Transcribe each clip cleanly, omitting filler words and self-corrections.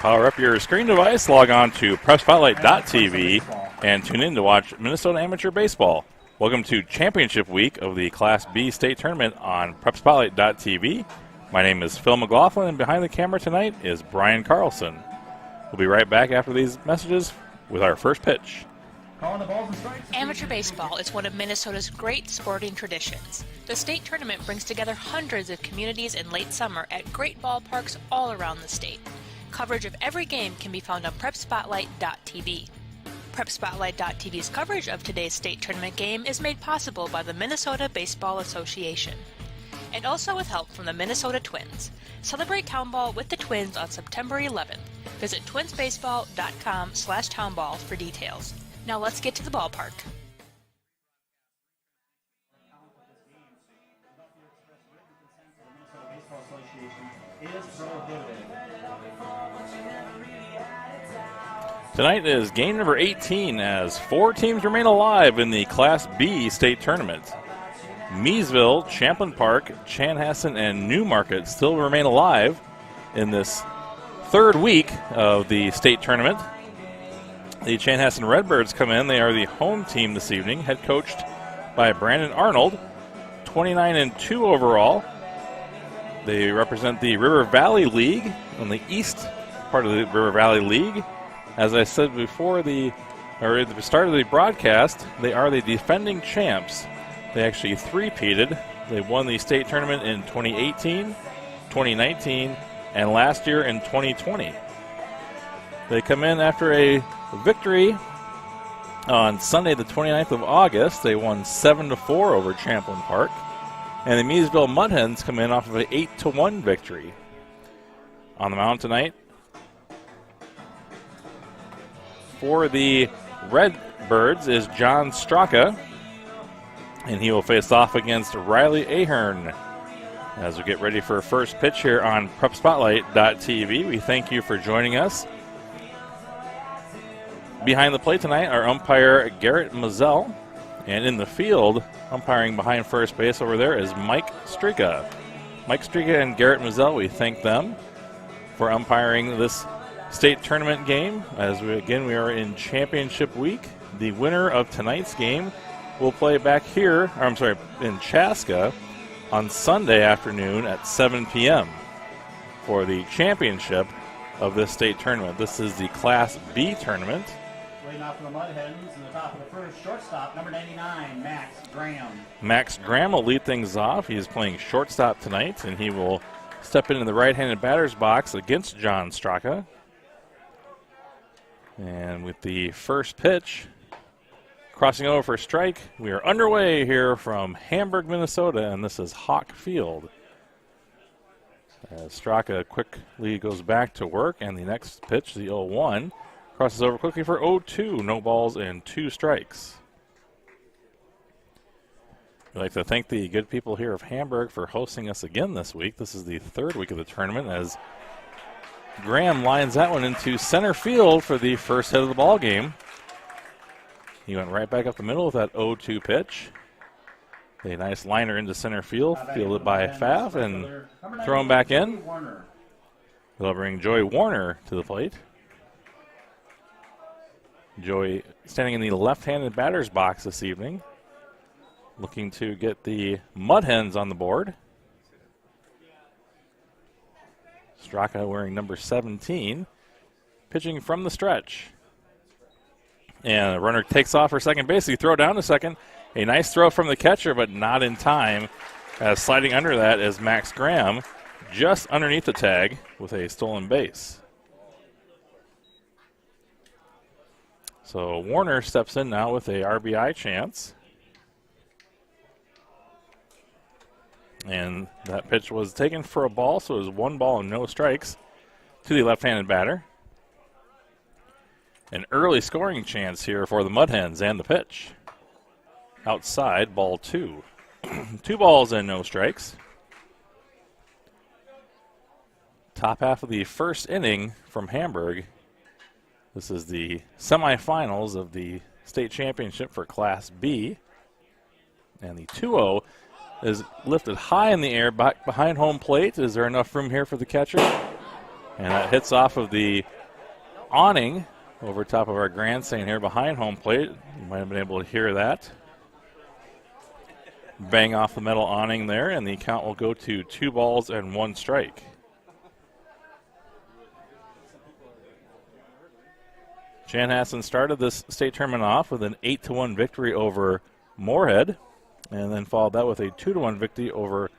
Power up your screen device, log on to PrepSpotlight.tv, and tune in to watch Minnesota Amateur Baseball. Welcome to Championship Week of the Class B State Tournament on PrepSpotlight.tv. My name is Phil McLaughlin, and behind the camera tonight is Brian Carlson. We'll be right back after these messages with our first pitch. Amateur baseball is one of Minnesota's great sporting traditions. The state tournament brings together hundreds of communities in late summer at great ballparks all around the state. Coverage of every game can be found on PrepSpotlight.tv. PrepSpotlight.tv's coverage of today's state tournament game is made possible by the Minnesota Baseball Association, and also with help from the Minnesota Twins. Celebrate Townball with the Twins on September 11th. Visit twinsbaseball.com/townball for details. Now let's get to the ballpark. Tonight is game number 18 as 4 teams remain alive in the Class B state tournament. Miesville, Champlin Park, Chanhassen, and Newmarket still remain alive in this third week of the state tournament. The Chanhassen Red Birds come in. They are the home team this evening, head coached by Brandon Arnold, 29-2 overall. They represent the River Valley League on the east part of the River Valley League. As I said before at the start of the broadcast, they are the defending champs. They actually three-peated. They won the state tournament in 2018, 2019, and last year in 2020. They come in after a victory on Sunday, the 29th of August. They won 7-4 over Champlin Park. And the Miesville Mudhens come in off of an 8-1 victory. On the mound tonight for the Red Birds is John Straka, and he will face off against Riley Ahern. As we get ready for first pitch here on PrepSpotlight.tv, we thank you for joining us. Behind the plate tonight, our umpire Garrett Mazzell, and in the field, umpiring behind first base over there is Mike Strika. Mike Strika and Garrett Mazzell, we thank them for umpiring this state tournament game. As we are in championship week. The winner of tonight's game will play back here, in Chaska on Sunday afternoon at 7 p.m. for the championship of this state tournament. This is the Class B tournament. Leading off for the Mudhens in the top of the first, shortstop, number 99, Max Graham. Max Graham will lead things off. He's playing shortstop tonight, and he will step into the right-handed batter's box against John Straka. And with the first pitch, crossing over for a strike, we are underway here from Hamburg, Minnesota, and this is Hawk Field. As Straka quickly goes back to work, and the next pitch, the 0-1, crosses over quickly for 0-2, no balls and 2 strikes. We'd like to thank the good people here of Hamburg for hosting us again this week. This is the third week of the tournament as Graham lines that one into center field for the first hit of the ball game. He went right back up the middle with that 0-2 pitch. A nice liner into center field, fielded by Fav, and throw him back in. They'll bring Joey Warner to the plate. Joey standing in the left-handed batter's box this evening, looking to get the Mudhens on the board. Straka wearing number 17, pitching from the stretch. And the runner takes off for second base. He throw down to second. A nice throw from the catcher, but not in time. Sliding under that is Max Graham, just underneath the tag with a stolen base. So Warner steps in now with a RBI chance. And that pitch was taken for a ball, so it was 1 ball and no strikes to the left-handed batter. An early scoring chance here for the Mudhens, and the pitch. Outside, ball 2. 2 balls and no strikes. Top half of the first inning from Hamburg. This is the semifinals of the state championship for Class B. And the 2-0 is lifted high in the air back behind home plate. Is there enough room here for the catcher? And that hits off of the awning over top of our grandstand here behind home plate. You might have been able to hear that. Bang off the metal awning there, and the count will go to 2 balls and 1 strike. Chanhassen started this state tournament off with an 8-1 victory over Moorhead, and then followed that with a 2-1 victory over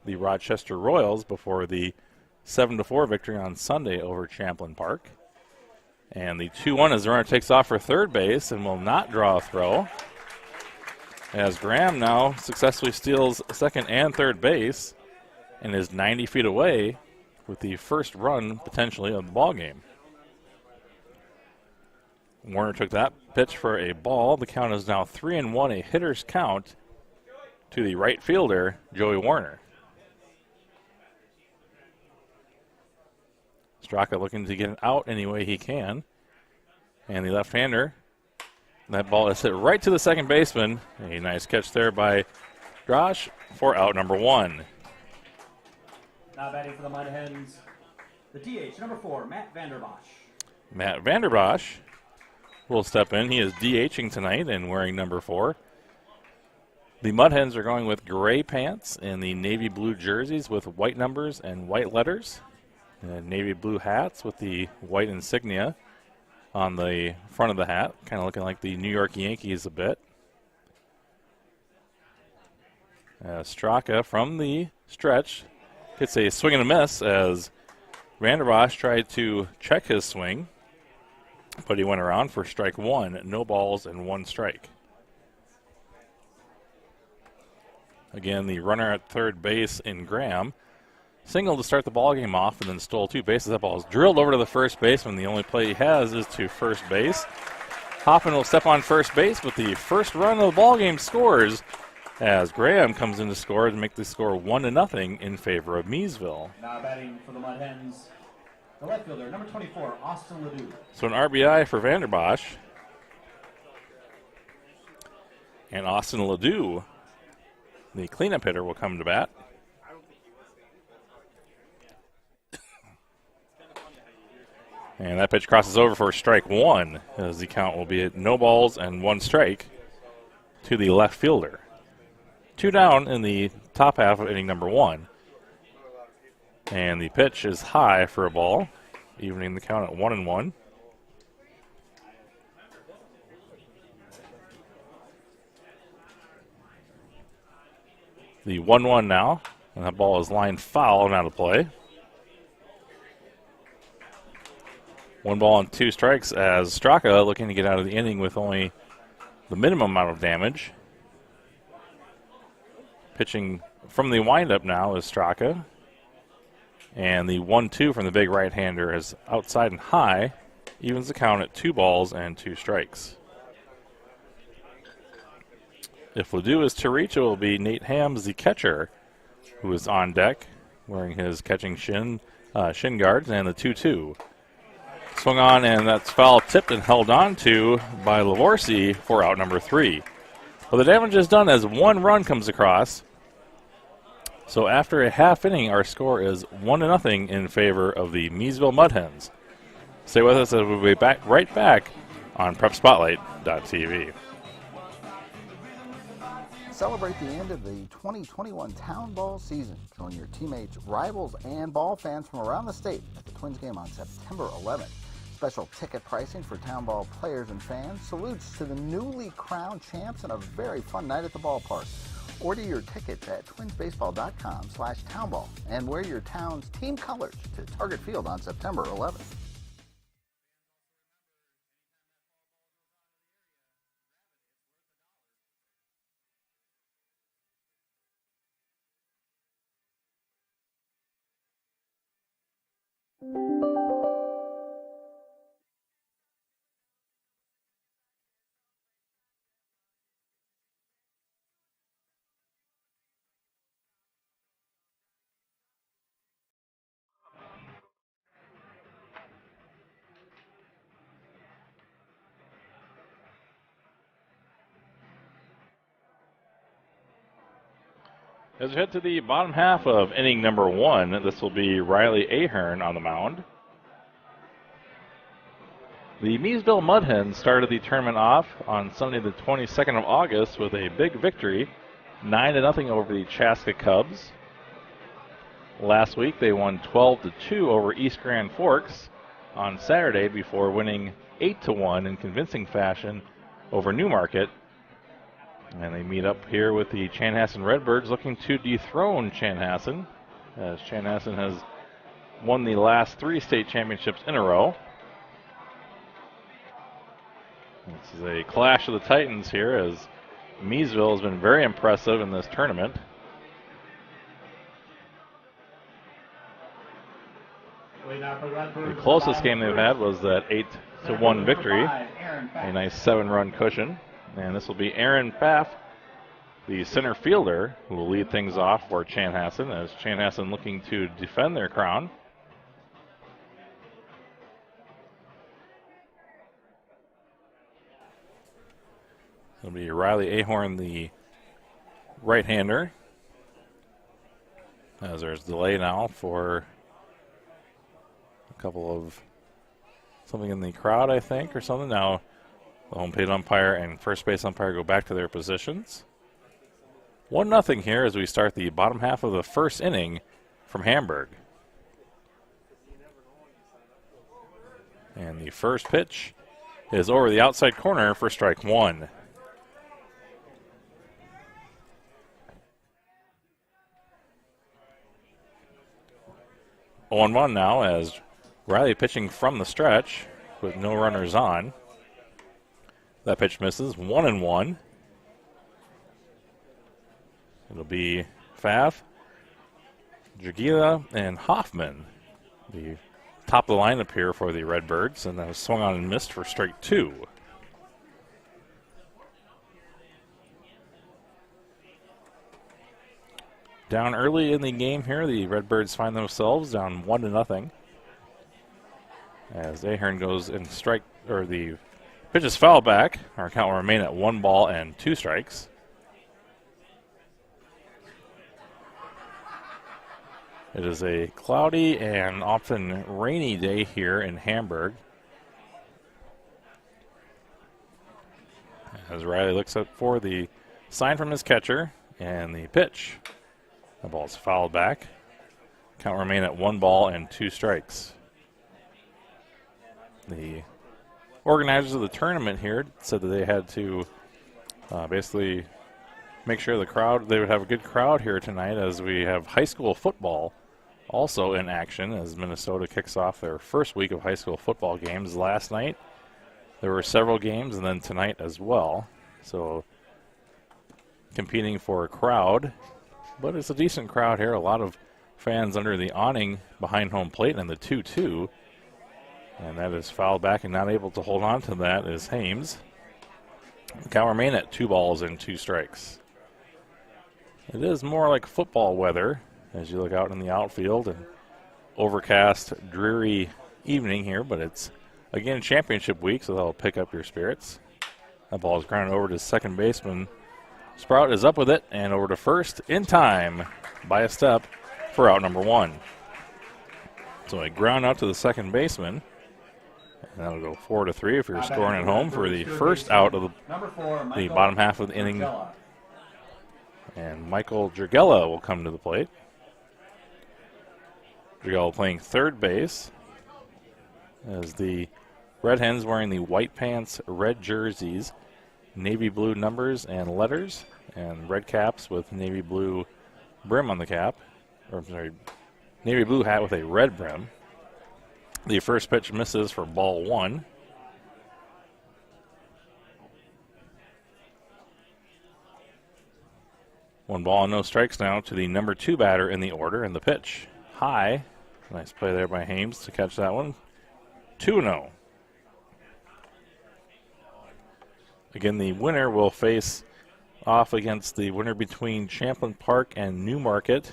the Rochester Royals before the 7-4 victory on Sunday over Champlin Park. And the 2-1 as the runner takes off for third base and will not draw a throw, as Graham now successfully steals second and third base and is 90 feet away with the first run potentially of the ball game. Warner took that pitch for a ball. The count is now 3-1, a hitter's count to the right fielder, Joey Warner. Straka looking to get it out any way he can. And the left-hander, that ball is hit right to the second baseman. A nice catch there by Drosh for out number 1. Now batting for the Mudhens, the DH, number 4, Matt Vanderbosch. Matt Vanderbosch will step in. He is DHing tonight and wearing number 4. The Mudhens are going with gray pants and the navy blue jerseys with white numbers and white letters. And navy blue hats with the white insignia on the front of the hat, kind of looking like the New York Yankees a bit. Straka from the stretch gets a swing and a miss as Vanderbosch tried to check his swing, but he went around for strike 1, no balls and 1 strike. Again, the runner at third base in Graham singled to start the ball game off and then stole 2 bases. That ball is drilled over to the first baseman. The only play he has is to first base. Hoffman will step on first base, but the first run of the ball game scores as Graham comes in to score to make the score 1-0 in favor of Miesville. Now batting for the Mudhens, the left fielder, number 24, Austin Ledoux. So an RBI for Vanderbosch. And Austin Ledoux, the cleanup hitter, will come to bat. And that pitch crosses over for strike 1, as the count will be at no balls and 1 strike to the left fielder. 2 down in the top half of inning number 1. And the pitch is high for a ball, evening the count at 1-1. The 1-1 now, and that ball is lined foul and out of play. 1 ball and 2 strikes as Straka looking to get out of the inning with only the minimum amount of damage. Pitching from the windup now is Straka. And the 1-2 from the big right-hander is outside and high. Evens the count at 2 balls and 2 strikes. If Ledoux is to reach, it will be Nate Hams, the catcher, who is on deck wearing his catching shin guards, and the 2-2. Swung on, and that's foul tipped and held on to by Lavorsi for out number 3. Well, the damage is done as 1 run comes across. So after a half inning, our score is 1-0 in favor of the Miesville Mudhens. Stay with us as we'll be back right back on PrepSpotlight.tv. Celebrate the end of the 2021 Town Ball season. Join your teammates, rivals, and ball fans from around the state at the Twins game on September 11th. Special ticket pricing for Town Ball players and fans. Salutes to the newly crowned champs and a very fun night at the ballpark. Order your tickets at twinsbaseball.com/townball and wear your town's team colors to Target Field on September 11th. As we head to the bottom half of inning number 1, this will be Riley Ahern on the mound. The Miesville Mudhens started the tournament off on Sunday the 22nd of August with a big victory, 9-0 over the Chaska Cubs. Last week they won 12-2 over East Grand Forks on Saturday before winning 8-1 in convincing fashion over Newmarket. And they meet up here with the Chanhassen Red Birds looking to dethrone Chanhassen, as Chanhassen has won the last 3 state championships in a row. This is a clash of the Titans here, as Miesville has been very impressive in this tournament. The closest game they've had was that 8-1 victory, a nice 7-run cushion. And this will be Aaron Pfaff, the center fielder, who will lead things off for Chanhassen, as Chanhassen looking to defend their crown. It'll be Riley Ahorn, the right-hander, as there's delay now for a couple of something in the crowd, I think, or something. Now the home plate umpire and first base umpire go back to their positions. 1-0 here as we start the bottom half of the first inning from Hamburg. And the first pitch is over the outside corner for strike 1. 0-1 now as Riley pitching from the stretch with no runners on. That pitch misses. 1-1. It'll be Pfaff, Dragila, and Hoffman, the top of the lineup here for the Redbirds, and that was swung on and missed for strike 2. Down early in the game here, the Redbirds find themselves down 1-0. As Ahern goes in strike, or the pitch is foul back. Our count will remain at 1 ball and 2 strikes. It is a cloudy and often rainy day here in Hamburg. As Riley looks up for the sign from his catcher and the pitch. The ball's fouled back. Count will remain at 1 ball and 2 strikes. The organizers of the tournament here said that they had to basically make sure the crowd, they would have a good crowd here tonight, as we have high school football also in action as Minnesota kicks off their first week of high school football games. Last night there were several games, and then tonight as well. So competing for a crowd, but it's a decent crowd here. A lot of fans under the awning behind home plate and the 2-2. And that is fouled back, and not able to hold on to that is Hames. The count remain at 2 balls and 2 strikes. It is more like football weather as you look out in the outfield, and overcast, dreary evening here, but it's, again, championship week, so that'll pick up your spirits. That ball is grounded over to second baseman. Sprout is up with it, and over to first in time by a step for out number 1. So a ground out to the second baseman. And that'll go 4-3 if you're scoring at home for the first out of the bottom half of the inning. And Michael Dragella will come to the plate. Dragella playing third base, as the Red Hens wearing the white pants, red jerseys, navy blue numbers and letters, and red caps with navy blue brim on the cap. Or, sorry, navy blue hat with a red brim. The first pitch misses for ball 1. One ball and no strikes now to the number 2 batter in the order, and the pitch high. Nice play there by Hames to catch that one. 2-0. Again, the winner will face off against the winner between Champlain Park and Newmarket,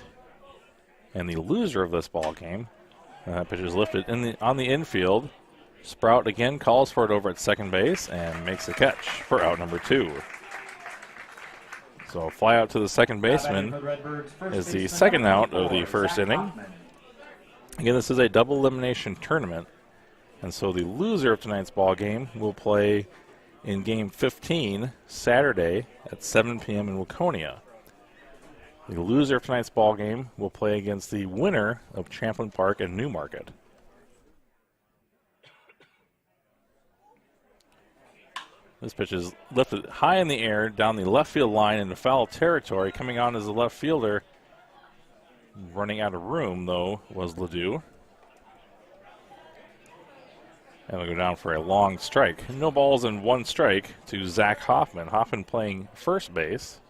and the loser of this ball game. That pitch is lifted on the infield. Sprout again calls for it over at second base and makes the catch for out number 2. So fly out to the second baseman is the second out of the first inning. Again, this is a double elimination tournament, And so the loser of tonight's ball game will play in Game 15 Saturday at 7 p.m. in Waconia. The loser of tonight's ball game will play against the winner of Champlin Park and Newmarket. This pitch is lifted high in the air down the left field line into foul territory. Coming on as a left fielder. Running out of room, though, was Ledoux. And we'll go down for a long strike. No balls and one strike to Zach Hoffman. Hoffman playing first base.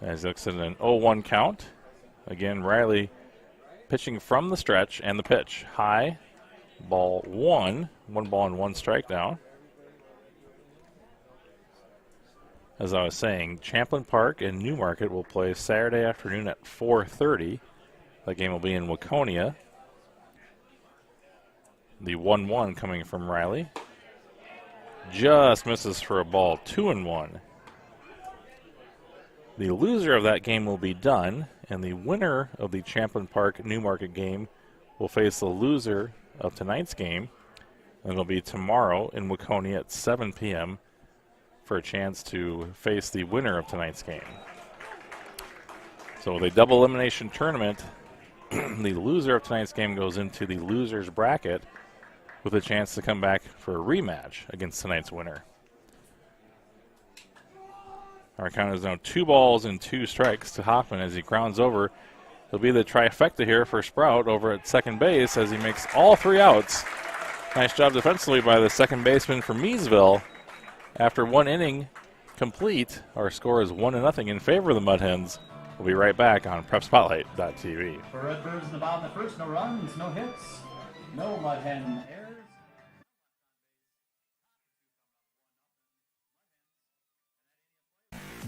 As he looks at an 0-1 count. Again, Riley pitching from the stretch and the pitch. High, ball one. 1 ball and 1 strike now. As I was saying, Champlin Park and Newmarket will play Saturday afternoon at 4:30. That game will be in Waconia. The 1-1 coming from Riley. Just misses for a ball, 2-1. The loser of that game will be done, and the winner of the Champlin Park Newmarket game will face the loser of tonight's game. And it'll be tomorrow in Waconia at 7 p.m. for a chance to face the winner of tonight's game. So with a double elimination tournament, the loser of tonight's game goes into the loser's bracket with a chance to come back for a rematch against tonight's winner. Our count is now 2 balls and 2 strikes to Hoffman as he grounds over. He'll be the trifecta here for Sprout over at second base as he makes all 3 outs. Nice job defensively by the second baseman from Miesville. After 1 inning complete, our score is 1-0 in favor of the Mudhens. We'll be right back on PrepSpotlight.tv. For Red Birds in the bottom of the first, no runs, no hits, no Mudhen errors.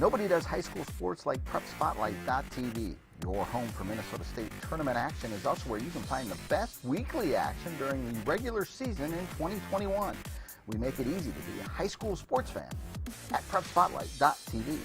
Nobody does high school sports like PrepSpotlight.tv. Your home for Minnesota State tournament action is also where you can find the best weekly action during the regular season in 2021. We make it easy to be a high school sports fan at PrepSpotlight.tv.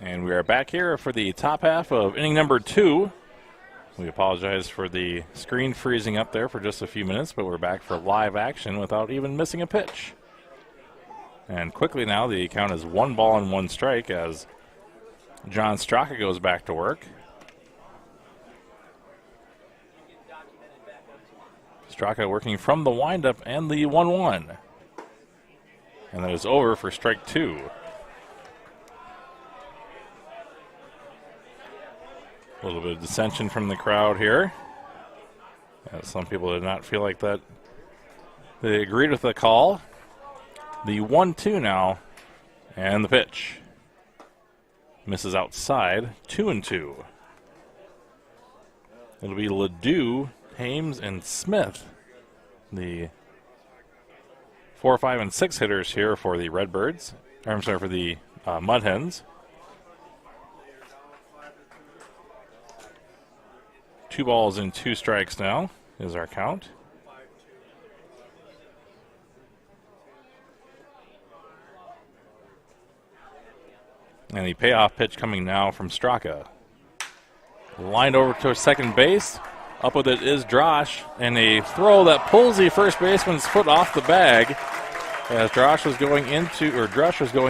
And we are back here for the top half of inning number 2. We apologize for the screen freezing up there for just a few minutes, but we're back for live action without even missing a pitch. And quickly now, the count is 1 ball and 1 strike as John Straka goes back to work. Straka working from the windup and the 1-1. And that is over for strike 2. A little bit of dissension from the crowd here. Some people did not feel like that. They agreed with the call. The 1-2 now, and the pitch. Misses outside, 2-2. It'll be Ledoux, Hames, and Smith, the 4, 5, and 6 hitters here for the Red Birds. I'm sorry, for the Mudhens. 2 balls and 2 strikes now is our count. And the payoff pitch coming now from Straka. Lined over to second base. Up with it is Drosh. And a throw that pulls the first baseman's foot off the bag as Drush was going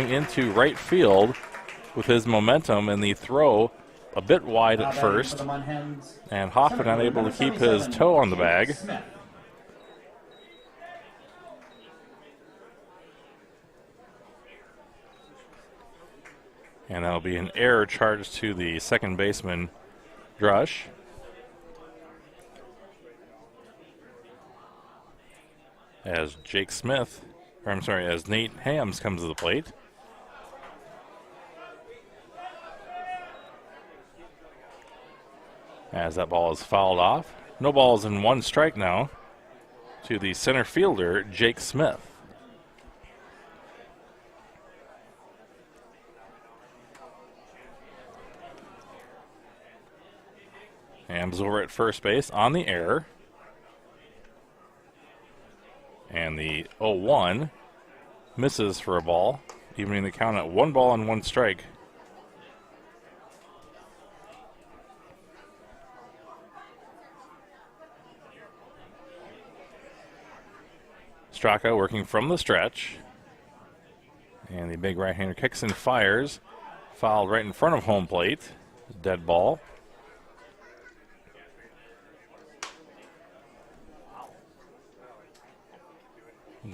into right field with his momentum, and the throw a bit wide at first. And Hoffman unable to keep his toe on the bag. And that'll be an error charged to the second baseman, Drush. As as Nate Hams comes to the plate. As that ball is fouled off. No balls and 1 strike now to the center fielder, Jake Smith. Hams over at first base on the error. And the 0-1 misses for a ball, evening the count at 1 ball and 1 strike. Straka working from the stretch. And the big right-hander kicks and fires. Fouled right in front of home plate. Dead ball.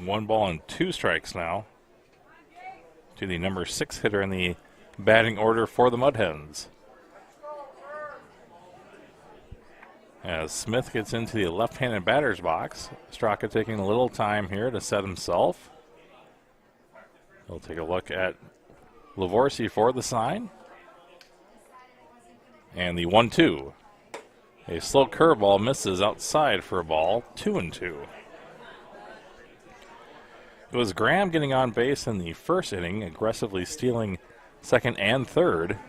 One ball and 2 strikes now to the number 6 hitter in the batting order for the Mudhens. As Smith gets into the left-handed batter's box, Straka taking a little time here to set himself. He'll take a look at Lavorsi for the sign. And the 1-2. A slow curveball misses outside for a ball, 2-2. It was Graham getting on base in the first inning, aggressively stealing second and third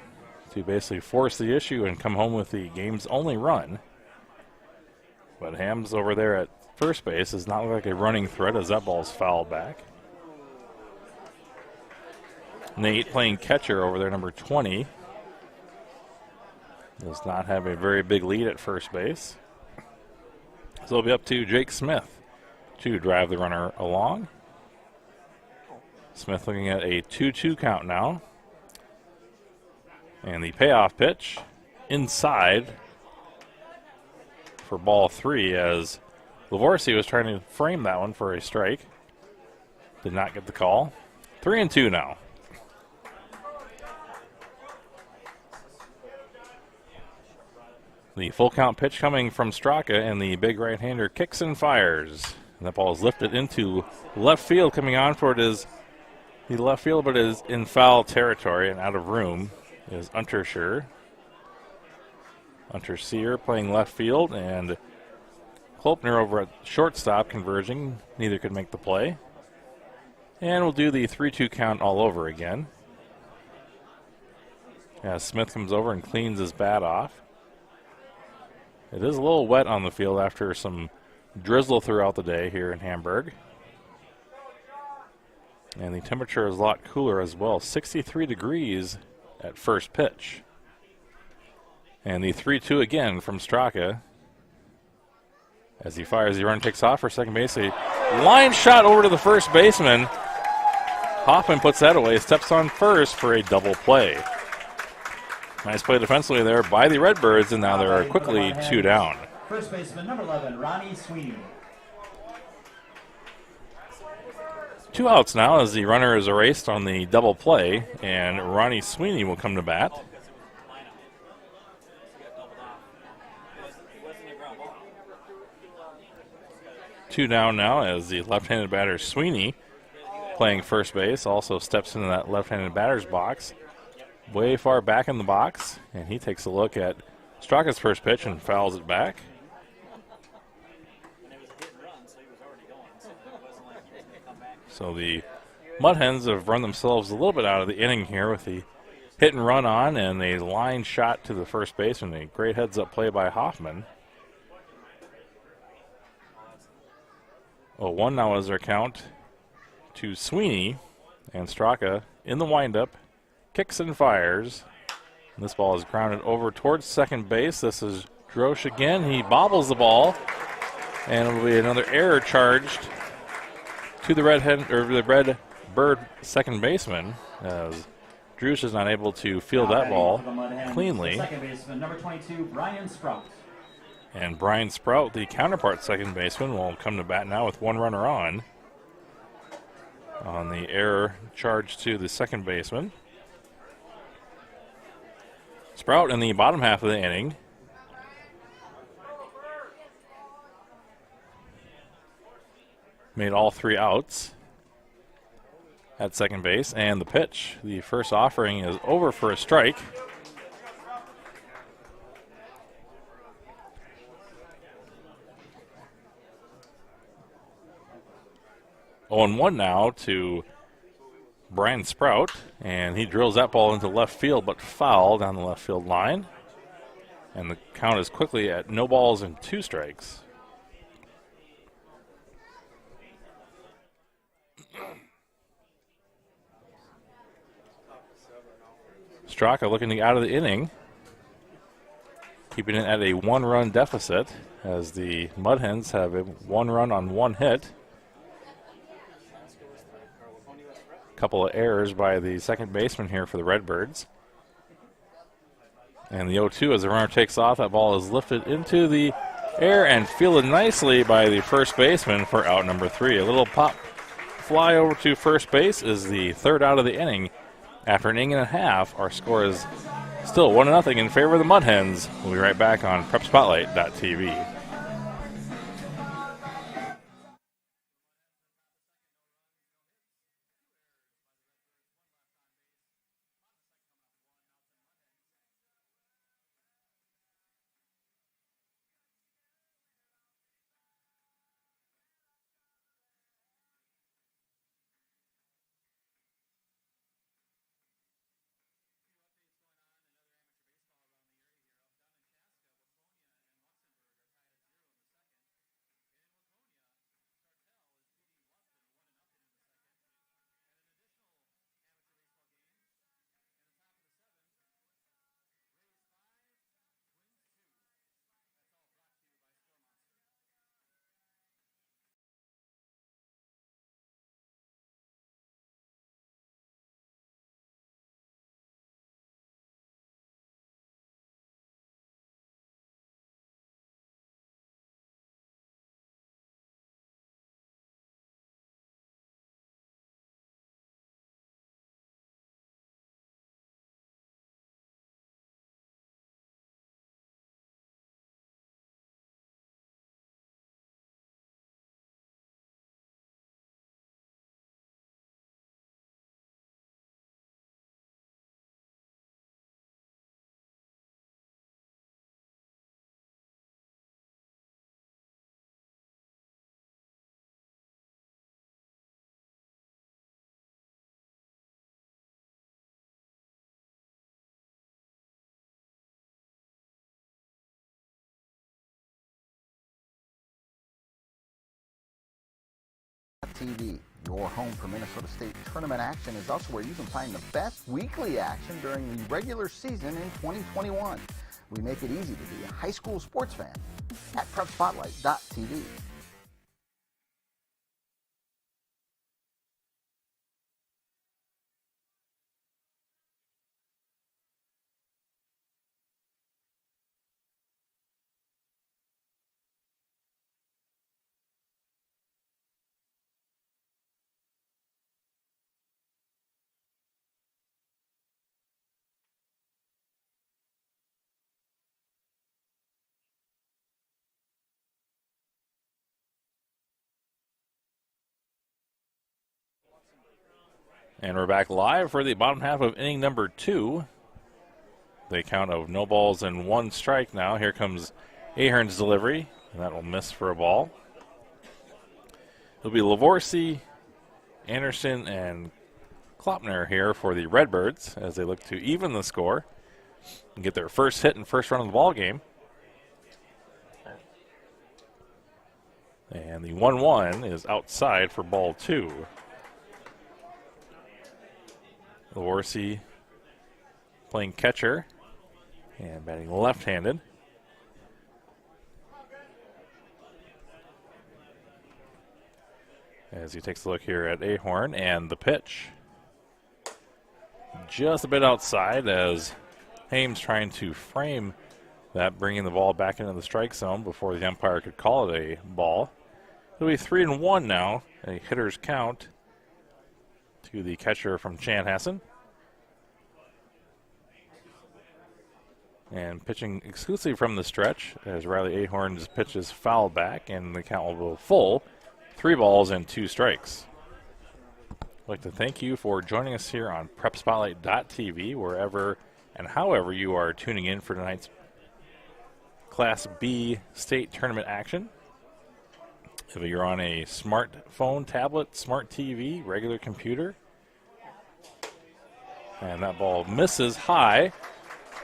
to basically force the issue and come home with the game's only run. But Hams over there at first base does not look like a running threat as that ball's fouled back. Nate playing catcher over there, number 20. Does not have a very big lead at first base. So it'll be up to Jake Smith to drive the runner along. Smith looking at a 2-2 count now. And the payoff pitch inside for ball 3 as Lavorsi was trying to frame that one for a strike. Did not get the call. 3-2 now. The full count pitch coming from Straka, and the big right-hander kicks and fires. And that ball is lifted into left field. Coming on for it is the left field, but is in foul territory and out of room is Unterseer. Unterseer playing left field, and Klopner over at shortstop converging. Neither could make the play. And we'll do the 3-2 count all over again. As Smith comes over and cleans his bat off. It is a little wet on the field after some drizzle throughout the day here in Hamburg. And the temperature is a lot cooler as well, 63 degrees at first pitch. And the 3-2 again from Straka. As he fires, the run takes off for second base. A line shot over to the first baseman. Hoffman puts that away, steps on first for a double play. Nice play defensively there by the Red Birds, and now they're quickly 2 down. First baseman, number 11, Ronnie Sweeney. 2 outs now as the runner is erased on the double play, and Ronnie Sweeney will come to bat. 2 down now as the left-handed batter Sweeney, playing first base, also steps into that left-handed batter's box. Way far back in the box, and he takes a look at Straka's first pitch and fouls it back. So the Mudhens have run themselves a little bit out of the inning here with the hit and run on and a line shot to the first baseman. A great heads-up play by Hoffman. 0-1 now is their count to Sweeney, and Straka in the windup kicks and fires. And this ball is grounded over towards second base. This is Drosch again. He bobbles the ball, and it'll be another error charged to the Red Bird second baseman, as Drosch is not able to field that ball cleanly. Second baseman, number 22, Brian Sprout. And Brian Sprout, the counterpart second baseman, will come to bat now with one runner on the error charge to the second baseman. Sprout in the bottom half of the inning made all 3 outs at second base, and the pitch, the first offering, is over for a strike. On 1 now to Brian Sprout, and he drills that ball into left field, but foul down the left field line. And the count is quickly at no balls and 2 strikes. Straka looking to get out of the inning, keeping it at a 1-run deficit as the Mudhens have a 1 run on 1 hit. Couple of errors by the second baseman here for the Redbirds. And the 0-2 as the runner takes off. That ball is lifted into the air and fielded nicely by the first baseman for out number 3. A little pop fly over to first base is the 3rd out of the inning. After an inning and a half, our score is still 1-0 in favor of the Mudhens. We'll be right back on PrepSpotlight.tv. TV, your home for Minnesota State tournament action, is also where you can find the best weekly action during the regular season in 2021. We make it easy to be a high school sports fan at PrepSpotlight.tv. And we're back live for the bottom half of inning number 2. The count of no balls and 1 strike now. Here comes Ahern's delivery, and that will miss for a ball. It'll be Lavorsi, Anderson, and Klopner here for the Red Birds as they look to even the score and get their first hit and first run of the ball game. And the 1-1 is outside for ball 2. Lavorsi playing catcher and batting left-handed. As he takes a look here at Ahern, and the pitch just a bit outside as Hames trying to frame that, bringing the ball back into the strike zone before the umpire could call it a ball. It'll be 3-1 now, a hitter's count to the catcher from Chanhassen. And pitching exclusively from the stretch as Riley Ahern's pitch is fouled back, and the count will go full. 3 balls and 2 strikes. I'd like to thank you for joining us here on PrepSpotlight.tv, wherever and however you are tuning in for tonight's Class B state tournament action. If you're on a smartphone, tablet, smart TV, regular computer. And that ball misses high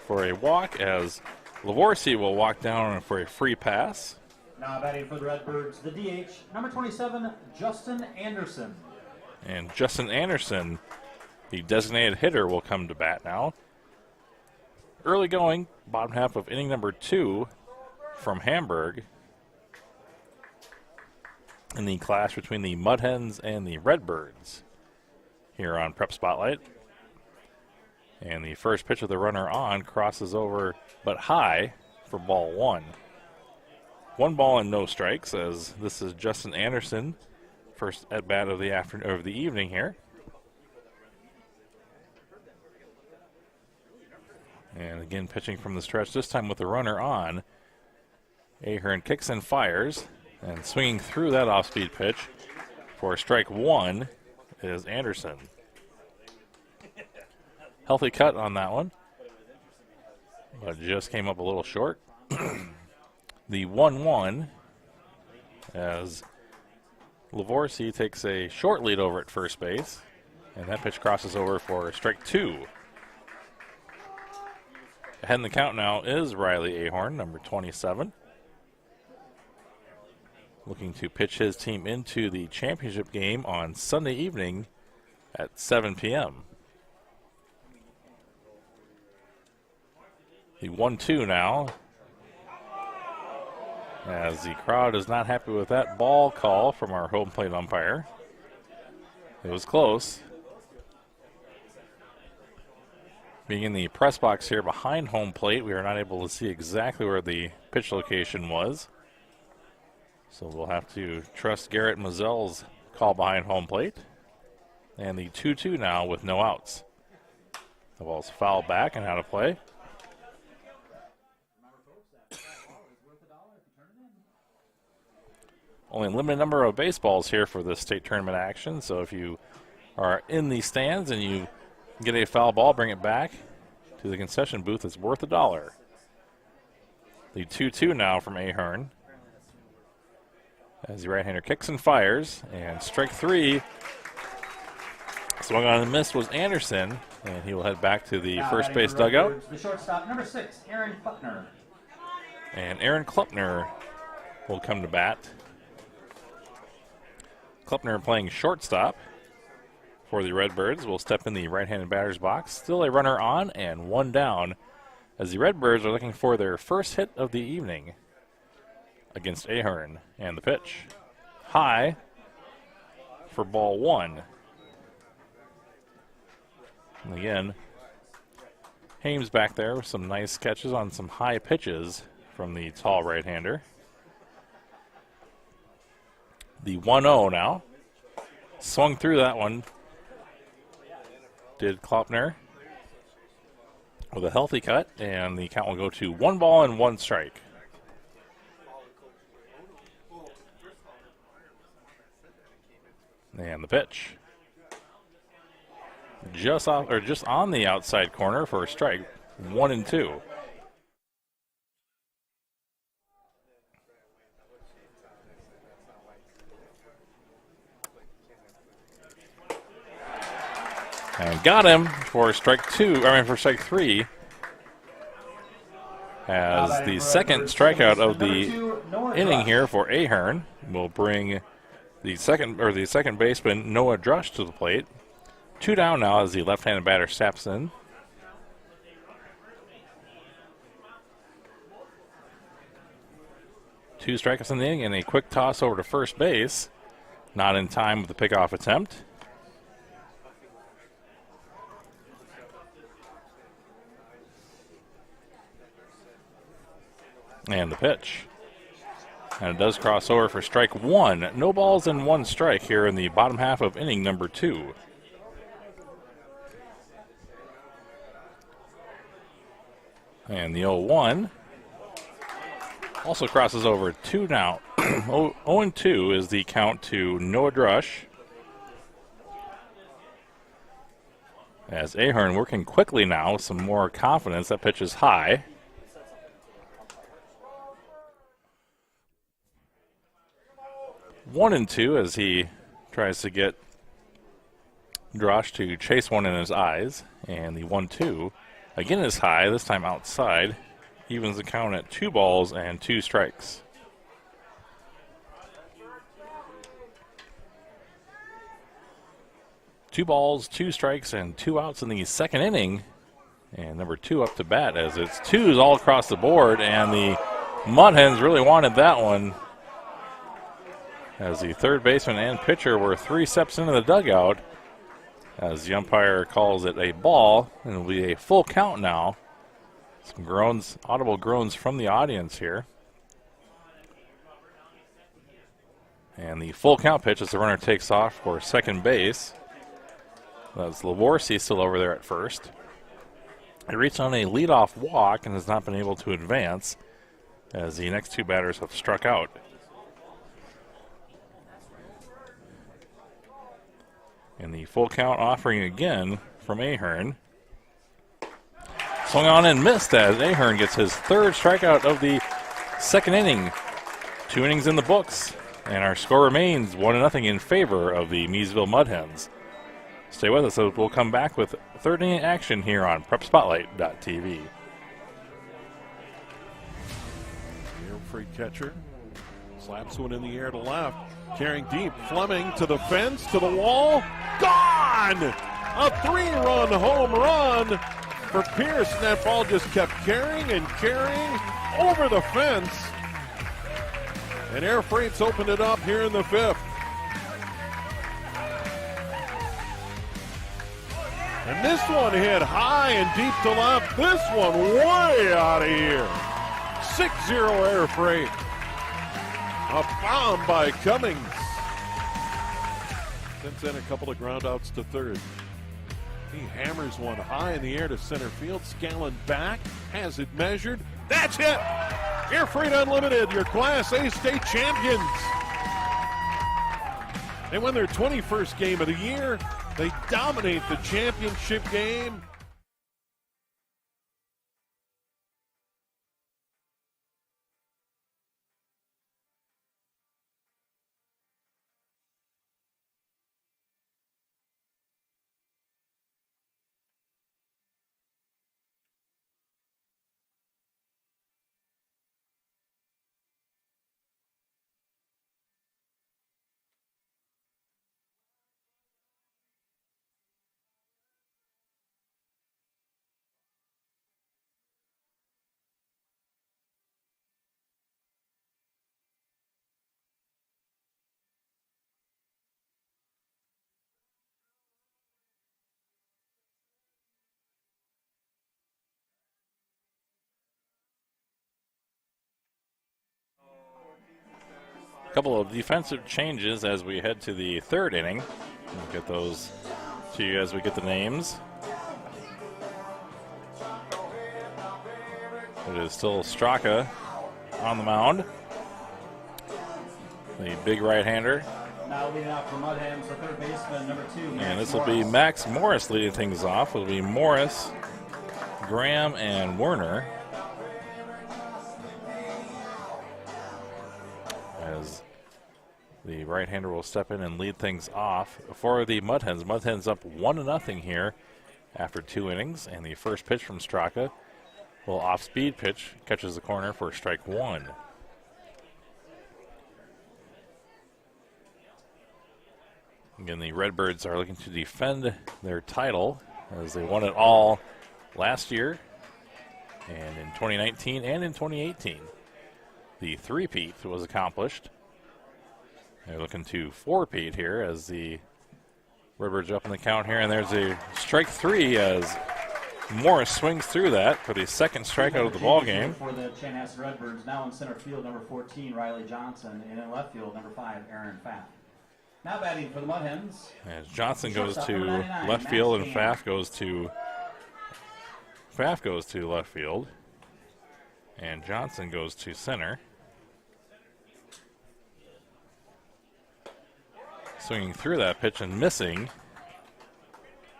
for a walk as Lavorsi will walk down for a free pass. Now batting for the Red Birds, the DH, number 27, Justin Anderson. And Justin Anderson, the designated hitter, will come to bat now. Early going, bottom half of inning number 2 from Hamburg in the clash between the Mudhens and the Red Birds here on Prep Spotlight. And the first pitch of the runner on crosses over but high for ball 1. 1 ball and no strikes as this is Justin Anderson, first at bat of the afternoon of the evening here. And again pitching from the stretch, this time with the runner on. Ahern kicks and fires, and swinging through that off-speed pitch for strike 1 is Anderson. Healthy cut on that one, but just came up a little short. The 1-1 as Lavorsi takes a short lead over at first base, and that pitch crosses over for strike 2. Ahead in the count now is Riley Ahern, number 27. Looking to pitch his team into the championship game on Sunday evening at 7 p.m. The 1-2 now, as the crowd is not happy with that ball call from our home plate umpire. It was close. Being in the press box here behind home plate, we are not able to see exactly where the pitch location was. So we'll have to trust Garrett Mazelle's call behind home plate. And the 2-2 now with no outs. The ball's fouled back and out of play. Only a limited number of baseballs here for the state tournament action, so if you are in the stands and you get a foul ball, bring it back to the concession booth. It's worth $1. The 2-2 now from Ahern. As the right-hander kicks and fires, and strike 3. Swung on and missed was Anderson, and he will head back to the first base dugout. The shortstop, number 6, Aaron Klopner. And Aaron Klopner will come to bat. Klopner playing shortstop for the Red Birds will step in the right-handed batter's box. Still a runner on and 1 down as the Red Birds are looking for their first hit of the evening against Ahern. And the pitch high for ball 1. And again, Hames back there with some nice catches on some high pitches from the tall right-hander. The 1-0 now. Swung through that one. Did Klopner with a healthy cut, and the count will go to 1 ball and 1 strike. And the pitch. just off or just on the outside corner for a strike. 1-2. And got him for strike for strike 3. As the second strikeout of the inning here for Ahern will bring the second baseman Noah Drush to the plate. 2 down now as the left-handed batter steps in. Two strikeouts in the inning and a quick toss over to first base. Not in time with the pickoff attempt. And the pitch. And it does cross over for strike 1. No balls and 1 strike here in the bottom half of inning number 2. And the 0-1 also crosses over 2 now. 0-2 is the count to Noah Drush. As Ahern working quickly now with some more confidence. That pitch is high. One and 2 as he tries to get Drush to chase one in his eyes. And the 1-2 again is high, this time outside. Evens the count at 2 balls and 2 strikes. Two balls, 2 strikes, and 2 outs in the second inning. And number 2 up to bat as it's 2s all across the board. And the Mudhens really wanted that one. As the third baseman and pitcher were 3 steps into the dugout. As the umpire calls it a ball. And it'll be a full count now. Some groans, audible groans from the audience here. And the full count pitch as the runner takes off for second base. That's Lavorsi still over there at first. He reached on a leadoff walk and has not been able to advance as the next 2 batters have struck out. And the full count offering again from Ahern. Swung on and missed as Ahern gets his 3rd strikeout of the second inning. 2 innings in the books. And our score remains 1-0 in favor of the Miesville Mudhens. Stay with us, we'll come back with 3rd inning action here on PrepSpotlight.tv. Free catcher slaps one in the air to left. Carrying deep. Fleming to the fence, to the wall. Gone! A 3-run home run for Pierce. And that ball just kept carrying and carrying over the fence. And Air Freight's opened it up here in the 5th. And this one hit high and deep to left. This one way out of here. 6-0 Air Freight. A bomb by Cummings. Since then, a couple of groundouts to third. He hammers one high in the air to center field. Scallon back, has it measured. That's it! Air Freight Unlimited, your Class A state champions. They win their 21st game of the year. They dominate the championship game. Couple of defensive changes as we head to the 3rd inning. We'll get those to you as we get the names. It is still Straka on the mound. The big right-hander Now leading out for Mudhens, the third baseman, number 2. And this will be Max Morris leading things off. It'll be Morris, Graham, and Werner. As the right-hander will step in and lead things off for the Mudhens. Mudhens up 1-0 here after 2 innings. And the first pitch from Straka, a little off-speed pitch, catches the corner for strike 1. Again, the Redbirds are looking to defend their title as they won it all last year and in 2019 and in 2018. The three-peat was accomplished. They're looking to four-peat here as the Redbirds up in the count here, and there's a strike 3 as Morris swings through that for the second strikeout of the ball game. For the Chanhassen Red Birds, now in center field, number 14, Riley Johnson, and in left field, number 5, Aaron Pfaff. Now batting for the Mudhens. As Johnson goes to left field and Pfaff goes to left field, and Johnson goes to center. Swinging through that pitch and missing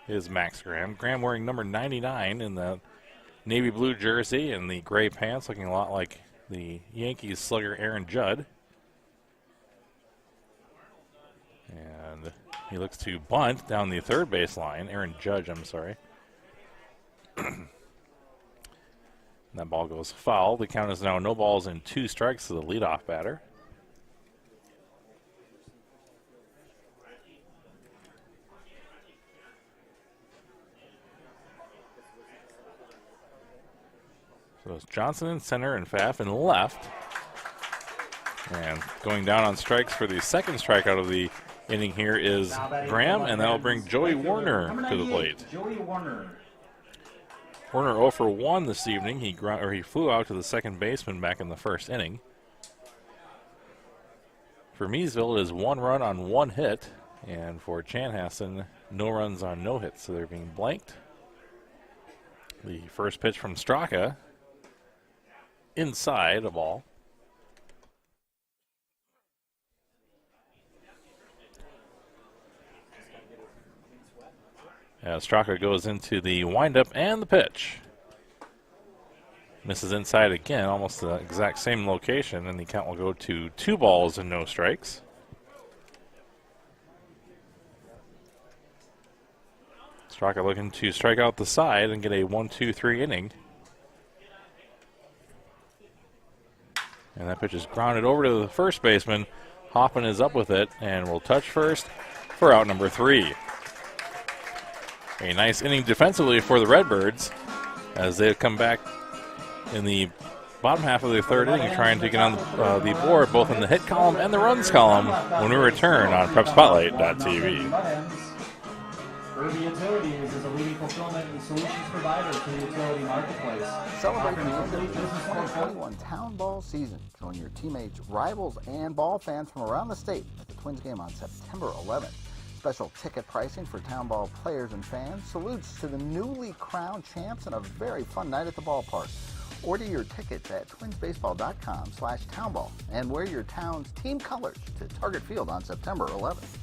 is Max Graham. Graham wearing number 99 in the navy blue jersey and the gray pants, looking a lot like the Yankees slugger Aaron Judd. And he looks to bunt down the third base line. Aaron Judge, I'm sorry. That ball goes foul. The count is now no balls and 2 strikes to the leadoff batter. So it's Johnson in center and Pfaff in left. And going down on strikes for the second strikeout of the inning here is Graham, and that'll bring Joey Werner to the plate. Joey Werner. Werner 0 for 1 this evening. He flew out to the second baseman back in the first inning. For Miesville, it is 1 run on 1 hit, and for Chanhassen, no runs on no hits, so they're being blanked. The first pitch from Straka, inside a ball. As Straka goes into the windup and the pitch. Misses inside again, almost the exact same location, and the count will go to 2 balls and no strikes. Straka looking to strike out the side and get a 1-2-3 inning. And that pitch is grounded over to the first baseman. Hoffman is up with it and will touch first for out number 3. A nice inning defensively for the Redbirds as they come back in the bottom half of the third inning trying to get on the board both in the hit column and the runs column when we return on PrepSpotlight.tv. Irby Utilities is a leading fulfillment and solutions provider to the utility marketplace. Celebrate the end of the 2021 Town Ball season. Join your teammates, rivals, and ball fans from around the state at the Twins game on September 11th. Special ticket pricing for Town Ball players and fans. Salutes to the newly crowned champs and a very fun night at the ballpark. Order your tickets at twinsbaseball.com/townball and wear your town's team colors to Target Field on September 11th.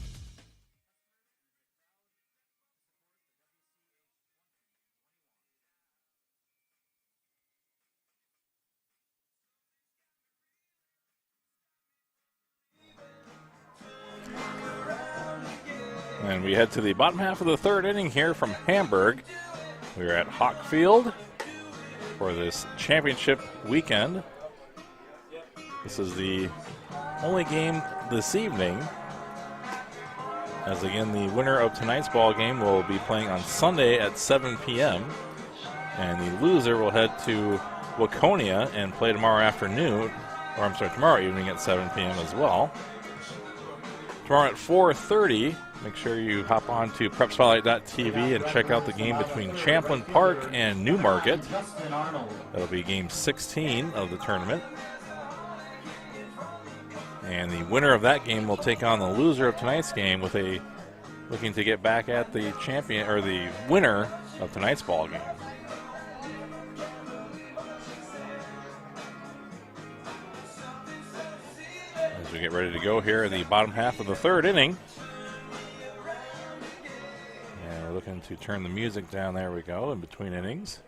And we head to the bottom half of the third inning here from Hamburg. We're at Hawk Field for this championship weekend. This is the only game this evening, as again the winner of tonight's ball game will be playing on Sunday at 7 p.m. and the loser will head to Waconia and play tomorrow evening at 7 p.m. as well. Tomorrow at 4:30, make sure you hop on to PrepSpotlight.tv and check out the game between Champlin Park and Newmarket. That'll be game 16 of the tournament. And the winner of that game will take on the loser of tonight's game with looking to get back at the champion or the winner of tonight's ball game. as we get ready to go here in the bottom half of the third inning. And we're looking to turn the music down. There we go, in between innings.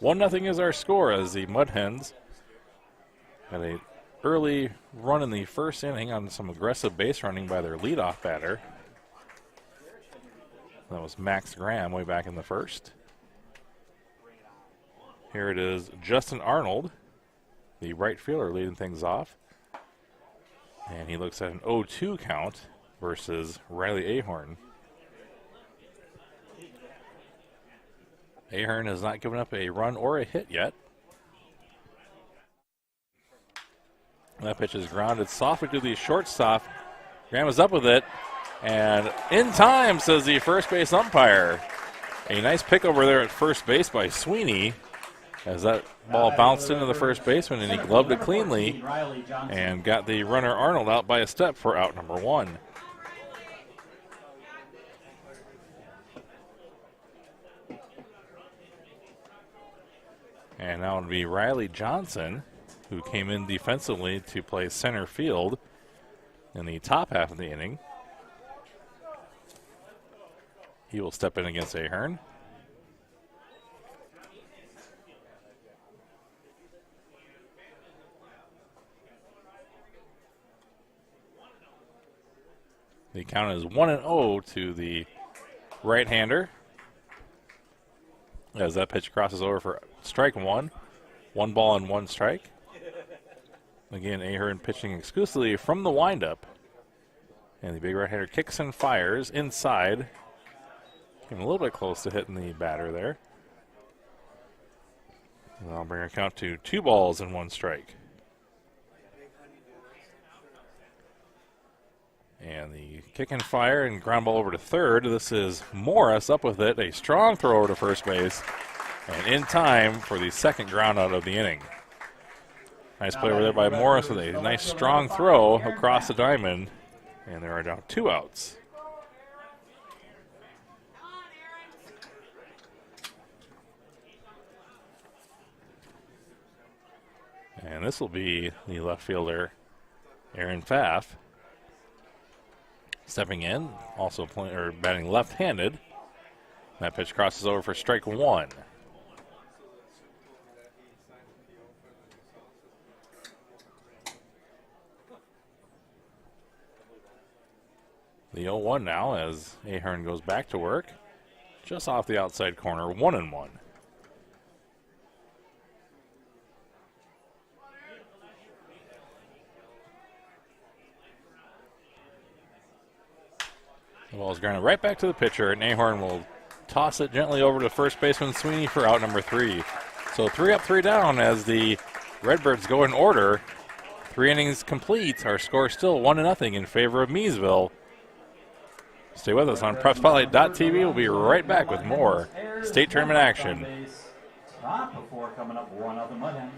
1-0 is our score as the Mudhens had an early run in the first inning on some aggressive base running by their leadoff batter. That was Max Graham way back in the first. Here it is Justin Arnold, the right fielder, leading things off. And he looks at an 0-2 count versus Riley Ahern. Ahern has not given up a run or a hit yet. That pitch is grounded softly to the shortstop. Graham is up with it. And in time, says the first base umpire. A nice pick over there at first base by Sweeney, as that ball bounced into the first baseman and he gloved it cleanly and got the runner Arnold out by a step for out number 1. And now it'll be Riley Johnson, who came in defensively to play center field in the top half of the inning. He will step in against Ahern. The count is 1-0 to the right-hander, as that pitch crosses over for strike 1. 1 ball and 1 strike. Again, Ahern pitching exclusively from the windup. And the big right-hander kicks and fires inside. Came a little bit close to hitting the batter there. And I'll bring our count to 2 balls and 1 strike. And the kick and fire and ground ball over to third. This is Morris up with it. A strong throw over to first base. And in time for the second ground out of the inning. Nice play over there by Morris with a nice strong throw across the diamond. And there are now 2 outs. And this will be the left fielder, Aaron Pfaff, stepping in, also batting left-handed. That pitch crosses over for strike 1. The 0-1 now as Ahern goes back to work, just off the outside corner, 1-1. The ball is grounded right back to the pitcher, and Ahern will toss it gently over to first baseman Sweeney for out number 3. So 3 up, 3 down as the Redbirds go in order. 3 innings complete. Our score still 1-0 in favor of Miesville. Stay with us on PrepSpotlight.tv. We'll be right back with more state tournament action. Before coming up 1-0 Mudhens.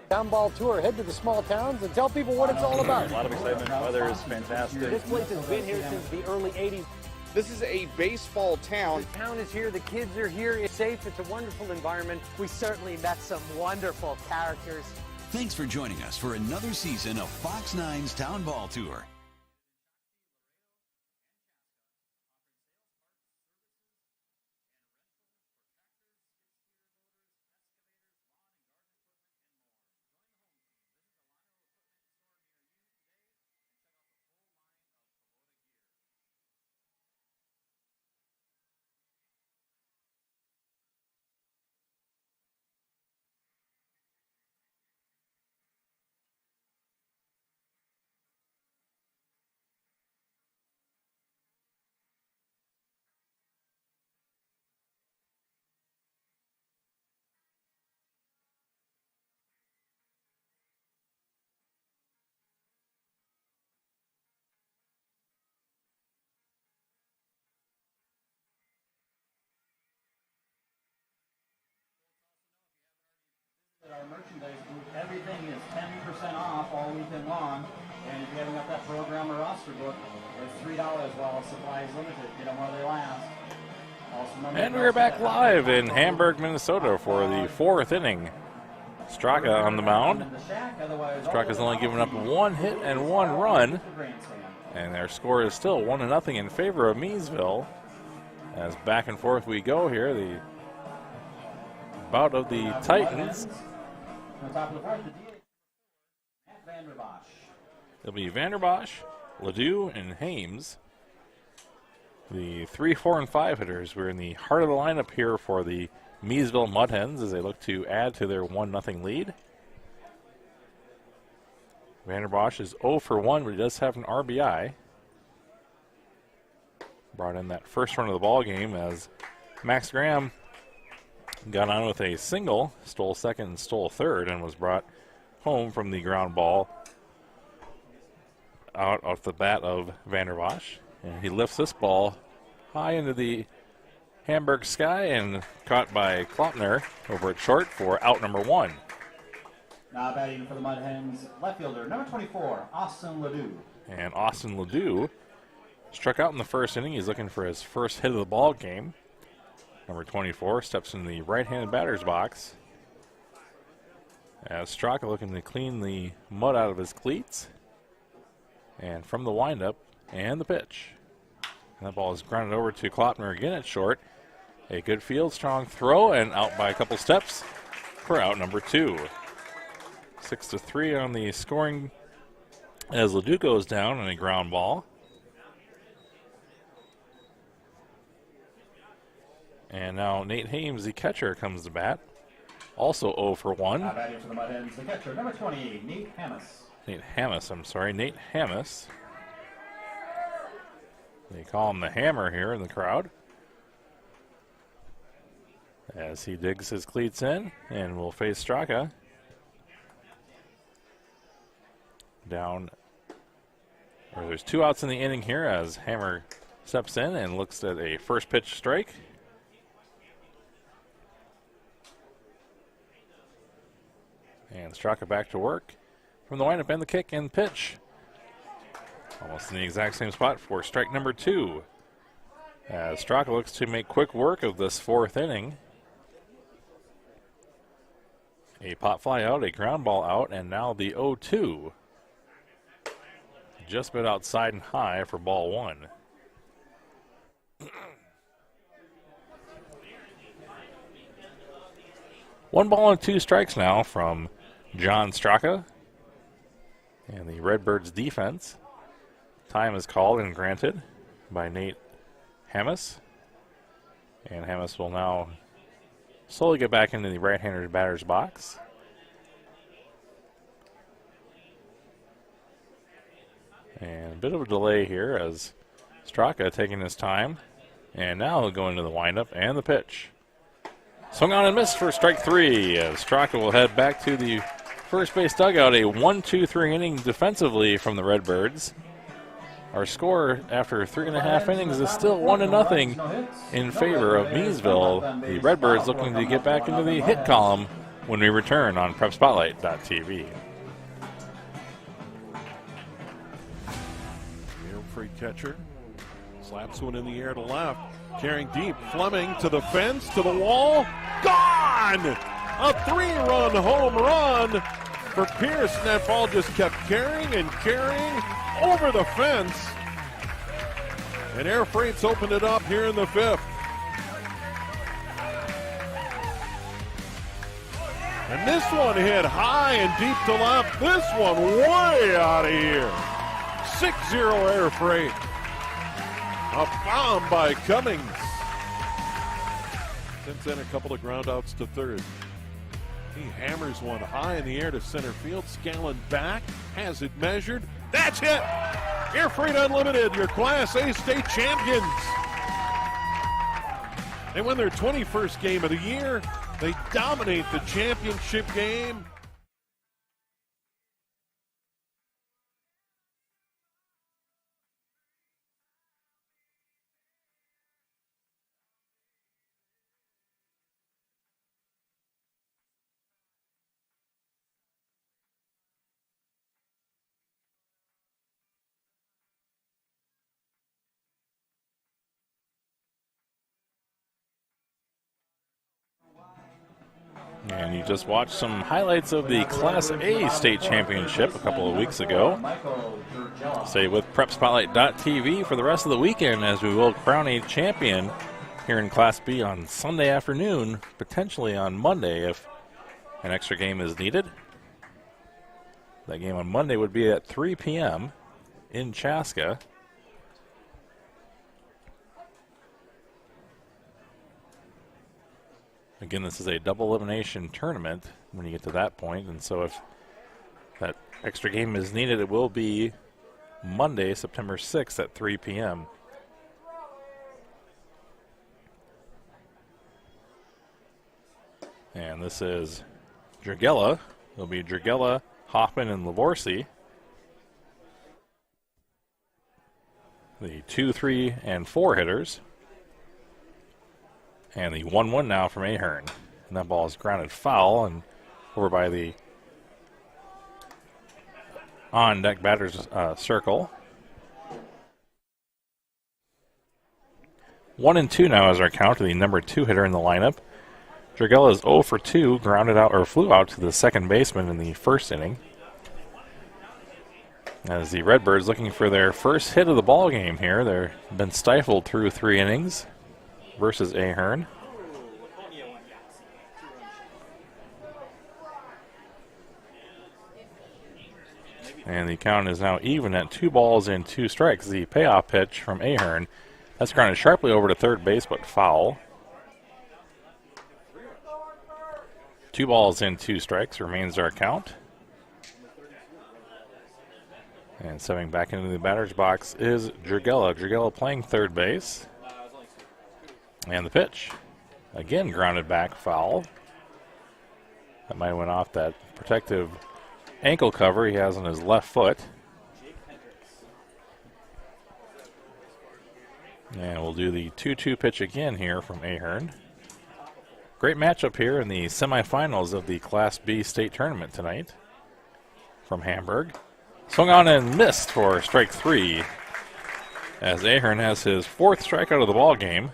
Town ball tour. Head to the small towns and tell people what it's all about. A lot of excitement. Weather is fantastic. This place has been here since the early 80s. This is a baseball town. The town is here. The kids are here. It's safe. It's a wonderful environment. We certainly met some wonderful characters. Thanks for joining us for another season of Fox 9's Town Ball Tour. Our merchandise booth, everything is 10% off all weekend long, and if you haven't got that program or roster book, it's $3 while supplies limited. Get them while they last. And we're back live in Hamburg, Minnesota for the 4th inning Straka on the mound. Straka's only given up 1 hit and 1 run. And their score is still 1-0 in favor of Miesville. As back and forth we go here, the bout of the Titans. It'll be Vanderbosch, Ledoux, and Hames. The 3, 4, and 5 hitters. We're in the heart of the lineup here for the Miesville Mudhens as they look to add to their 1-0 lead. Vanderbosch is 0 for 1, but he does have an RBI. Brought in that first run of the ball game as Max Graham got on with a single, stole second and stole third, and was brought home from the ground ball out off the bat of Vanderbosch. And he lifts this ball high into the Hamburg sky and caught by Klopner over at short for out number 1. Now batting for the Mudhens, left fielder, number 24, Austin Ledoux. And Austin Ledoux struck out in the first inning. He's looking for his first hit of the ball game. Number 24 steps in the right-handed batter's box as Straka looking to clean the mud out of his cleats. And from the windup and the pitch. And that ball is grounded over to Klopner again at short. A good field, strong throw, and out by a couple steps for out number 2. 6-3 on the scoring as Ledoux goes down on a ground ball. And now Nate Hames, the catcher, comes to bat. Also 0 for 1. Now batting for the Mudhens, the catcher, number 28, Nate Hammis. Nate Hammis. They call him the Hammer here in the crowd. As he digs his cleats in and will face Straka. Down, or there's 2 outs in the inning here as Hammer steps in and looks at a first pitch strike. And Straka back to work from the windup and the kick and pitch. Almost in the exact same spot for strike number 2. As Straka looks to make quick work of this 4th inning. A pop fly out, a ground ball out, and now the 0-2. Just a bit outside and high for ball 1. One ball and 2 strikes now from John Straka and the Red Birds defense. Time is called and granted by Nate Hammis. And Hammis will now slowly get back into the right-handed batter's box. And a bit of a delay here as Straka taking his time. And now he'll go into the windup and the pitch. Swung on and missed for strike 3 as Straka will head back to the first base dugout. A 1-2-3 inning defensively from the Red Birds. Our score after 3.5 innings is still 1-0 in favor of Miesville. The Red Birds looking to get back into the hit column when we return on PrepSpotlight.tv. Free catcher slaps one in the air to left, carrying deep. Fleming to the fence, to the wall, gone! A 3-run home run for Pierce, and that ball just kept carrying and carrying over the fence. And Air Freight's opened it up here in the 5th. And this one hit high and deep to left. This one way out of here. 6-0 Air Freight. A bomb by Cummings. Since then, a couple of groundouts to third. He hammers one high in the air to center field. Scallon back, has it measured. That's it! Air Freight Unlimited, your Class A state champions. They win their 21st game of the year. They dominate the championship game. And you just watched some highlights of the Class A state championship a couple of weeks ago. Stay with PrepSpotlight.tv for the rest of the weekend as we will crown a champion here in Class B on Sunday afternoon, potentially on Monday if an extra game is needed. That game on Monday would be at 3 p.m. in Chaska. Again, this is a double elimination tournament when you get to that point, and so if that extra game is needed, it will be Monday, September 6th at 3 p.m. And this is Dragella. It'll be Dragella, Hoffman, and Lavorsi. The 2, 3, and 4 hitters. And the 1-1 now from Ahern. And that ball is grounded foul and over by the on-deck batter's circle. 1-2 now is our count to the number 2 hitter in the lineup. Dragella is 0 for 2, grounded out or flew out to the second baseman in the first inning. As the Redbirds looking for their first hit of the ball game here. They've been stifled through 3 innings versus Ahern. And the count is now even at 2 balls and 2 strikes. The payoff pitch from Ahern. That's grounded sharply over to third base, but foul. 2 balls and 2 strikes remains our count. And stepping back into the batter's box is Dragella. Dragella playing third base. And the pitch. Again grounded back, foul. That might have went off that protective ankle cover he has on his left foot. And we'll do the 2-2 pitch again here from Ahern. Great matchup here in the semifinals of the Class B state tournament tonight from Hamburg. Swung on and missed for strike 3 as Ahern has his 4th strikeout of the ball game.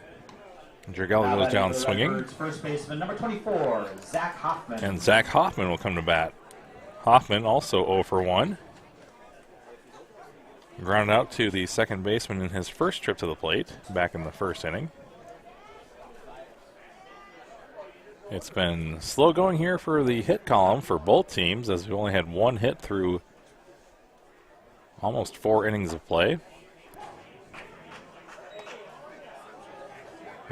Dragella goes down swinging. First baseman number 24, Zach Hoffman. And Zach Hoffman will come to bat. Hoffman also 0 for 1. Grounded out to the second baseman in his first trip to the plate back in the first inning. It's been slow going here for the hit column for both teams as we only had 1 hit through almost 4 innings of play.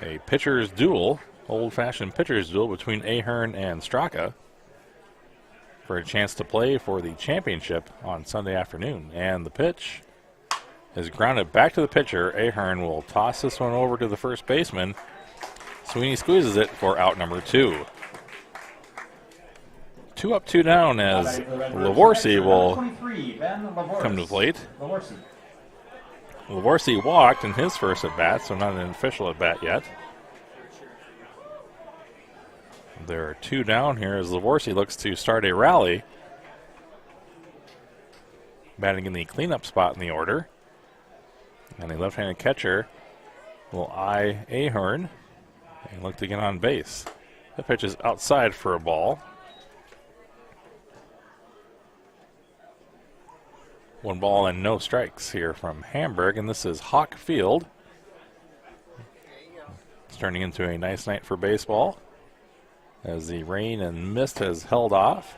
A pitcher's duel, old-fashioned pitcher's duel between Ahern and Straka for a chance to play for the championship on Sunday afternoon. And the pitch is grounded back to the pitcher. Ahern will toss this one over to the first baseman. Sweeney squeezes it for out number 2. 2 up, 2 down as Lavorsi will come to the plate. Lavorsi walked in his first at-bat, so not an official at-bat yet. There are 2 down here as Lavorsi looks to start a rally. Batting in the cleanup spot in the order. And a left-handed catcher will eye Ahern and look to get on base. The pitch is outside for a ball. 1 ball and no strikes here from Hamburg, and this is Hawk Field. It's turning into a nice night for baseball as the rain and mist has held off.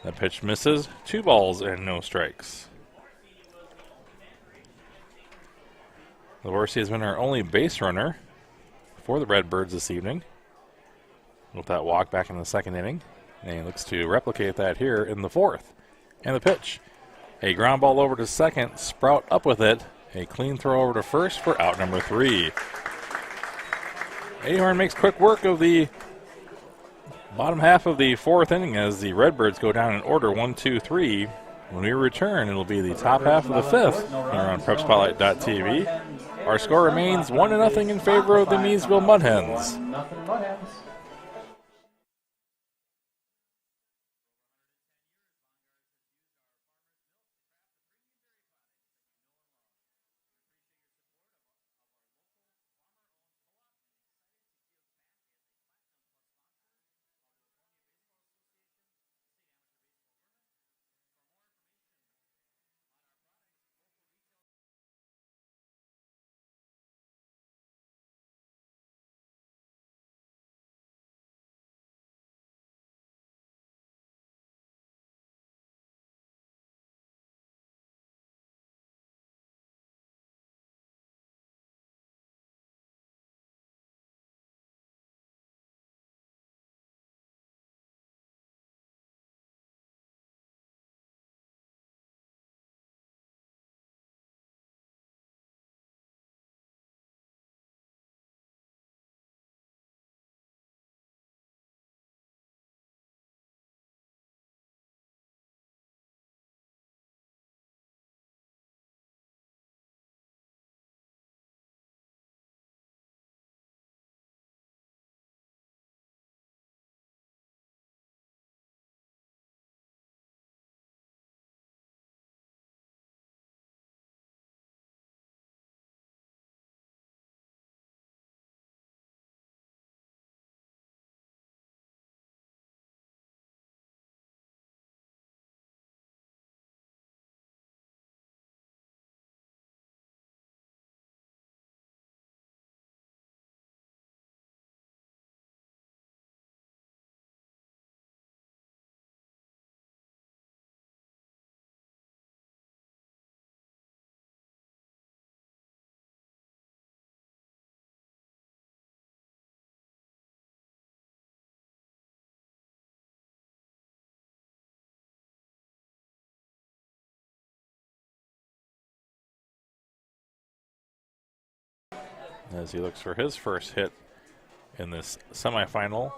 The pitch misses. 2 balls and no strikes. Lavorsi has been our only base runner for the Redbirds this evening with that walk back in the second inning, and he looks to replicate that here in the 4th. And the pitch. A ground ball over to second. Sprout up with it. A clean throw over to first for out number 3. Ahern makes quick work of the bottom half of the 4th inning as the Redbirds go down in order 1, 2, 3. When we return, it'll be the top half of the 5th here on PrepSpotlight.tv. Our score remains 1-0 in favor of the Miesville Mudhens. as he looks for his first hit in this semifinal.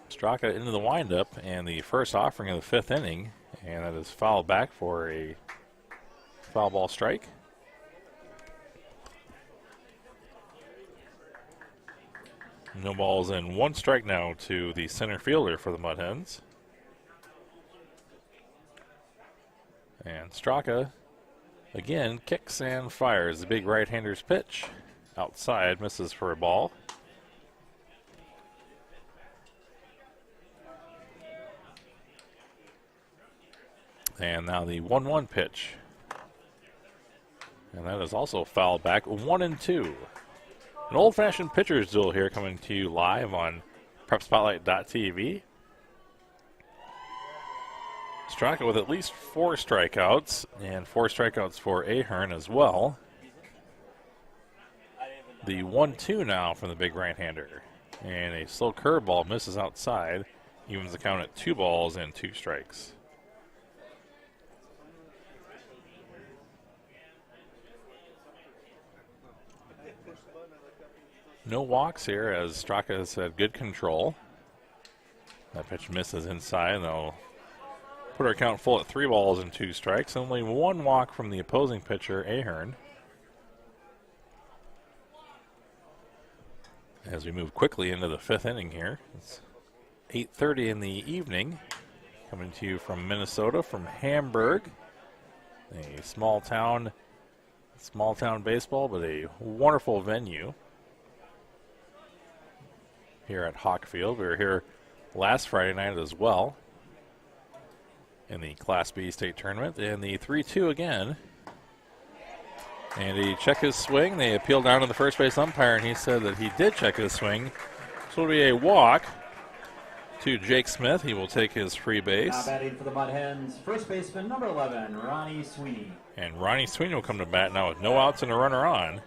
Straka into the windup and the first offering of the fifth inning, and that is fouled back for a foul ball strike. No balls and one strike now to the center fielder for the Mudhens. And Straka again kicks and fires the big right-hander's pitch. Outside, misses for a ball. And now the 1-1 pitch. And that is also fouled back, 1-2. An old-fashioned pitcher's duel here coming to you live on PrepSpotlight.tv. Straka with at least 4 strikeouts, and 4 strikeouts for Ahern as well. The 1-2 now from the big right-hander. And a slow curveball misses outside, evens the count at 2 balls and 2 strikes. No walks here as Straka has had good control. That pitch misses inside, and they'll put our count full at 3 balls and 2 strikes. Only 1 walk from the opposing pitcher, Ahern. As we move quickly into the 5th inning here. It's 8:30 in the evening. Coming to you from Minnesota, from Hamburg. A small town baseball, but a wonderful venue. Here at Hawk Field. We were here last Friday night as well in the Class B state tournament. And the 3-2 again. And he checked his swing. They appealed down to the first base umpire, and he said that he did check his swing. So it'll be a walk to Jake Smith. He will take his free base. Now batting for the Mudhens, first baseman number 11, Ronnie Sweeney. And Ronnie Sweeney will come to bat now with no outs and a runner on.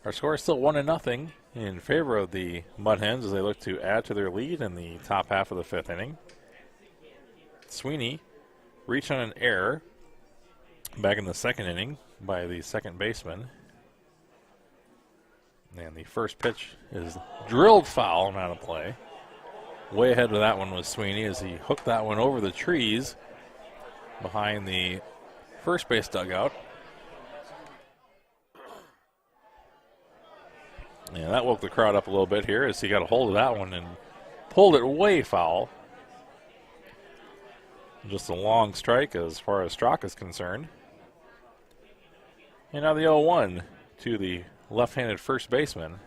Our score is still 1-0 in favor of the Mudhens as they look to add to their lead in the top half of the 5th inning. Sweeney reached on an error back in the 2nd inning by the second baseman. And the first pitch is drilled foul and out of play. Way ahead of that one was Sweeney as he hooked that one over the trees behind the first base dugout. Yeah, that woke the crowd up a little bit here as he got a hold of that one and pulled it way foul. Just a long strike as far as Straka is concerned. And now the 0-1 to the left-handed first baseman.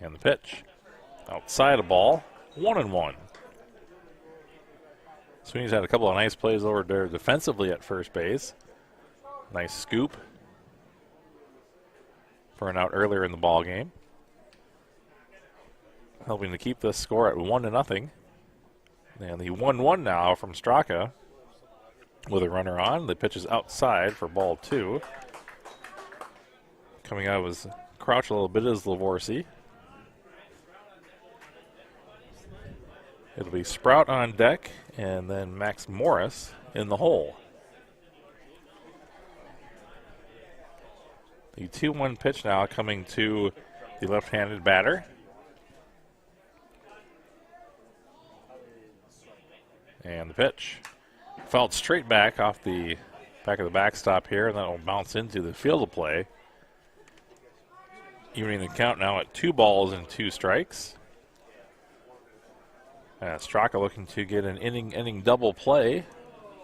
And the pitch. Outside a ball. 1-1. Sweeney's had a couple of nice plays over there defensively at first base. Nice scoop for an out earlier in the ball game. Helping to keep this score at 1-0. And the 1-1 now from Straka with a runner on. The pitch is outside for ball 2. Coming out of his crouch a little bit is Lavorsi. It'll be Sprout on deck and then Max Morris in the hole. The 2-1 pitch now coming to the left-handed batter. And the pitch. Fouled straight back off the back of the backstop here, and that will bounce into the field of play. Evening the count now at 2 balls and 2 strikes. Straka looking to get an inning double play.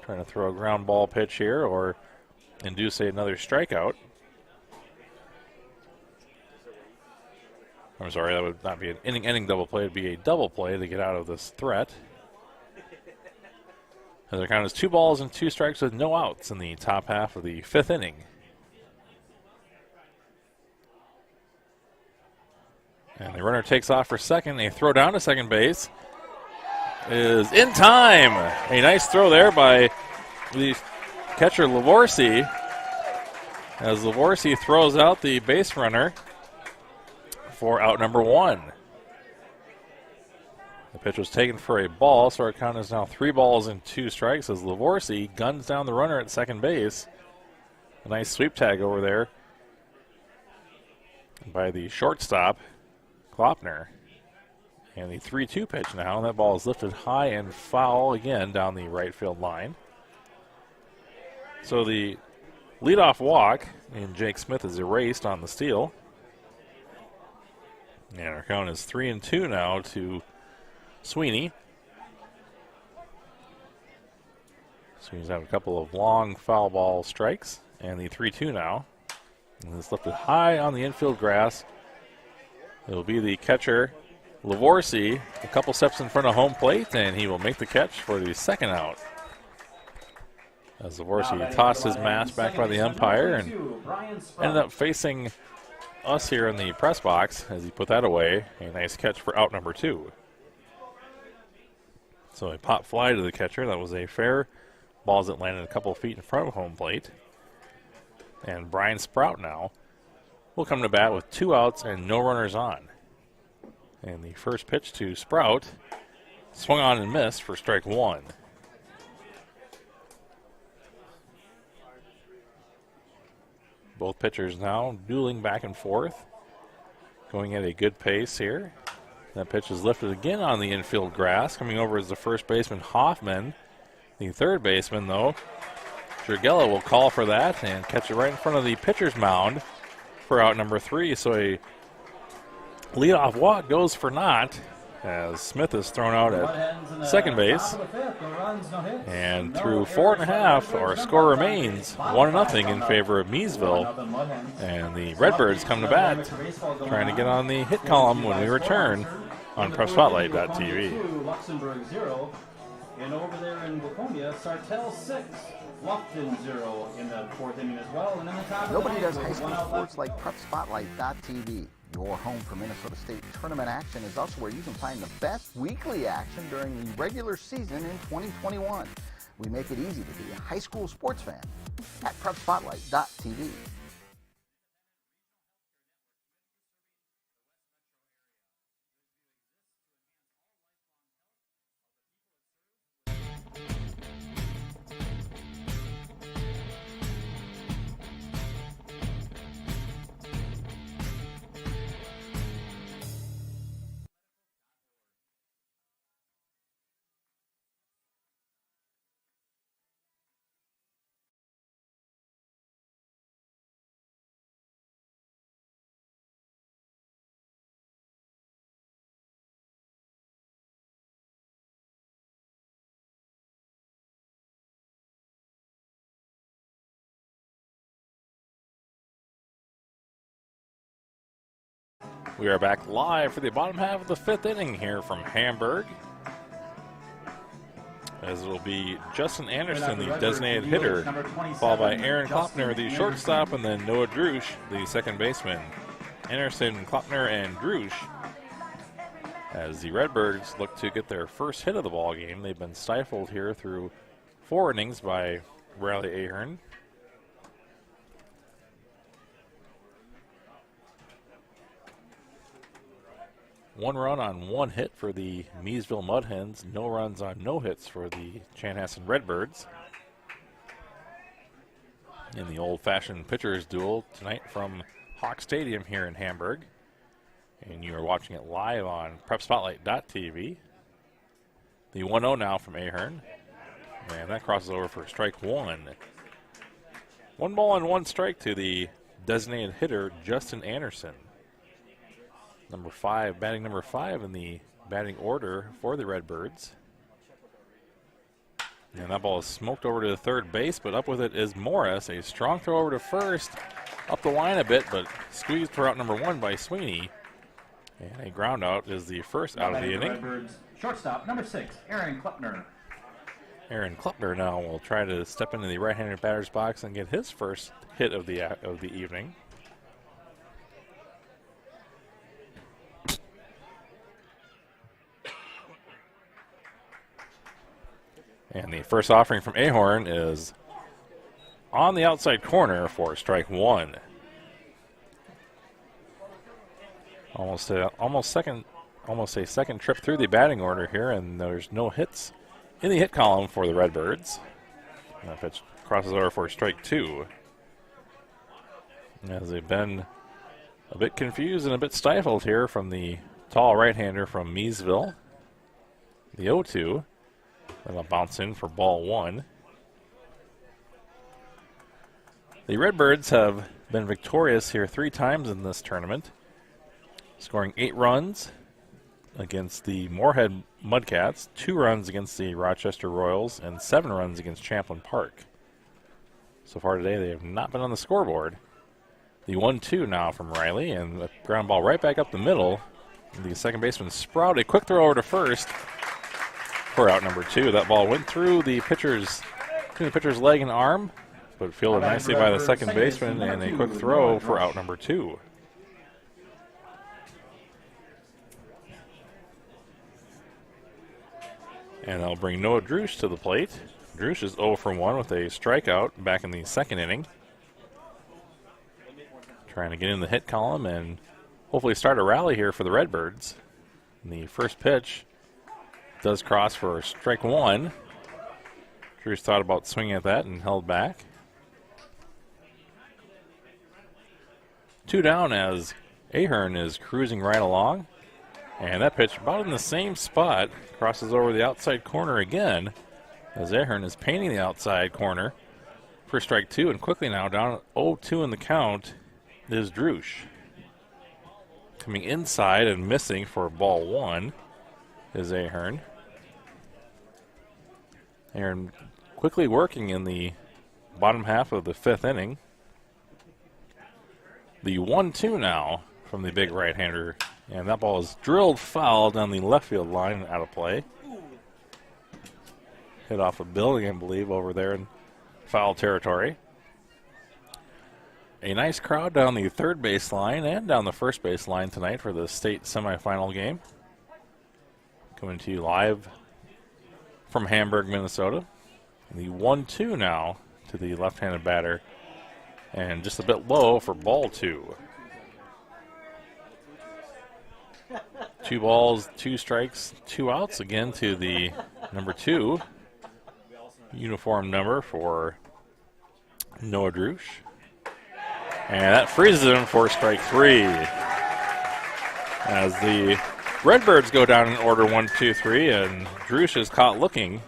Trying to throw a ground ball pitch here or induce another strikeout. I'm sorry, that would not be an inning double play. It would be a double play to get out of this threat. As the count is 2 balls and 2 strikes with no outs in the top half of the 5th inning. And the runner takes off for second. A throw down to second base is in time. A nice throw there by the catcher Lavorsi. as Lavorsi throws out the base runner for out number 1. The pitch was taken for a ball, so our count is now 3 balls and 2 strikes as Lavorsi guns down the runner at second base. A nice sweep tag over there by the shortstop, Klopner. And the 3-2 pitch now, and that ball is lifted high and foul again down the right field line. So the leadoff walk, and Jake Smith is erased on the steal. And our count is 3-2 now to Sweeney. Sweeney's had a couple of long foul ball strikes, and the 3-2 now. And it's lifted high on the infield grass. It will be the catcher, Lavorsi, a couple steps in front of home plate, and he will make the catch for the second out. As Lavorsi tossed his mask back by the umpire and ended up facing us here in the press box as he put that away. A nice catch for out number 2. So a pop fly to the catcher. That was a fair ball that landed a couple feet in front of home plate. And Brian Sprout now will come to bat with 2 outs and no runners on. And the first pitch to Sprout swung on and missed for strike 1. Both pitchers now dueling back and forth, going at a good pace here. That pitch is lifted again on the infield grass. Coming over is the first baseman, Hoffman. The third baseman, though, Jurgella will call for that and catch it right in front of the pitcher's mound for out number 3. So a leadoff walk goes for naught as Smith is thrown out at second base. And through 4.5, our score remains 1-0 in favor of Miesville. And the Redbirds come to bat, trying to get on the hit column when we return on PrepSpotlight.tv. Luxembourg 0. And over there in Waconia, Sartell 6. Lofton 0 in the 4th inning as well. And in the top Nobody does high school sports like PrepSpotlight.tv. Your home for Minnesota State tournament action is also where you can find the best weekly action during the regular season in 2021. We make it easy to be a high school sports fan at PrepSpotlight.tv. We are back live for the bottom half of the 5th inning here from Hamburg. As it will be Justin Anderson, the designated hitter, followed by Aaron Klopner, the shortstop, and then Noah Drusch, the second baseman. Anderson, Klopner, and Drusch. As the Redbirds look to get their first hit of the ball game, they've been stifled here through 4 innings by Riley Ahern. One run on 1 hit for the Miesville Mudhens. No runs on no hits for the Chanhassen Red Birds. In the old-fashioned pitchers duel tonight from Hawk Stadium here in Hamburg. And you are watching it live on PrepSpotlight.tv. The 1-0 now from Ahern. And that crosses over for strike 1. 1 ball and 1 strike to the designated hitter, Justin Anderson. Batting number 5 in the batting order for the Redbirds. And that ball is smoked over to the third base, but up with it is Morris. A strong throw over to first, up the line a bit, but squeezed for out number 1 by Sweeney. And a ground out is the first out of the inning. Redbirds, shortstop, number 6, Aaron Klopner. Aaron Klopner now will try to step into the right-handed batter's box and get his first hit of the evening. And the first offering from Ahern is on the outside corner for strike one. Almost a second trip through the batting order here, and there's no hits in the hit column for the Redbirds. That pitch crosses over for strike two, as they've been a bit confused and a bit stifled here from the tall right-hander from Miesville. The 0-2. That'll bounce in for ball one. The Redbirds have been victorious here 3 times in this tournament, scoring 8 runs against the Moorhead Mudcats, 2 runs against the Rochester Royals, and 7 runs against Champlain Park. So far today, they have not been on the scoreboard. The 1-2 now from Riley, and the ground ball right back up the middle. The second baseman Sprout, a quick throw over to first for out number 2. That ball went through the pitcher's leg and arm, but fielded nicely by the second baseman, and a quick throw for out number 2. And that'll bring Noah Drusch to the plate. Drusch is 0 for 1 with a strikeout back in the second inning. Trying to get in the hit column and hopefully start a rally here for the Redbirds. And the first pitch does cross for strike one. Drusch thought about swinging at that and held back. 2 down as Ahern is cruising right along. And that pitch about in the same spot crosses over the outside corner again, as Ahern is painting the outside corner for strike 2. And quickly now down 0-2 in the count is Drusch. Coming inside and missing for ball 1 is Ahern. Ahern quickly working in the bottom half of the 5th inning. The 1-2 now from the big right-hander, and that ball is drilled foul down the left field line and out of play. Hit off a building, I believe, over there in foul territory. A nice crowd down the third base line and down the first base line tonight for the state semifinal game. Coming to you live from Hamburg, Minnesota. The 1-2 now to the left-handed batter, and just a bit low for ball 2. 2 balls, 2 strikes, 2 outs again to the number 2 uniform number for Noah Drusch. And that freezes him for strike 3. As the Redbirds go down in order 1, 2, 3, and Drusch is caught looking.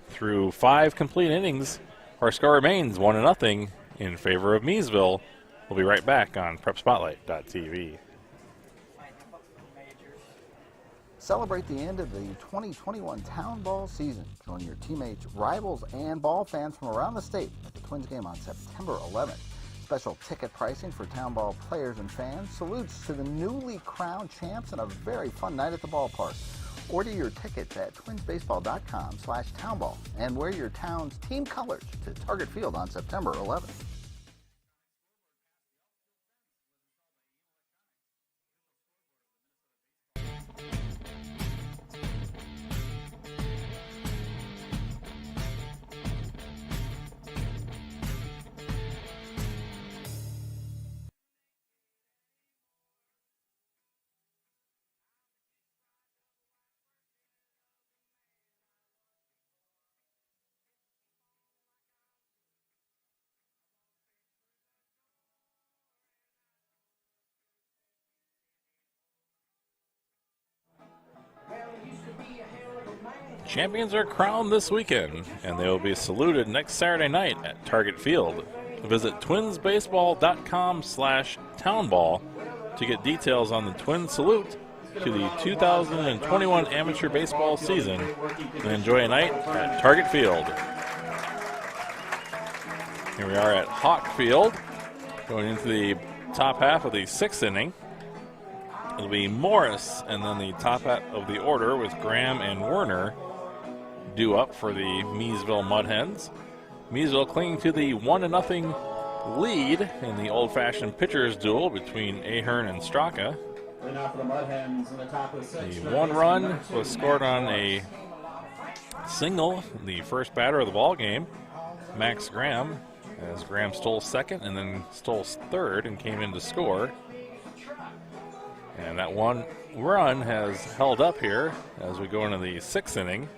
Through 5 complete innings, our score remains 1-0 in favor of Miesville. We'll be right back on PrepSpotlight.tv. Celebrate the end of the 2021 Town Ball season. Join your teammates, rivals, and ball fans from around the state at the Twins game on September 11th. Special ticket pricing for Town Ball players and fans. Salutes to the newly crowned champs and a very fun night at the ballpark. Order your tickets at twinsbaseball.com/townball and wear your town's team colors to Target Field on September 11th. Champions are crowned this weekend, and they will be saluted next Saturday night at Target Field. Visit twinsbaseball.com/townball to get details on the Twins salute to the 2021 amateur baseball season, and enjoy a night at Target Field. Here we are at Hawk Field, going into the top half of the 6th inning. It'll be Morris, and then the top half of the order with Graham and Werner due up for the Miesville Mudhens. Miesville clinging to the 1-0 lead in the old-fashioned pitchers duel between Ahern and Straka. The 1 run was scored on a single, the first batter of the ball game. Max Graham, as Graham stole second and then stole third and came in to score. And that one run has held up here as we go into the 6th inning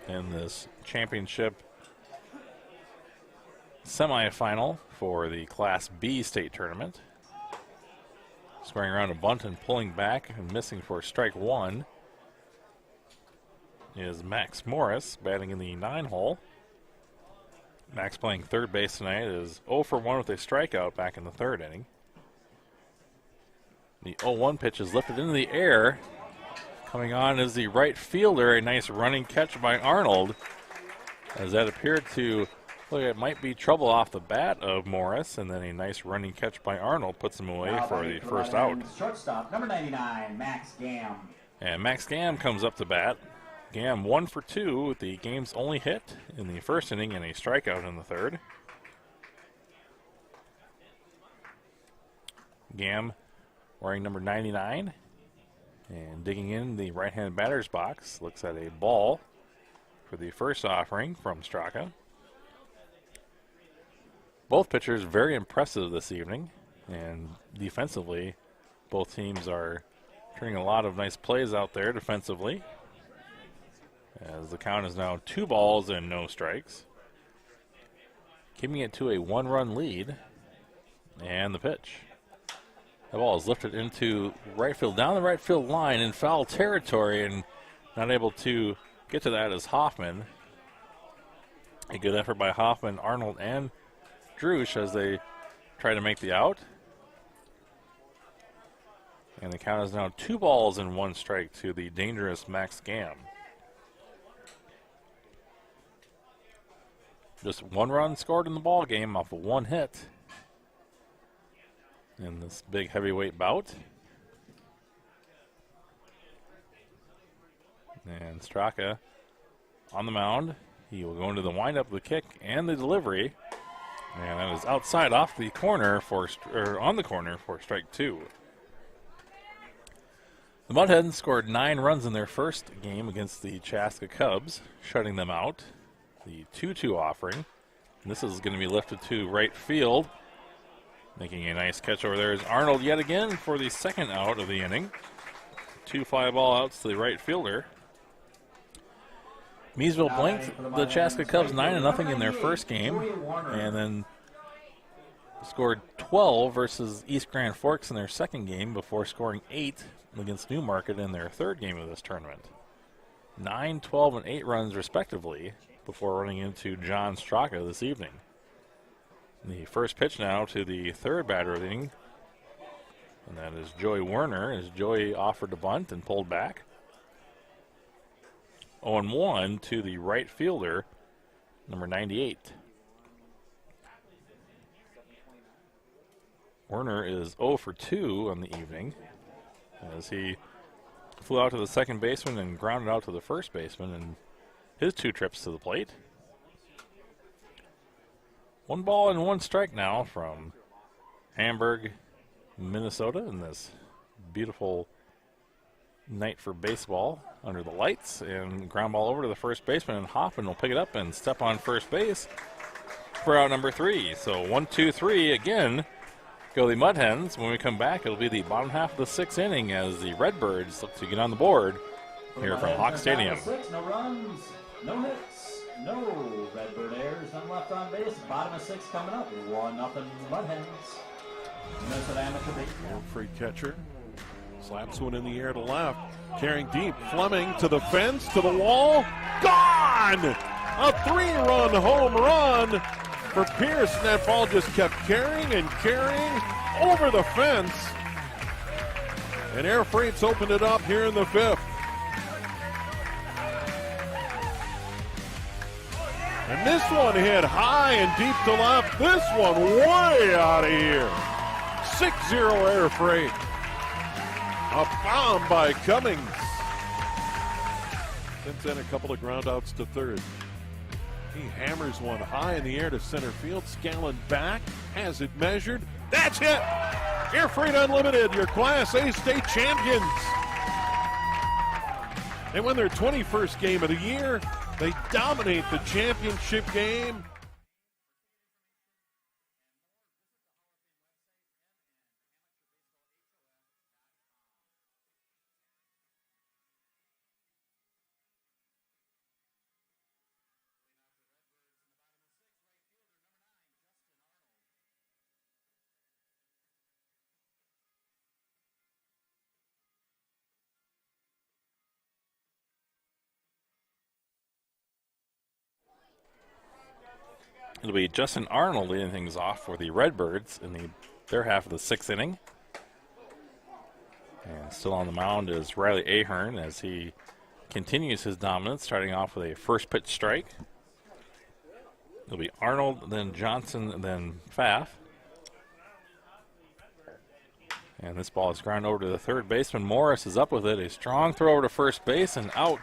in this championship semifinal for the Class B state tournament. Squaring around a bunt and pulling back and missing for strike 1 is Max Morris, batting in the 9 hole. Max playing third base tonight is 0 for 1 with a strikeout back in the 3rd inning. The 0-1 pitch is lifted into the air. Coming on is the right fielder. A nice running catch by Arnold, as that appeared to look like it might be trouble off the bat of Morris, and then a nice running catch by Arnold puts him away for the first out. Shortstop, number 99, Max Gam. And Max Gam comes up to bat. Gam 1 for 2 with the game's only hit in the 1st inning and a strikeout in the 3rd. Gam wearing number 99 and digging in the right-hand batter's box. Looks at a ball for the first offering from Straka. Both pitchers very impressive this evening, and defensively both teams are turning a lot of nice plays out there defensively, as the count is now 2 balls and no strikes, keeping it to a 1-run lead. And the pitch. The ball is lifted into right field, down the right field line in foul territory, and not able to get to that is Hoffman. A good effort by Hoffman, Arnold, and Drusch as they try to make the out. And the count is now 2 balls and 1 strike to the dangerous Max Gam. Just 1 run scored in the ball game off of 1 hit in this big heavyweight bout. And Straka on the mound. He will go into the windup, the kick, and the delivery. And that is outside off the corner on the corner for strike 2. The Mudhens scored 9 runs in their first game against the Chaska Cubs, shutting them out. The 2-2 offering. And this is going to be lifted to right field. Making a nice catch over there is Arnold yet again for the 2nd out of the inning. 2 fly ball outs to the right fielder. Miesville blanked the Chaska Cubs 9-0 in their first game, and then scored 12 versus East Grand Forks in their second game before scoring 8 against Newmarket in their 3rd game of this tournament. 9, 12, and 8 runs respectively before running into John Straka this evening. The first pitch now to the 3rd batter of the inning, and that is Joey Werner, as Joey offered to bunt and pulled back. 0-1 to the right fielder, number 98. Werner is 0 for 2 on the evening, as he flew out to the second baseman and grounded out to the first baseman in his 2 trips to the plate. 1 ball and 1 strike now from Hamburg, Minnesota, in this beautiful night for baseball under the lights. And ground ball over to the first baseman, and Hoffman will pick it up and step on first base for out number 3. So 1, 2, 3 again go the Mudhens. When we come back, it'll be the bottom half of the 6th inning as the Red Birds look to get on the board here from Hawk Stadium. 6, no runs, no hits, no Redbird errors, none left on base. Bottom of 6 coming up, 1-0 Mudhens. Minnesota Amateur Baseball. Free catcher slaps one in the air to left, carrying deep. Fleming to the fence, to the wall, gone! A 3-run home run for Pierce, and that ball just kept carrying and carrying over the fence. And Air Freight's opened it up here in the 5th. And this one hit high and deep to left. This one way out of here. 6-0 Air Freight. A bomb by Cummings. Since then, a couple of groundouts to third. He hammers one high in the air to center field. Scallon back, has it measured. That's it! Air Freight Unlimited, your Class A state champions. They won their 21st game of the year. They dominate the championship game. It'll be Justin Arnold leading things off for the Red Birds in their half of the 6th inning. And still on the mound is Riley Ahern as he continues his dominance, starting off with a first pitch strike. It'll be Arnold, then Johnson, then Pfaff. And this ball is ground over to the third baseman. Morris is up with it. A strong throw over to first base, and out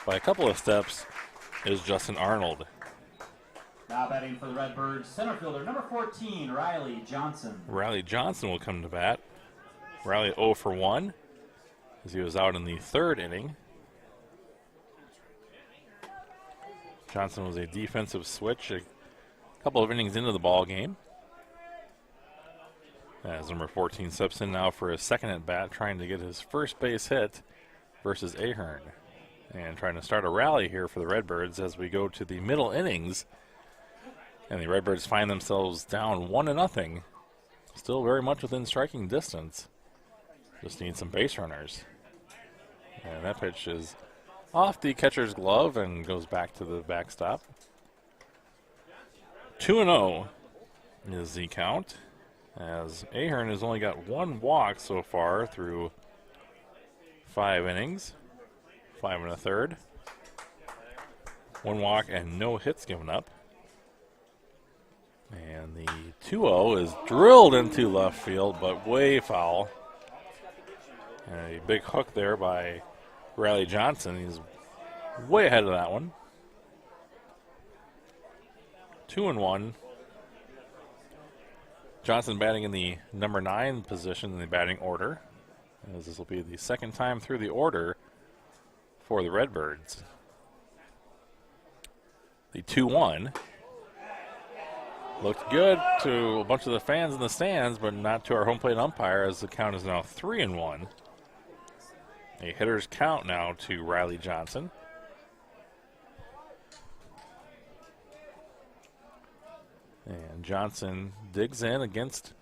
by a couple of steps is Justin Arnold. Now batting for the Red Birds, center fielder number 14, Riley Johnson. Riley Johnson will come to bat. Riley 0 for 1 as he was out in the 3rd inning. Johnson was a defensive switch a couple of innings into the ball game. As number 14 steps in now for his 2nd at bat, trying to get his first base hit versus Ahern. And trying to start a rally here for the Redbirds as we go to the middle innings. And the Redbirds find themselves down 1-0. Still very much within striking distance. Just need some base runners. And that pitch is off the catcher's glove and goes back to the backstop. 2-0 is the count, as Ahern has only got 1 walk so far through 5 innings, 5 1/3. 1 walk and no hits given up. And the 2-0 is drilled into left field, but way foul. And a big hook there by Riley Johnson. He's way ahead of that one. 2-1. Johnson batting in the number 9 position in the batting order, as this will be the 2nd time through the order for the Redbirds. The 2-1 looked good to a bunch of the fans in the stands, but not to our home plate umpire, as the count is now 3-1. A hitter's count now to Riley Johnson. And Johnson digs in against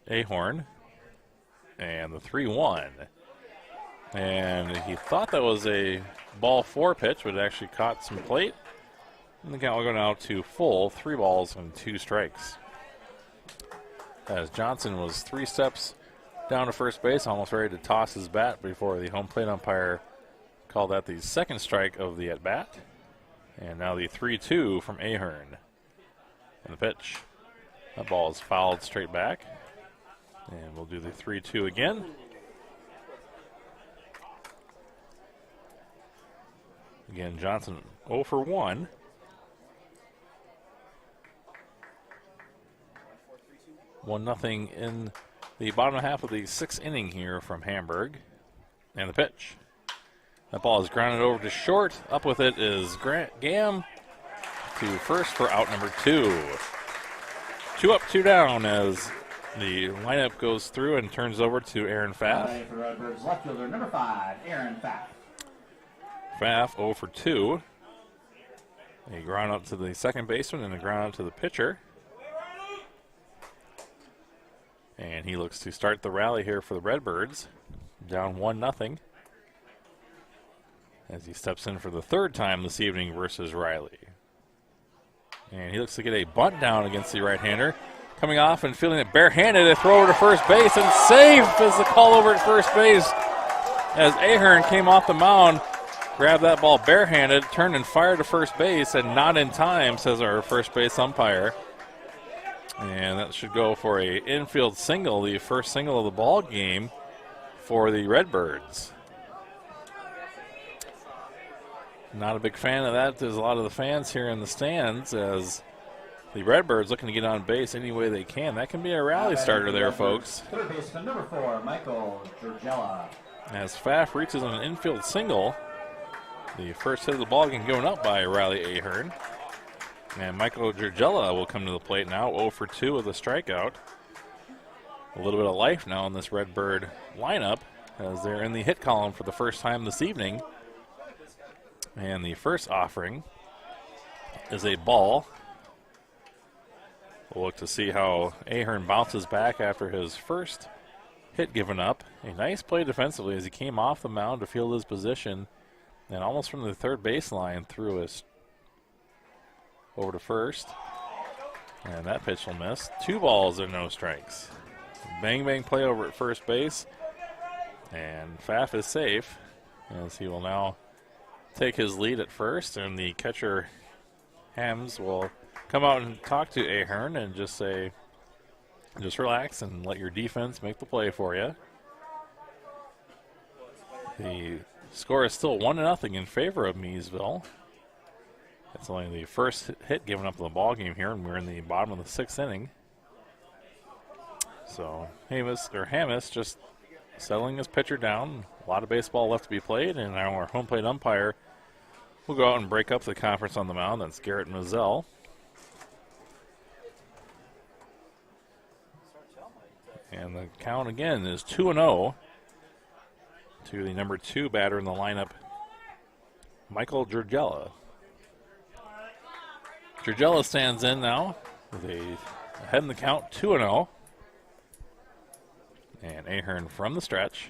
Ahern. And the 3-1. And he thought that was a ball 4 pitch, but it actually caught some plate. And the count will go now to full, 3 balls and 2 strikes. As Johnson was 3 steps down to first base, almost ready to toss his bat before the home plate umpire called that the 2nd strike of the at-bat. And now the 3-2 from Ahern. And the pitch. That ball is fouled straight back. And we'll do the 3-2 again. Again, Johnson 0 for 1. 1-0 in the bottom half of the 6th inning here from Hamburg. And the pitch. That ball is grounded over to short. Up with it is Gam to first for out number 2. 2 up, 2 down as the lineup goes through and turns over to Aaron Pfaff. For Redbirds, left fielder number 5, Aaron Pfaff. Pfaff 0 for 2. A ground up to the 2nd baseman and a ground out to the pitcher. And he looks to start the rally here for the Redbirds. Down 1-0. As he steps in for the 3rd time this evening versus Riley. And he looks to get a bunt down against the right-hander. Coming off and feeling it barehanded, a throw over to first base, and safe is the call over at first base. As Ahern came off the mound, grabbed that ball barehanded, turned and fired to first base, and not in time, says our first base umpire. And that should go for a infield single, the first single of the ball game for the Redbirds. Not a big fan of that. There's a lot of the fans here in the stands as the Redbirds looking to get on base any way they can. That can be a rally starter there, folks. Third baseman number 4, Michael Georgella. As Pfaff reaches on an infield single, The first hit of the ball game going up by Riley Ahern. And Michael Gergella will come to the plate now, 0 for 2 with a strikeout. A little bit of life now in this Redbird lineup as they're in the hit column for the first time this evening. And the first offering is a ball. We'll look to see how Ahern bounces back after his first hit given up. A nice play defensively as he came off the mound to field his position and almost from the third baseline threw us over to first. And that pitch will miss. 2 balls and no strikes. Bang bang play over at first base. And Pfaff is safe as he will now take his lead at first, and the catcher Hams will come out and talk to Ahern and just say, just relax and let your defense make the play for you. The score is still 1-0 in favor of Miesville. It's only the first hit given up in the ball game here, and we're in the bottom of the 6th inning. So Hamas just settling his pitcher down. A lot of baseball left to be played, and our home plate umpire will go out and break up the conference on the mound. That's Garrett Mazzell. And the count again is 2-0 to the number 2 batter in the lineup, Michael Gergella. Gergella stands in now with ahead in the count, 2-0. And Ahern from the stretch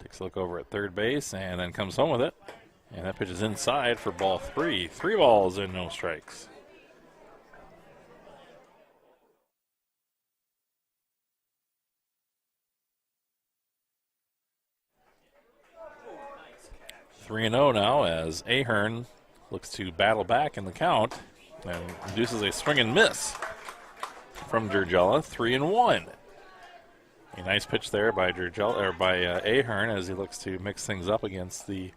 takes a look over at third base and then comes home with it. And that pitch is inside for ball 3. 3 balls and no strikes. Three and 0 now as Ahern looks to battle back in the count and induces a swing and miss from Gergella. 3-1. A nice pitch there by Ahern as he looks to mix things up against the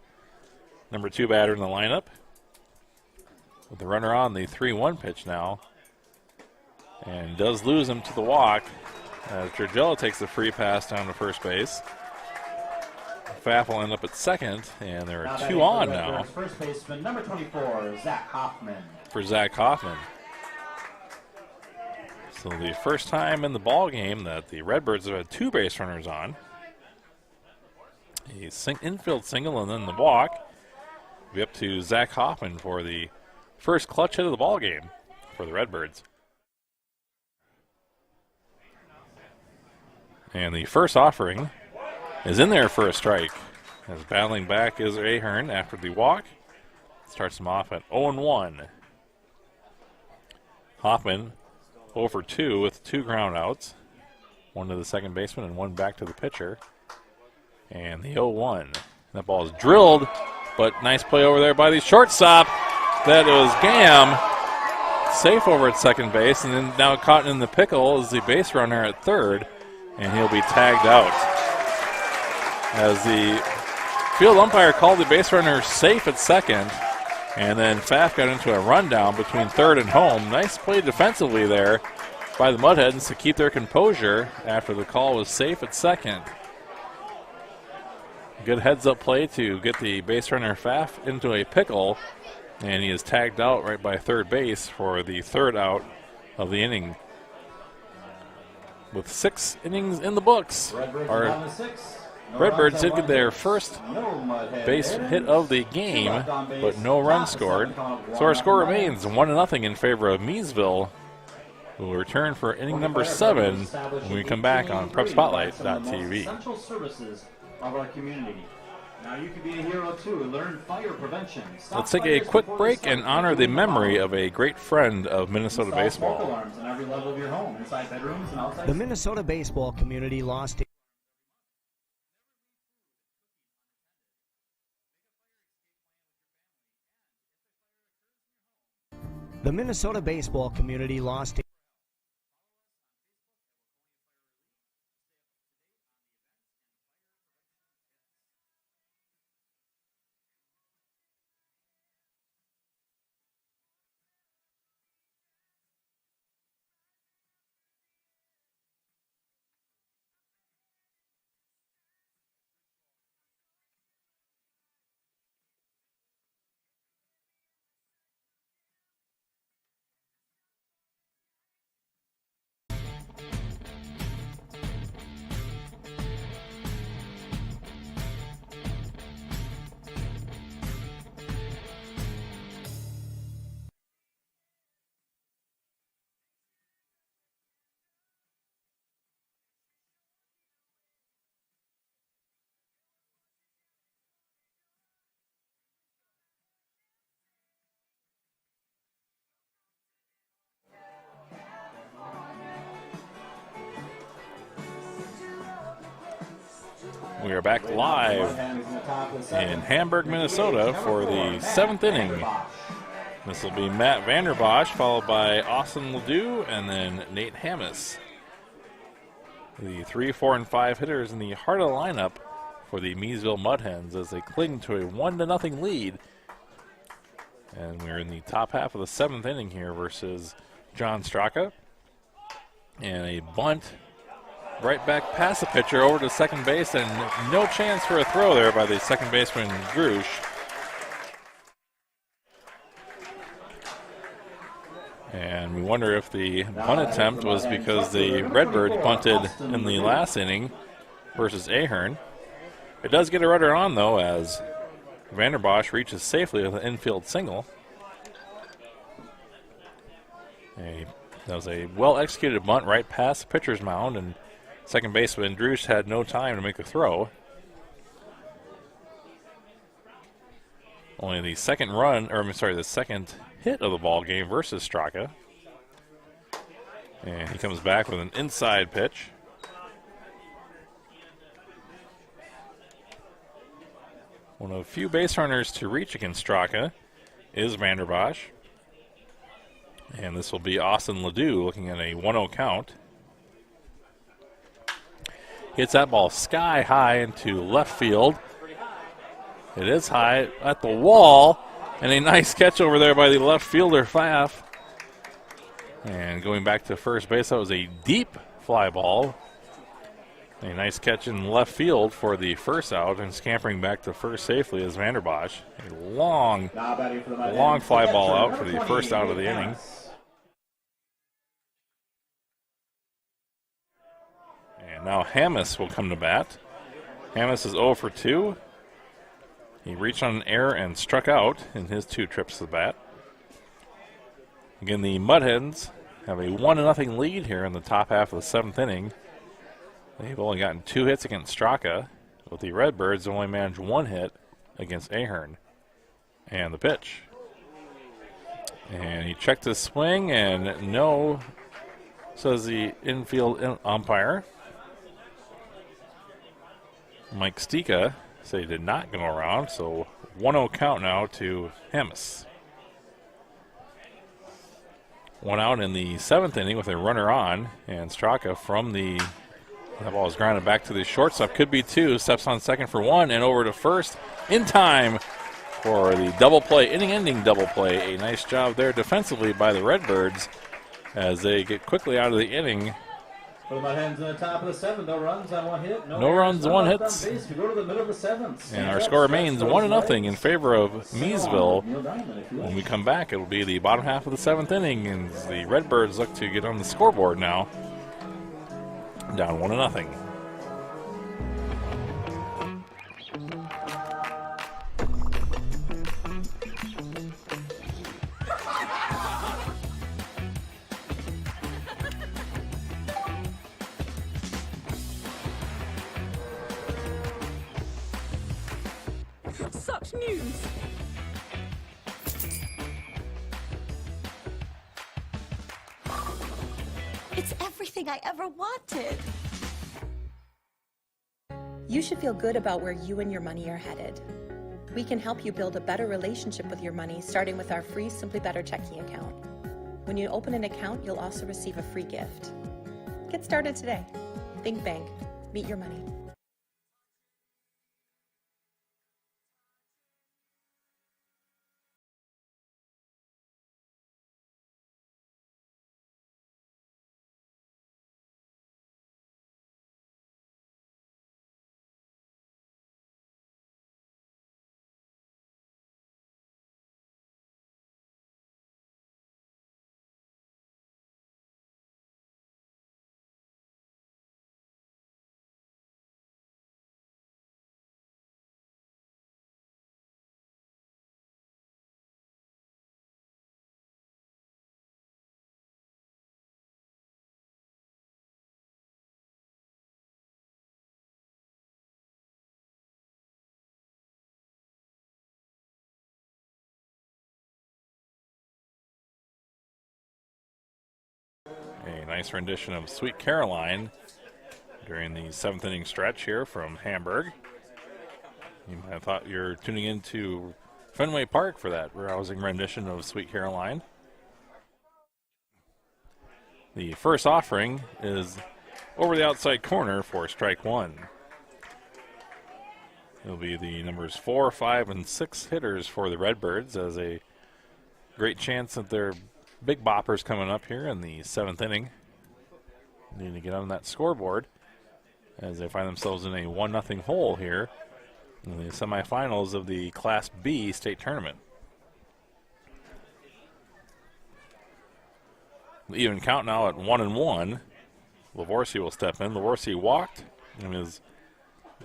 number 2 batter in the lineup. With the runner on the 3-1 pitch now, and does lose him to the walk as Gergella takes the free pass down to first base. Pfaff will end up at second, and there are 2 on now. First baseman, number 24, Zach Hoffman. For Zach Hoffman. So the first time in the ball game that the Redbirds have had 2 base runners on. A infield single and then the walk. Be up to Zach Hoffman for the first clutch hit of the ball game for the Redbirds. And the first offering is in there for a strike. As battling back is Ahern after the walk. Starts him off at 0-1. Hoffman 0 for 2 with 2 ground outs. 1 to the second baseman and 1 back to the pitcher. And the 0-1. That ball is drilled, but nice play over there by the shortstop. That was Gam. Safe over at second base, and then now caught in the pickle is the base runner at third, and he'll be tagged out. As the field umpire called the base runner safe at second, and then Pfaff got into a rundown between third and home. Nice play defensively there by the Mudhens to keep their composure after the call was safe at second. Good heads-up play to get the base runner Pfaff into a pickle, and he is tagged out right by third base for the third out of the inning. With 6 innings in the books, our Redbirds did get their first base hit of the game, but no runs scored. So our score remains 1-0 in favor of Miesville, who will return for inning number 7 when we come back on PrepSpotlight.tv. Essential services of our community. Now you can be a hero too. Learn fire prevention. Let's take a quick break and honor the memory of a great friend of Minnesota baseball. Alarms on every level of your home, inside bedrooms and outside. The Minnesota baseball community lost. The Minnesota baseball community lost. We are back live in Hamburg, Minnesota for the 7th inning. This will be Matt Vanderbosch, followed by Austin Ledoux, and then Nate Hammis. The 3, 4, and 5 hitters in the heart of the lineup for the Miesville Mudhens as they cling to a 1-0 lead. And we're in the top half of the 7th inning here versus John Straka. And a bunt right back past the pitcher over to second base, and no chance for a throw there by the second baseman, Drusch. And we wonder if the bunt attempt was because the Redbirds bunted in the last inning versus Ahern. It does get a runner on, though, as Vanderbosch reaches safely with an infield single. That was a well-executed bunt right past the pitcher's mound, and second baseman Drusch had no time to make a throw. Only the second the second hit of the ball game versus Straka. And he comes back with an inside pitch. One of the few base runners to reach against Straka is Vanderbosch. And this will be Austin Ledoux looking at a 1-0 count. Hits that ball sky high into left field. It is high at the wall, and a nice catch over there by the left fielder, Pfaff. And going back to first base, that was a deep fly ball. A nice catch in left field for the first out, and scampering back to first safely is Vanderbosch. A long fly ball out for the first out of the inning. And now Hammis will come to bat. Hammis is 0 for 2. He reached on an error and struck out in his 2 trips to the bat. Again, the Mudhens have a 1-0 lead here in the top half of the 7th inning. They've only gotten 2 hits against Straka, but the Redbirds only managed 1 hit against Ahern. And the pitch. And he checked his swing, and no, says the infield umpire. Mike Stika said he did not go around, so 1-0 count now to Hammis. 1 out in the 7th inning with a runner on, and Straka from that ball is grounded back to the shortstop. Could be 2. Steps on second for 1 and over to first in time for the double play, inning-ending double play. A nice job there defensively by the Redbirds as they get quickly out of the inning. For the Mudhens in the top of the 7th, no runs on 1 hit. No runs, 1 hits. To go to the middle of the 7th. And our score remains 1-0 in favor of Miesville. When we come back, it'll be the bottom half of the 7th inning, and the Redbirds look to get on the scoreboard now. Down 1-0. Such news! It's everything I ever wanted. You should feel good about where you and your money are headed. We can help you build a better relationship with your money, starting with our free Simply Better checking account. When you open an account, you'll also receive a free gift. Get started today. Think Bank. Meet your money. A nice rendition of Sweet Caroline during the 7th inning stretch here from Hamburg. You might have thought you're tuning into Fenway Park for that rousing rendition of Sweet Caroline. The first offering is over the outside corner for strike one. It'll be the numbers 4, 5, and 6 hitters for the Redbirds, as a great chance that their big boppers coming up here in the 7th inning. Need to get on that scoreboard as they find themselves in a 1-0 hole here in the semifinals of the Class B state tournament. The even count now at 1-1. Lavorsi will step in. Lavorsi walked and is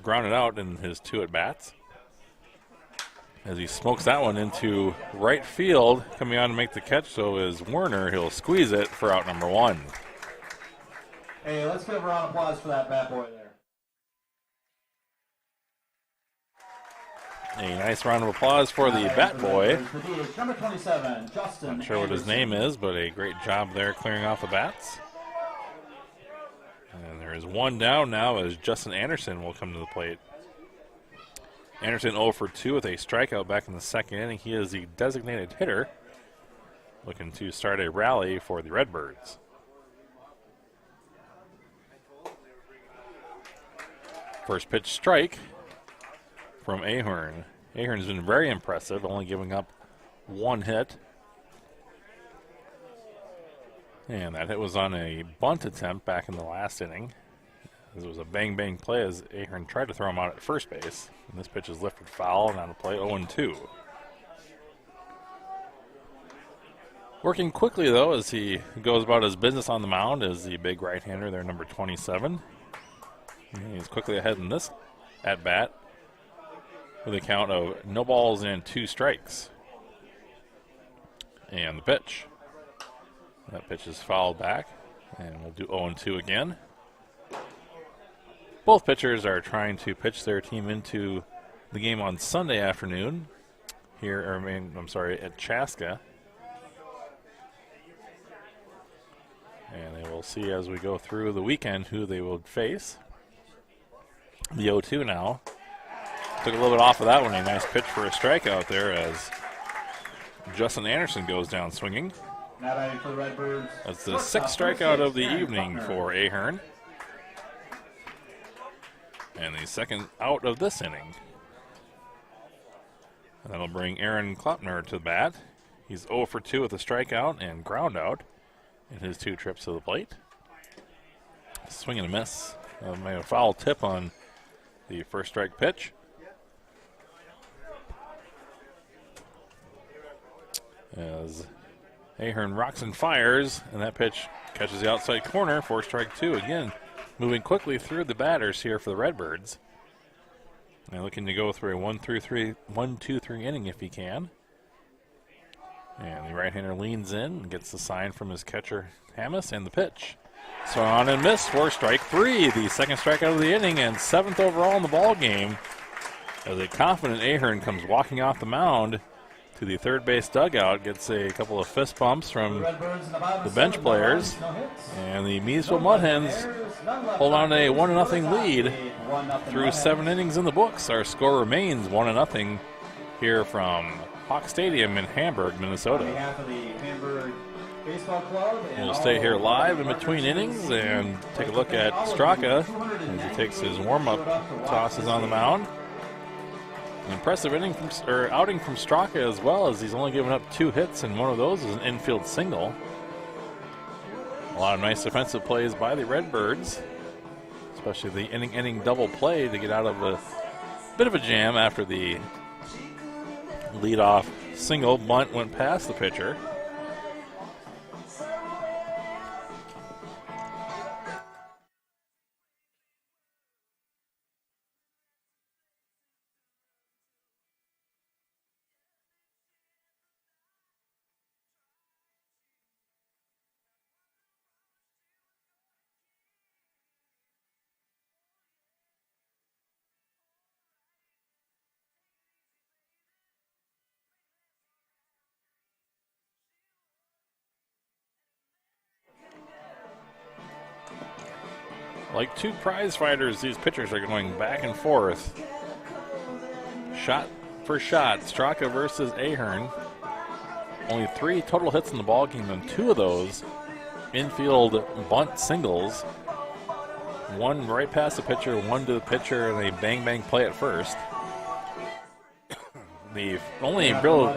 grounded out in his 2 at-bats. As he smokes that one into right field, coming on to make the catch, so is Werner. He'll squeeze it for out number 1. Hey, let's give a round of applause for that bat boy there. A nice round of applause for the bat boy. Number 27, Justin. Not sure what his name is, but a great job there clearing off the bats. And there is one down now as Justin Anderson will come to the plate. Anderson 0 for 2 with a strikeout back in the 2nd inning. He is the designated hitter, looking to start a rally for the Redbirds. First pitch strike from Ahern. Ahern's been very impressive, only giving up 1 hit. And that hit was on a bunt attempt back in the last inning. It was a bang-bang play as Ahern tried to throw him out at first base. And this pitch is lifted foul and on the play 0-2. Working quickly, though, as he goes about his business on the mound, is the big right-hander there, number 27. And he's quickly ahead in this at-bat with a count of no balls and 2 strikes. And the pitch. That pitch is fouled back, and we'll do 0-2 again. Both pitchers are trying to pitch their team into the game on Sunday afternoon at Chaska. And they will see as we go through the weekend who they will face. The 0-2 now. Took a little bit off of that one. A nice pitch for a strikeout there as Justin Anderson goes down swinging. Now batting for the Redbirds. That's the 6th strikeout of the evening for Ahern. And the 2nd out of this inning. And that'll bring Aaron Klopner to the bat. He's 0 for 2 with a strikeout and ground out in his 2 trips to the plate. Swing and a miss. Made a foul tip on the first strike pitch. As Ahern rocks and fires, and that pitch catches the outside corner for strike 2. Again, moving quickly through the batters here for the Redbirds. And looking to go through a 1-2-3 inning if he can. And the right-hander leans in and gets the sign from his catcher, Hamas, and the pitch. Swung on and missed for strike 3, the 2nd strikeout of the inning and 7th overall in the ball game. As a confident Ahern comes walking off the mound to the third base dugout, gets a couple of fist bumps from the bench players, and the Miesville Mudhens hold on to a 1-0 lead through 7 innings in the books. Our score remains 1-0 here from Hawk Stadium in Hamburg, Minnesota. We'll stay here live in between innings and take a look at Straka as he takes his warm-up tosses on the mound. An impressive outing from Straka as well, as he's only given up 2 hits, and one of those is an infield single. A lot of nice defensive plays by the Redbirds, especially the inning double play to get out of a bit of a jam after the leadoff single bunt went past the pitcher. Like two prize fighters, these pitchers are going back and forth. Shot for shot, Straka versus Ahern. Only 3 total hits in the ball game, and 2 of those infield bunt singles. 1 right past the pitcher, 1 to the pitcher, and a bang-bang play at first. The only real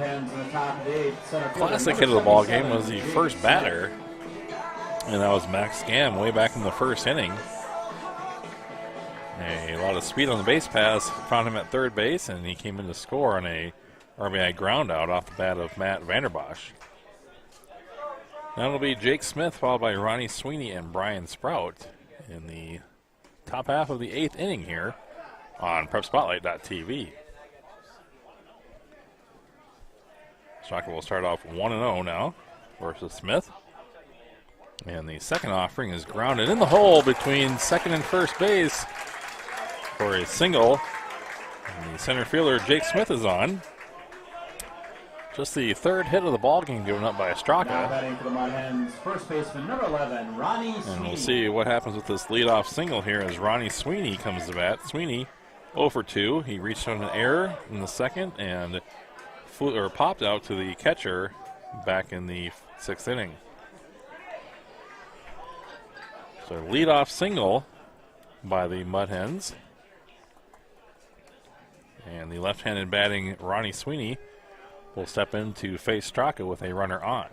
classic hit of the ball game was the first batter, and that was Max Gamm way back in the first inning. A lot of speed on the base pass found him at third base, and he came in to score on a RBI ground out off the bat of Matt Vanderbosch. Now it'll be Jake Smith, followed by Ronnie Sweeney and Brian Sprout in the top half of the 8th inning here on PrepSpotlight.tv. Straka will start off 1-0 now versus Smith. And the second offering is grounded in the hole between second and first base for a single. And the center fielder, Jake Smith, is on. Just the 3rd hit of the ball game given up by Straka. Now batting for the Mudhens, first baseman number 11, Ronnie Sweeney. And we'll see what happens with this leadoff single here as Ronnie Sweeney comes to bat. Sweeney 0 for 2. He reached on an error in the second and popped out to the catcher back in the 6th inning. So leadoff single by the Mudhens. And the left-handed batting Ronnie Sweeney will step in to face Straka with a runner on.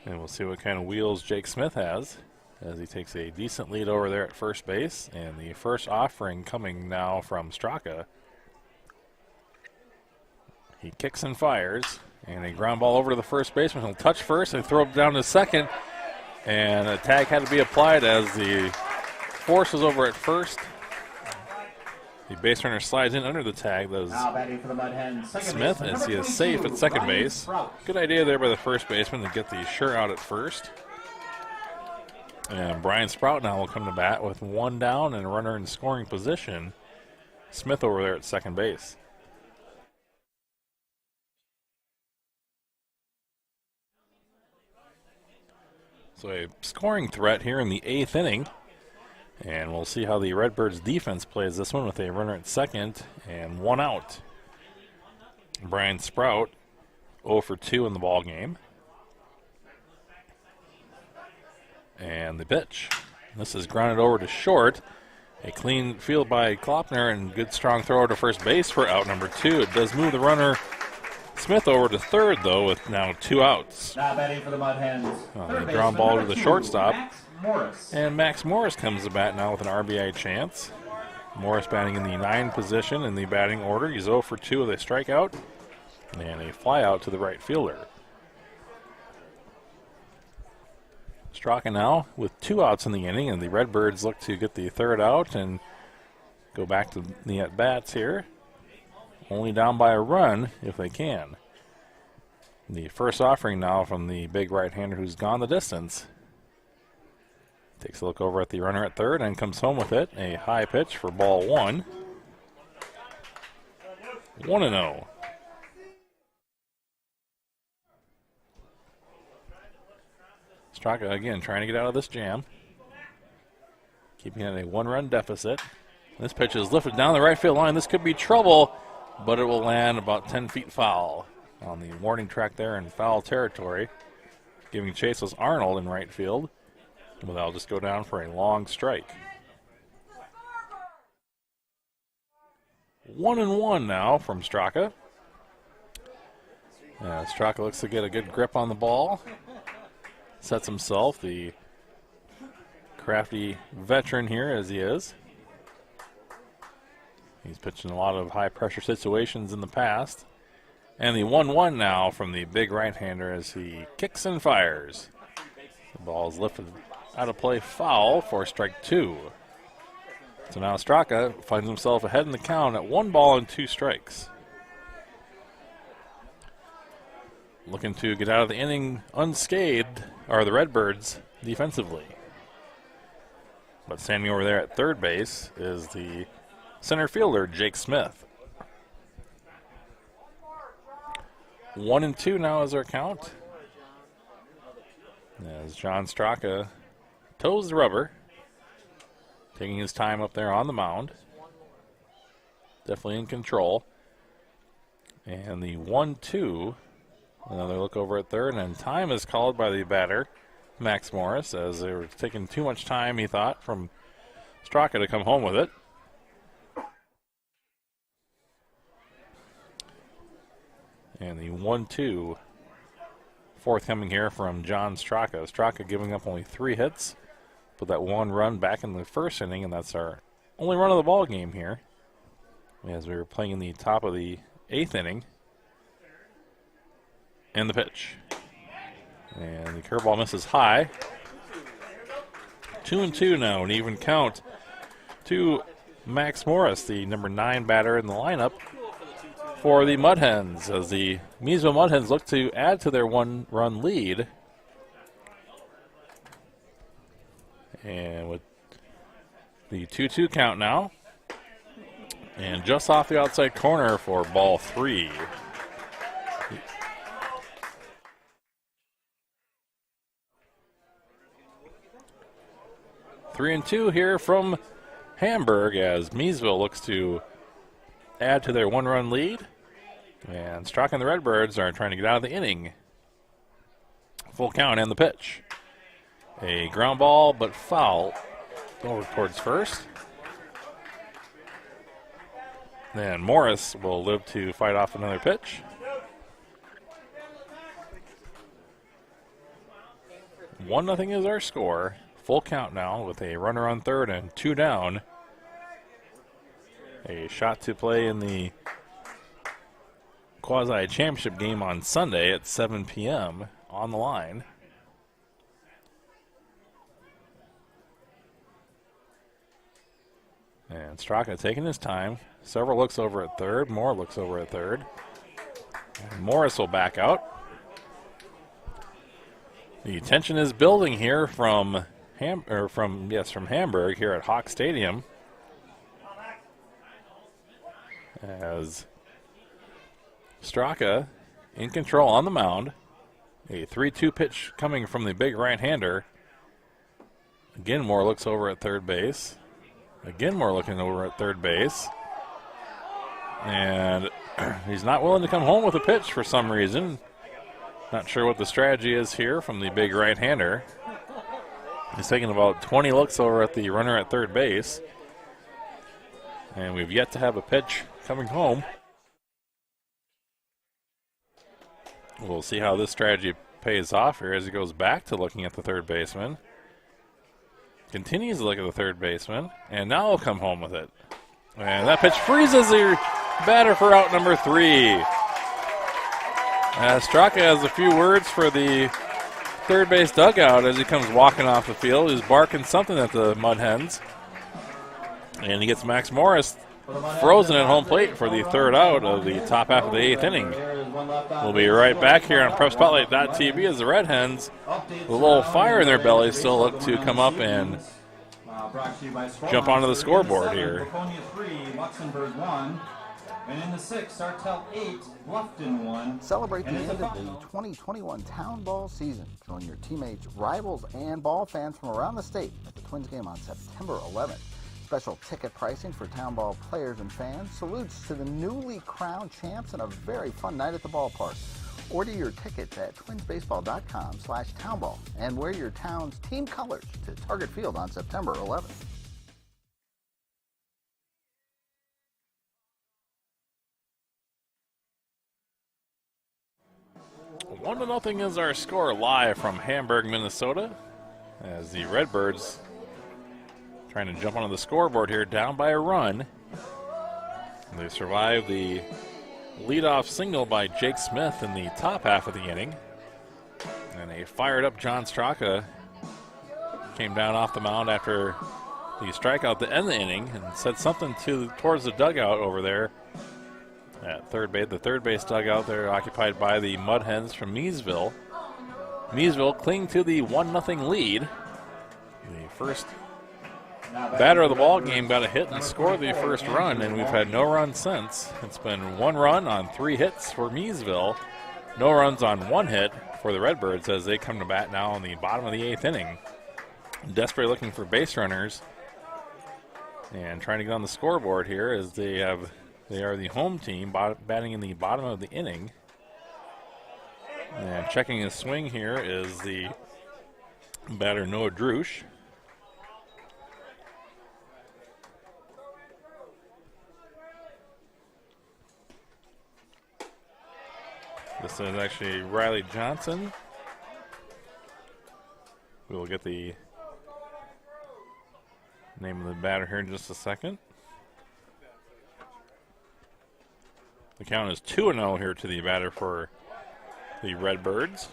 And we'll see what kind of wheels Jake Smith has as he takes a decent lead over there at first base. And the first offering coming now from Straka. He kicks and fires, and a ground ball over to the first baseman. He'll touch first and throw it down to second. And a tag had to be applied as the force is over at first. The base runner slides in under the tag. That was Smith, as he is safe at second base. Good idea there by the first baseman to get the sure out at first. And Brian Sprout now will come to bat with 1 down and a runner in scoring position. Smith over there at second base. So a scoring threat here in the 8th inning. And we'll see how the Redbirds defense plays this one with a runner at second and 1 out. Brian Sprout 0 for 2 in the ball game. And the pitch. This is grounded over to short. A clean field by Klopner and good strong throw to first base for out number 2. It does move the runner Smith over to third, though, with now 2 outs. Now batting for the Mudhens. The ground ball to the shortstop. And Max Morris comes to bat now with an RBI chance. Morris batting in the 9 position in the batting order. He's 0 for 2 with a strikeout and a fly out to the right fielder. Straka now with 2 outs in the inning, and the Redbirds look to get the 3rd out and go back to the at-bats here. Only down by a run if they can. The first offering now from the big right-hander who's gone the distance. Takes a look over at the runner at third and comes home with it. A high pitch for ball 1. 1-0. Straka again trying to get out of this jam. Keeping it at a 1-run deficit. This pitch is lifted down the right field line. This could be trouble, but it will land about 10 feet foul on the warning track there in foul territory. Giving chase was Arnold in right field. Well, that'll just go down for a long strike. 1-1 now from Straka. Straka looks to get a good grip on the ball. Sets himself, the crafty veteran here as he is. He's pitched in a lot of high-pressure situations in the past. And the 1-1 now from the big right-hander as he kicks and fires. The ball is lifted out of play, foul for strike 2. So now Straka finds himself ahead in the count at 1 ball and 2 strikes. Looking to get out of the inning unscathed are the Redbirds defensively. But standing over there at third base is the center fielder, Jake Smith. 1-2 now is our count. As John Straka toes the rubber. taking his time up there on the mound. Definitely in control. And the 1-2. Another look over at third, and time is called by the batter, Max Morris, as they were taking too much time, he thought, from Straka to come home with it. And the 1-2 forthcoming here from John Straka. Straka giving up only 3 hits, put that 1 run back in the first inning, and that's our only run of the ball game here, as we were playing in the top of the 8th inning. And the pitch. And the curveball misses high. 2-2 now, an even count to Max Morris, the number 9 batter in the lineup for the Mudhens, as the Miesville Mudhens look to add to their 1-run lead. And with the 2-2 count now. And just off the outside corner for ball 3. 3-2 here from Hamburg, as Miesville looks to add to their 1-run lead. And Straka and the Red Birds are trying to get out of the inning. Full count and the pitch. A ground ball, but foul over towards first. Then Morris will live to fight off another pitch. 1-0 is our score. Full count now with a runner on third and 2 down. A shot to play in the quasi-championship game on Sunday at 7 p.m. on the line. And Straka taking his time. Several looks over at third. More looks over at third. And Morris will back out. The tension is building here from Hamburg here at Hawk Stadium, as Straka in control on the mound. A 3-2 pitch coming from the big right-hander. Again, Moore looks over at third base. Again, Moore looking over at third base. And he's not willing to come home with a pitch for some reason. Not sure what the strategy is here from the big right-hander. He's taking about 20 looks over at the runner at third base. And we've yet to have a pitch coming home. We'll see how this strategy pays off here as he goes back to looking at the third baseman. Continues to look at the third baseman. And now he'll come home with it. And that pitch freezes the batter for out number 3. Straka has a few words for the third base dugout as he comes walking off the field. He's barking something at the Mudhens. And he gets Max Morris frozen at home plate for the third out of the top half of the 8th inning. We'll be right back here on PrepSpotlight.tv as the Red Hens, with a little fire in their belly, still look to come up and jump onto the scoreboard here. And in the 6th, Sartell 8, Bluffton 1. Celebrate the end of the 2021 Town Ball season. Join your teammates, rivals, and ball fans from around the state at the Twins game on September 11th. Special ticket pricing for Town Ball players and fans. Salutes to the newly crowned champs and a very fun night at the ballpark. Order your tickets at twinsbaseball.com/townball and wear your town's team colors to Target Field on September 11th. 1-0 is our score live from Hamburg, Minnesota, as the Red Birds trying to jump onto the scoreboard here, down by a run. They survive the leadoff single by Jake Smith in the top half of the inning. And a fired-up John Straka came down off the mound after the strikeout to end the inning and said something towards the dugout over there at third base. The third base dugout there occupied by the Mudhens from Miesville. Miesville cling to the 1-0 lead. The first batter of the ball game got a hit and scored the first run, and we've had no runs since. It's been 1 run on 3 hits for Miesville. No runs on 1 hit for the Redbirds as they come to bat now in the bottom of the 8th inning. Desperately looking for base runners And trying to get on the scoreboard here as they are the home team batting in the bottom of the inning. And checking his swing here is the batter Noah Drusch. This is actually Riley Johnson. We will get the name of the batter here in just a second. The count is 2-0 here to the batter for the Red Birds.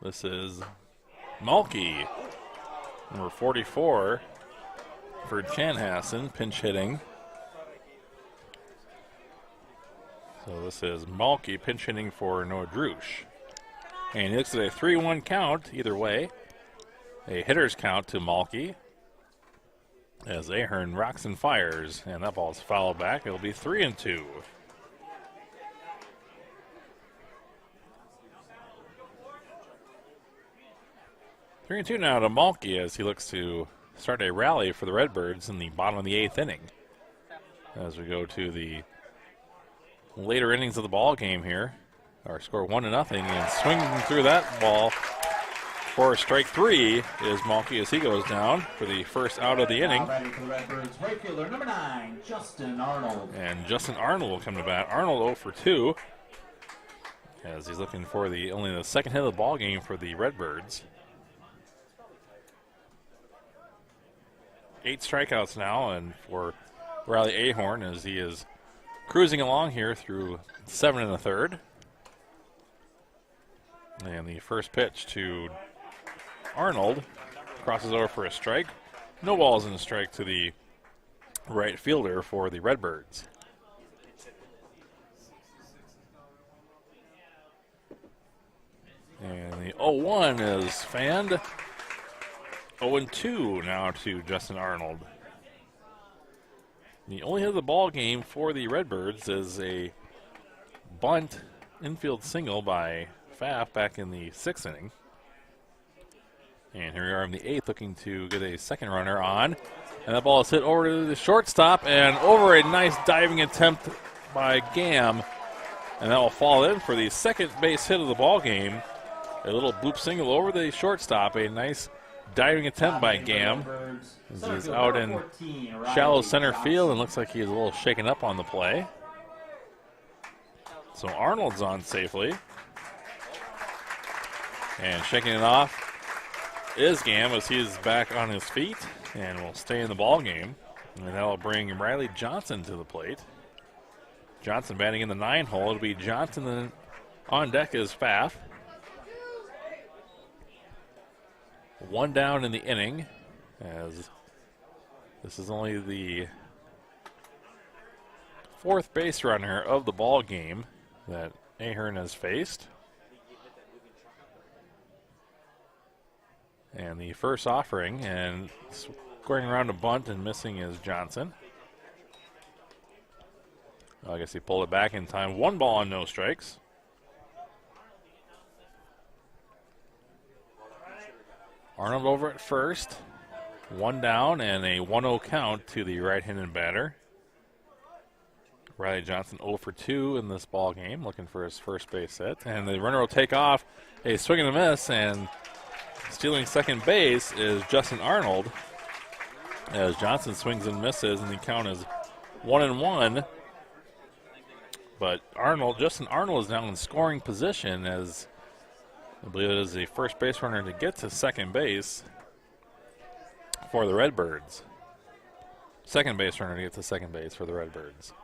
This is Malky, number 44 for Chanhassen, pinch hitting. So this is Malky pinch hitting for Noah Drusch. And he looks at a 3-1 count either way. A hitter's count to Malky as Ahern rocks and fires, and that ball is fouled back. It'll be 3-2. Three and two now to Malky as he looks to start a rally for the Redbirds in the bottom of the 8th inning. As we go to the later innings of the ball game here, our score 1-0, and swinging through that ball for strike 3 is Malky as he goes down for the first out of the inning. Ready for the Redbirds, right fielder number 9, Justin Arnold. And Justin Arnold will come to bat. Arnold 0 for 2 as he's looking for only the second hit of the ball game for the Redbirds. 8 strikeouts now, and for Riley Ahern as he is cruising along here through 7 1/3. And the first pitch to Arnold crosses over for a strike. No balls in the strike to the right fielder for the Redbirds. And the 0-1 is fanned. 0-2 now to Justin Arnold. The only hit of the ball game for the Redbirds is a bunt infield single by Pfaff back in the 6th inning. And here we are in the 8th looking to get a second runner on. And that ball is hit over to the shortstop and over a nice diving attempt by Gam. And that will fall in for the second base hit of the ball game. A little bloop single over the shortstop. A nice diving attempt by Gam. He's out in shallow center field and looks like he's a little shaken up on the play. So Arnold's on safely. And shaking it off is Gam as he's back on his feet and will stay in the ball game. And that will bring Riley Johnson to the plate. Johnson batting in the 9 hole. It'll be Johnson, and on deck is Pfaff. 1 down in the inning, as this is only the 4th base runner of the ball game that Ahern has faced. And the first offering, and squaring around a bunt and missing is Johnson. I guess he pulled it back in time. 1 ball and no strikes. Arnold over at first. 1 down and a 1-0 count to the right-handed batter. Riley Johnson 0 for 2 in this ball game, looking for his first base hit. And the runner will take off. A swing and a miss, and stealing second base is Justin Arnold as Johnson swings and misses, and the count is 1-1. But Justin Arnold is now in scoring position as I believe it is the first base runner to get to second base for the Redbirds. Second base runner to get to second base for the Redbirds.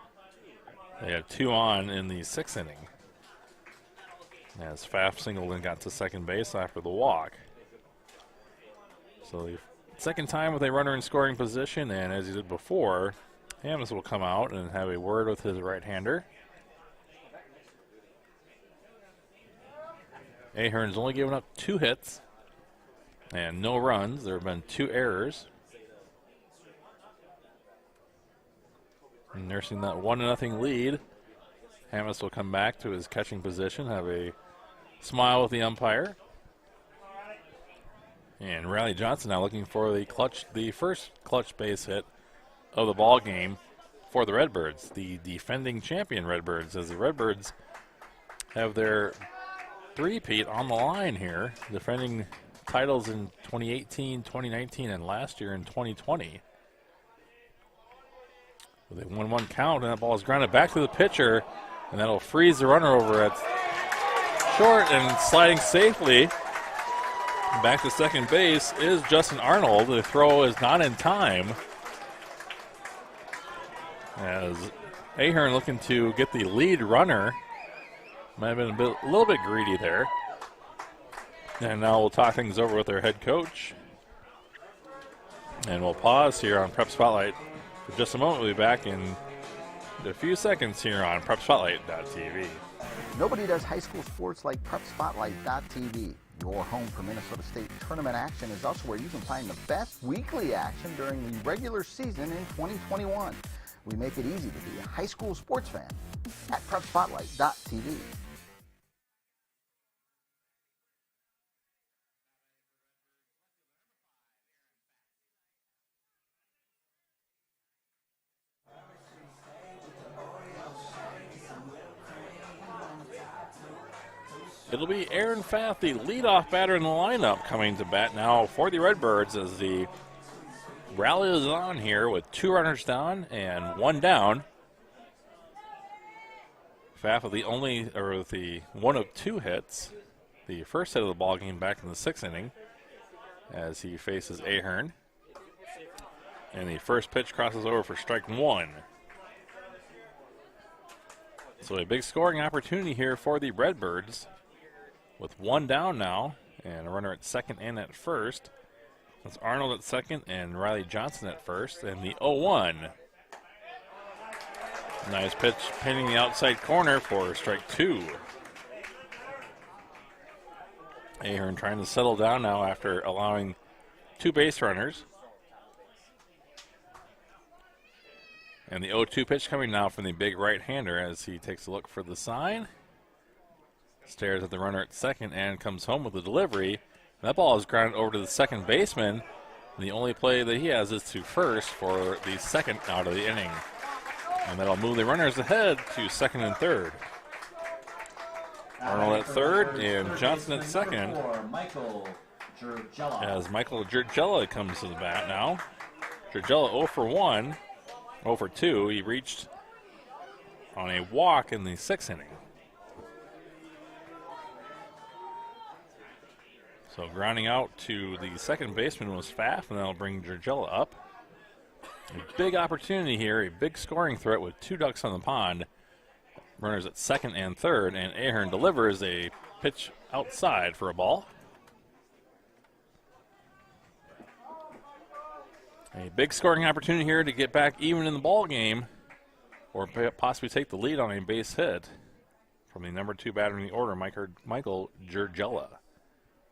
They had 2 on in the 6th inning as Pfaff singled and got to second base after the walk. So the second time with a runner in scoring position, and as he did before, Hammonds will come out and have a word with his right-hander. Ahern's only given up 2 hits and no runs. There have been 2 errors. And nursing that 1-0 lead Hamas will come back to his catching position, have a smile with the umpire. And Riley Johnson now looking for the first clutch base hit of the ball game for the Redbirds, the defending champion Redbirds, as the Redbirds have their three-peat on the line here, defending titles in 2018, 2019, and last year in 2020. With a 1-1 count, and that ball is grounded back to the pitcher, and that'll freeze the runner over at short, and sliding safely back to second base is Justin Arnold. The throw is not in time, as Ahern looking to get the lead runner. Might have been a little bit greedy there. And now we'll talk things over with our head coach. And we'll pause here on Prep Spotlight for just a moment. We'll be back in a few seconds here on PrepSpotlight.tv. Nobody does high school sports like PrepSpotlight.tv. Your home for Minnesota State tournament action is also where you can find the best weekly action during the regular season in 2021. We make it easy to be a high school sports fan at PrepSpotlight.tv. It'll be Aaron Fath, the leadoff batter in the lineup, coming to bat now for the Redbirds as the rally is on here with 2 runners down and 1 down. Fath with the one of 2 hits, the first hit of the ball game back in the 6th inning, as he faces Ahern. And the first pitch crosses over for strike 1. So a big scoring opportunity here for the Redbirds, with 1 down now, and a runner at second and at first. That's Arnold at second and Riley Johnson at first, and the 0-1. Nice pitch pinning the outside corner for strike 2. Ahern trying to settle down now after allowing 2 base runners. And the 0-2 pitch coming now from the big right-hander as he takes a look for the sign. Stares at the runner at second and comes home with the delivery. That ball is grounded over to the second baseman. The only play that he has is to first for the second out of the inning. And that'll move the runners ahead to second and third. Arnold at third and Johnson at second. As Michael Jurgella comes to the bat now. Jurgella 0 for 1, 0 for 2. He reached on a walk in the 6th inning. So grounding out to the second baseman was Fath, and that'll bring Jurgella up. A big opportunity here, a big scoring threat with 2 ducks on the pond. Runners at second and third, and Ahern delivers a pitch outside for a ball. A big scoring opportunity here to get back even in the ball game, or possibly take the lead on a base hit from the number 2 batter in the order, Michael Jurgella.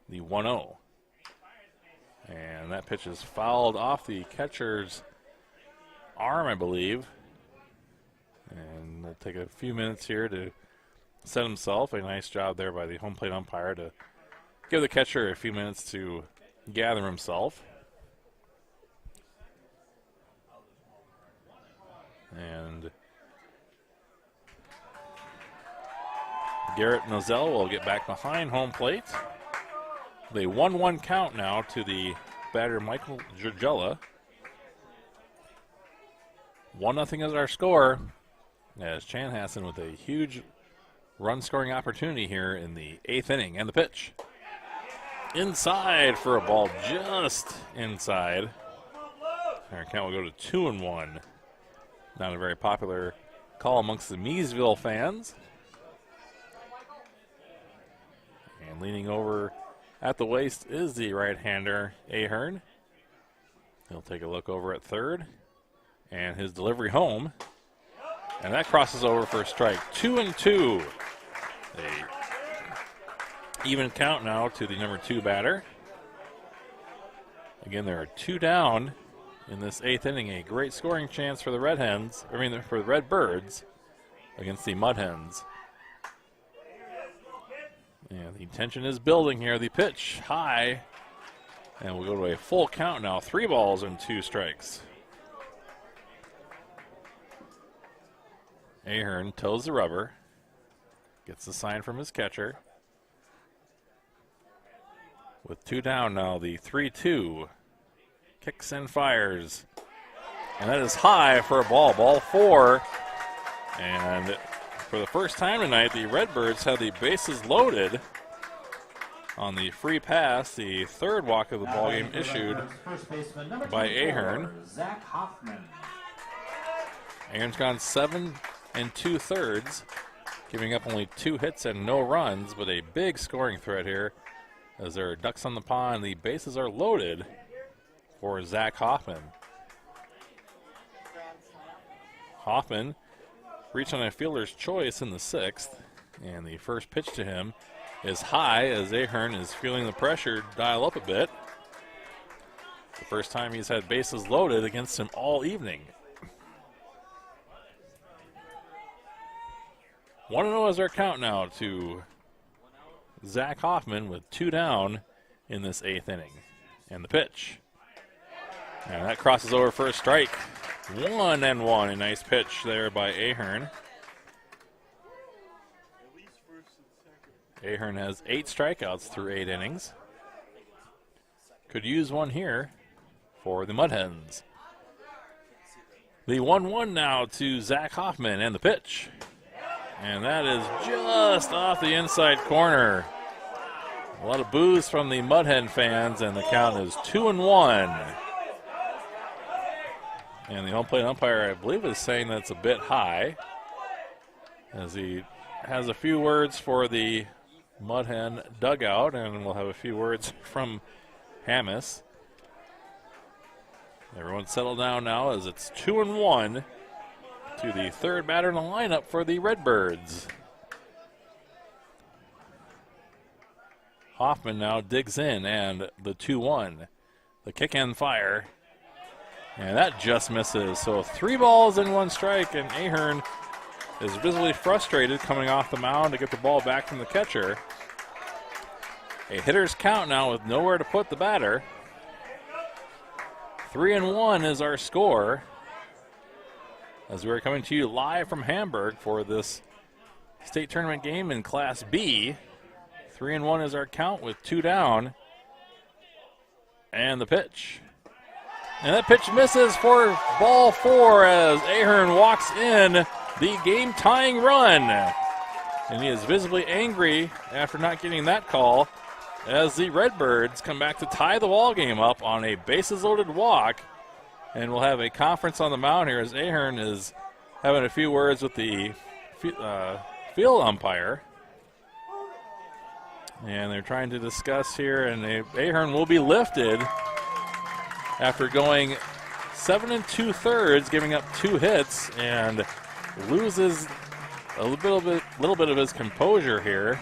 The 1-0. And that pitch is fouled off the catcher's arm, I believe. And we'll take a few minutes here to set himself. A nice job there by the home plate umpire to give the catcher a few minutes to gather himself. And Garrett Nozell will get back behind home plate. The 1-1 count now to the batter Michael Jurgella. 1-0 is our score, as Chanhassen with a huge run-scoring opportunity here in the 8th inning. And the pitch. Inside for a ball just inside. Our count will go to 2-1. Not a very popular call amongst the Miesville fans. And leaning over at the waist is the right-hander, Ahern. He'll take a look over at third. And his delivery home. And that crosses over for a strike. 2-2. A even count now to the number 2 batter. Again, there are 2 down in this 8th inning. A great scoring chance for the for the Red Birds. against the Mudhens. And the tension is building here. The pitch high. And we'll go to a full count now. 3 balls and 2 strikes. Ahern toes the rubber. Gets the sign from his catcher. With 2 down now, the 3-2. Kicks and fires. And that is high for a ball. Ball 4. And for the first time tonight, the Redbirds have the bases loaded on the free pass. The 3rd walk of the ballgame issued by Ahern. Zach Hoffman. Ahern's gone 7 2/3, giving up only 2 hits and no runs, but a big scoring threat here as there are ducks on the pond. The bases are loaded for Zach Hoffman. Hoffman reached on a fielder's choice in the 6th, and the first pitch to him is high as Ahern is feeling the pressure dial up a bit. The first time he's had bases loaded against him all evening. 1-0 is our count now to Zach Hoffman with 2 down in this 8th inning. And the pitch. And that crosses over for a strike. 1-1. A nice pitch there by Ahern. Ahern has 8 strikeouts through 8 innings. Could use one here for the Mudhens. The 1-1 now to Zach Hoffman and the pitch. And that is just off the inside corner. A lot of boos from the Mudhen fans, and the count is 2-1. And the home plate umpire, I believe, is saying that's a bit high, as he has a few words for the Mudhen dugout, and we'll have a few words from Hammis. Everyone settle down now as it's 2-1 to the 3rd batter in the lineup for the Redbirds. Hoffman now digs in, and the 2-1. The kick and fire. And that just misses. So 3 balls and 1 strike, and Ahern is visibly frustrated coming off the mound to get the ball back from the catcher. A hitter's count now with nowhere to put the batter. 3-1 is our score, as we're coming to you live from Hamburg for this state tournament game in Class B. 3-1 is our count with 2 down. And the pitch. And that pitch misses for ball 4 as Ahern walks in the game-tying run. And he is visibly angry after not getting that call, as the Redbirds come back to tie the ball game up on a bases-loaded walk. And we'll have a conference on the mound here as Ahern is having a few words with the field umpire. And they're trying to discuss here, and Ahern will be lifted after going 7 2/3, giving up 2 hits, and loses a little bit of his composure here.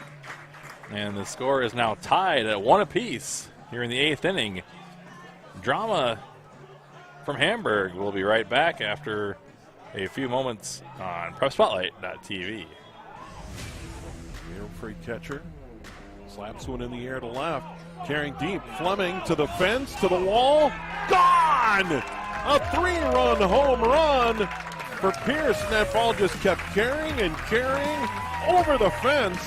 And the score is now tied at 1 apiece here in the 8th inning. Drama from Hamburg. We'll be right back after a few moments on PrepSpotlight.tv. Free catcher slaps one in the air to left. Carrying deep, Fleming to the fence, to the wall, gone! A 3-run home run for Pierce, and that ball just kept carrying and carrying over the fence.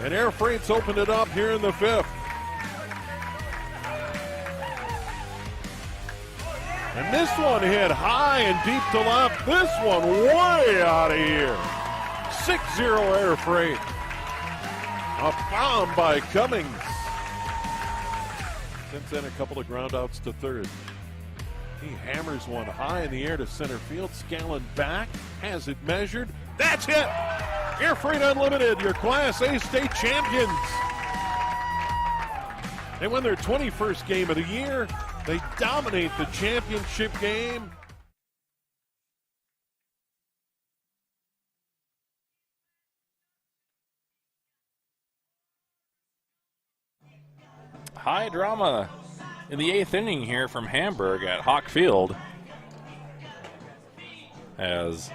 And Air Freight's opened it up here in the 5th. And this one hit high and deep to left. This one way out of here. 6-0 Air Freight. A bomb by Cummings. Since then, a couple of groundouts to 3rd. He hammers one high in the air to center field. Scallon back, has it measured. That's it! Air Freight Unlimited, your Class A state champions. They win their 21st game of the year. They dominate the championship game. High drama in the 8th inning here from Hamburg at Hawk Field, as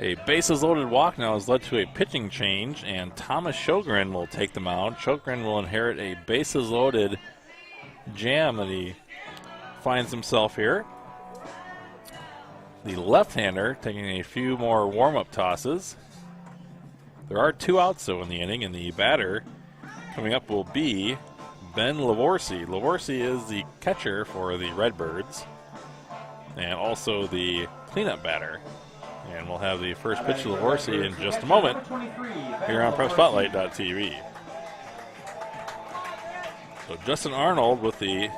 A bases loaded walk now has led to a pitching change, and Thomas Sjogren will take the mound. Sjogren will inherit a bases loaded jam that he finds himself here. The left-hander taking a few more warm-up tosses. There are 2 outs, though, in the inning, and the batter coming up will be Ben Lavorsi. Lavorsi is the catcher for the Redbirds and also the cleanup batter. And we'll have the first pitch to Lavorsi in just a moment here on PrepSpotlight.tv. So Justin Arnold with the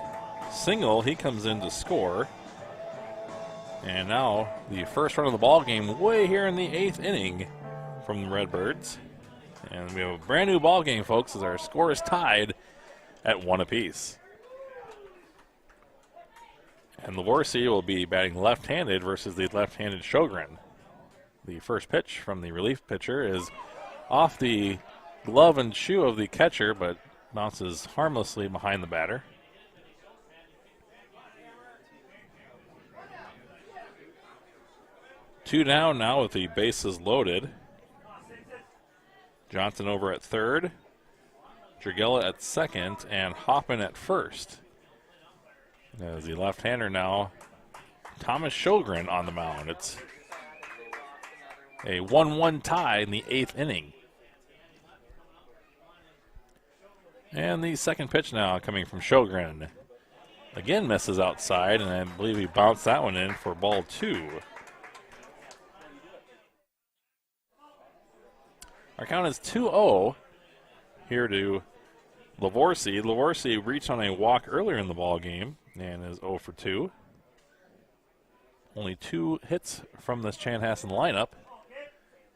single, he comes in to score. And now the first run of the ball game way here in the 8th inning from the Redbirds. And we have a brand new ball game, folks, as our score is tied at 1 apiece. And Lavorsi will be batting left-handed versus the left-handed Sjogren. The first pitch from the relief pitcher is off the glove and shoe of the catcher, but bounces harmlessly behind the batter. Two down now with the bases loaded. Johnson over at third, Dragella at second, and Hoffman at first. As the left-hander now, Thomas Sjogren on the mound. It's a 1-1 tie in the 8th inning. And the second pitch now coming from Sjogren. Again misses outside, and I believe he bounced that one in for ball 2. Our count is 2-0 here to Lavorsi. Lavorsi reached on a walk earlier in the ball game and is 0 for 2. Only 2 hits from this Chanhassen lineup.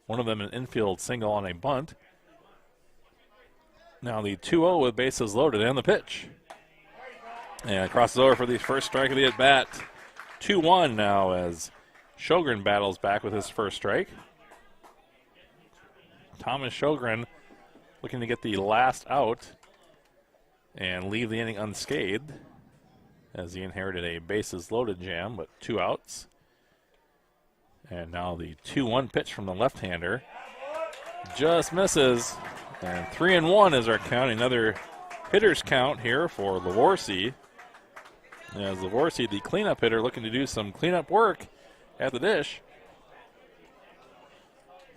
One of them an infield single on a bunt. Now the 2-0 with bases loaded and the pitch. And crosses over for the first strike of the at-bat. 2-1 now as Sjogren battles back with his first strike. Thomas Sjogren looking to get the last out and leave the inning unscathed as he inherited a bases loaded jam, but 2 outs. And now the 2-1 pitch from the left-hander just misses. And 3-1 is our count. Another hitter's count here for Lavorsi. As Lavorsi, the cleanup hitter, looking to do some cleanup work at the dish.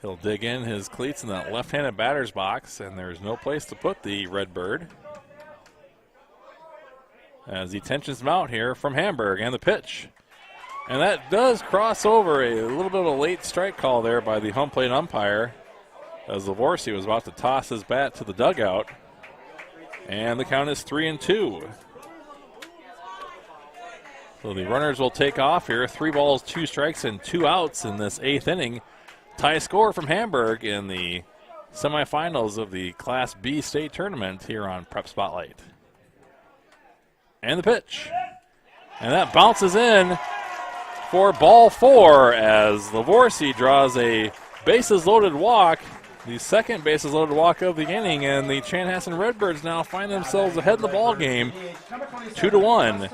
He'll dig in his cleats in that left-handed batter's box, and there's no place to put the Redbird. As he tensions him out here from Hamburg, and the pitch. And that does cross over. A little bit of a late strike call there by the home plate umpire as Lavorsi was about to toss his bat to the dugout. And the count is 3-2. So the runners will take off here. 3 balls, 2 strikes, and 2 outs in this 8th inning. Tie score from Hamburg in the semifinals of the Class B state tournament here on Prep Spotlight. And the pitch. And that bounces in for ball 4 as Lavorsi draws a bases-loaded walk, the second bases-loaded walk of the inning, and the Chanhassen Redbirds now find themselves ahead in the ball game, 2-1,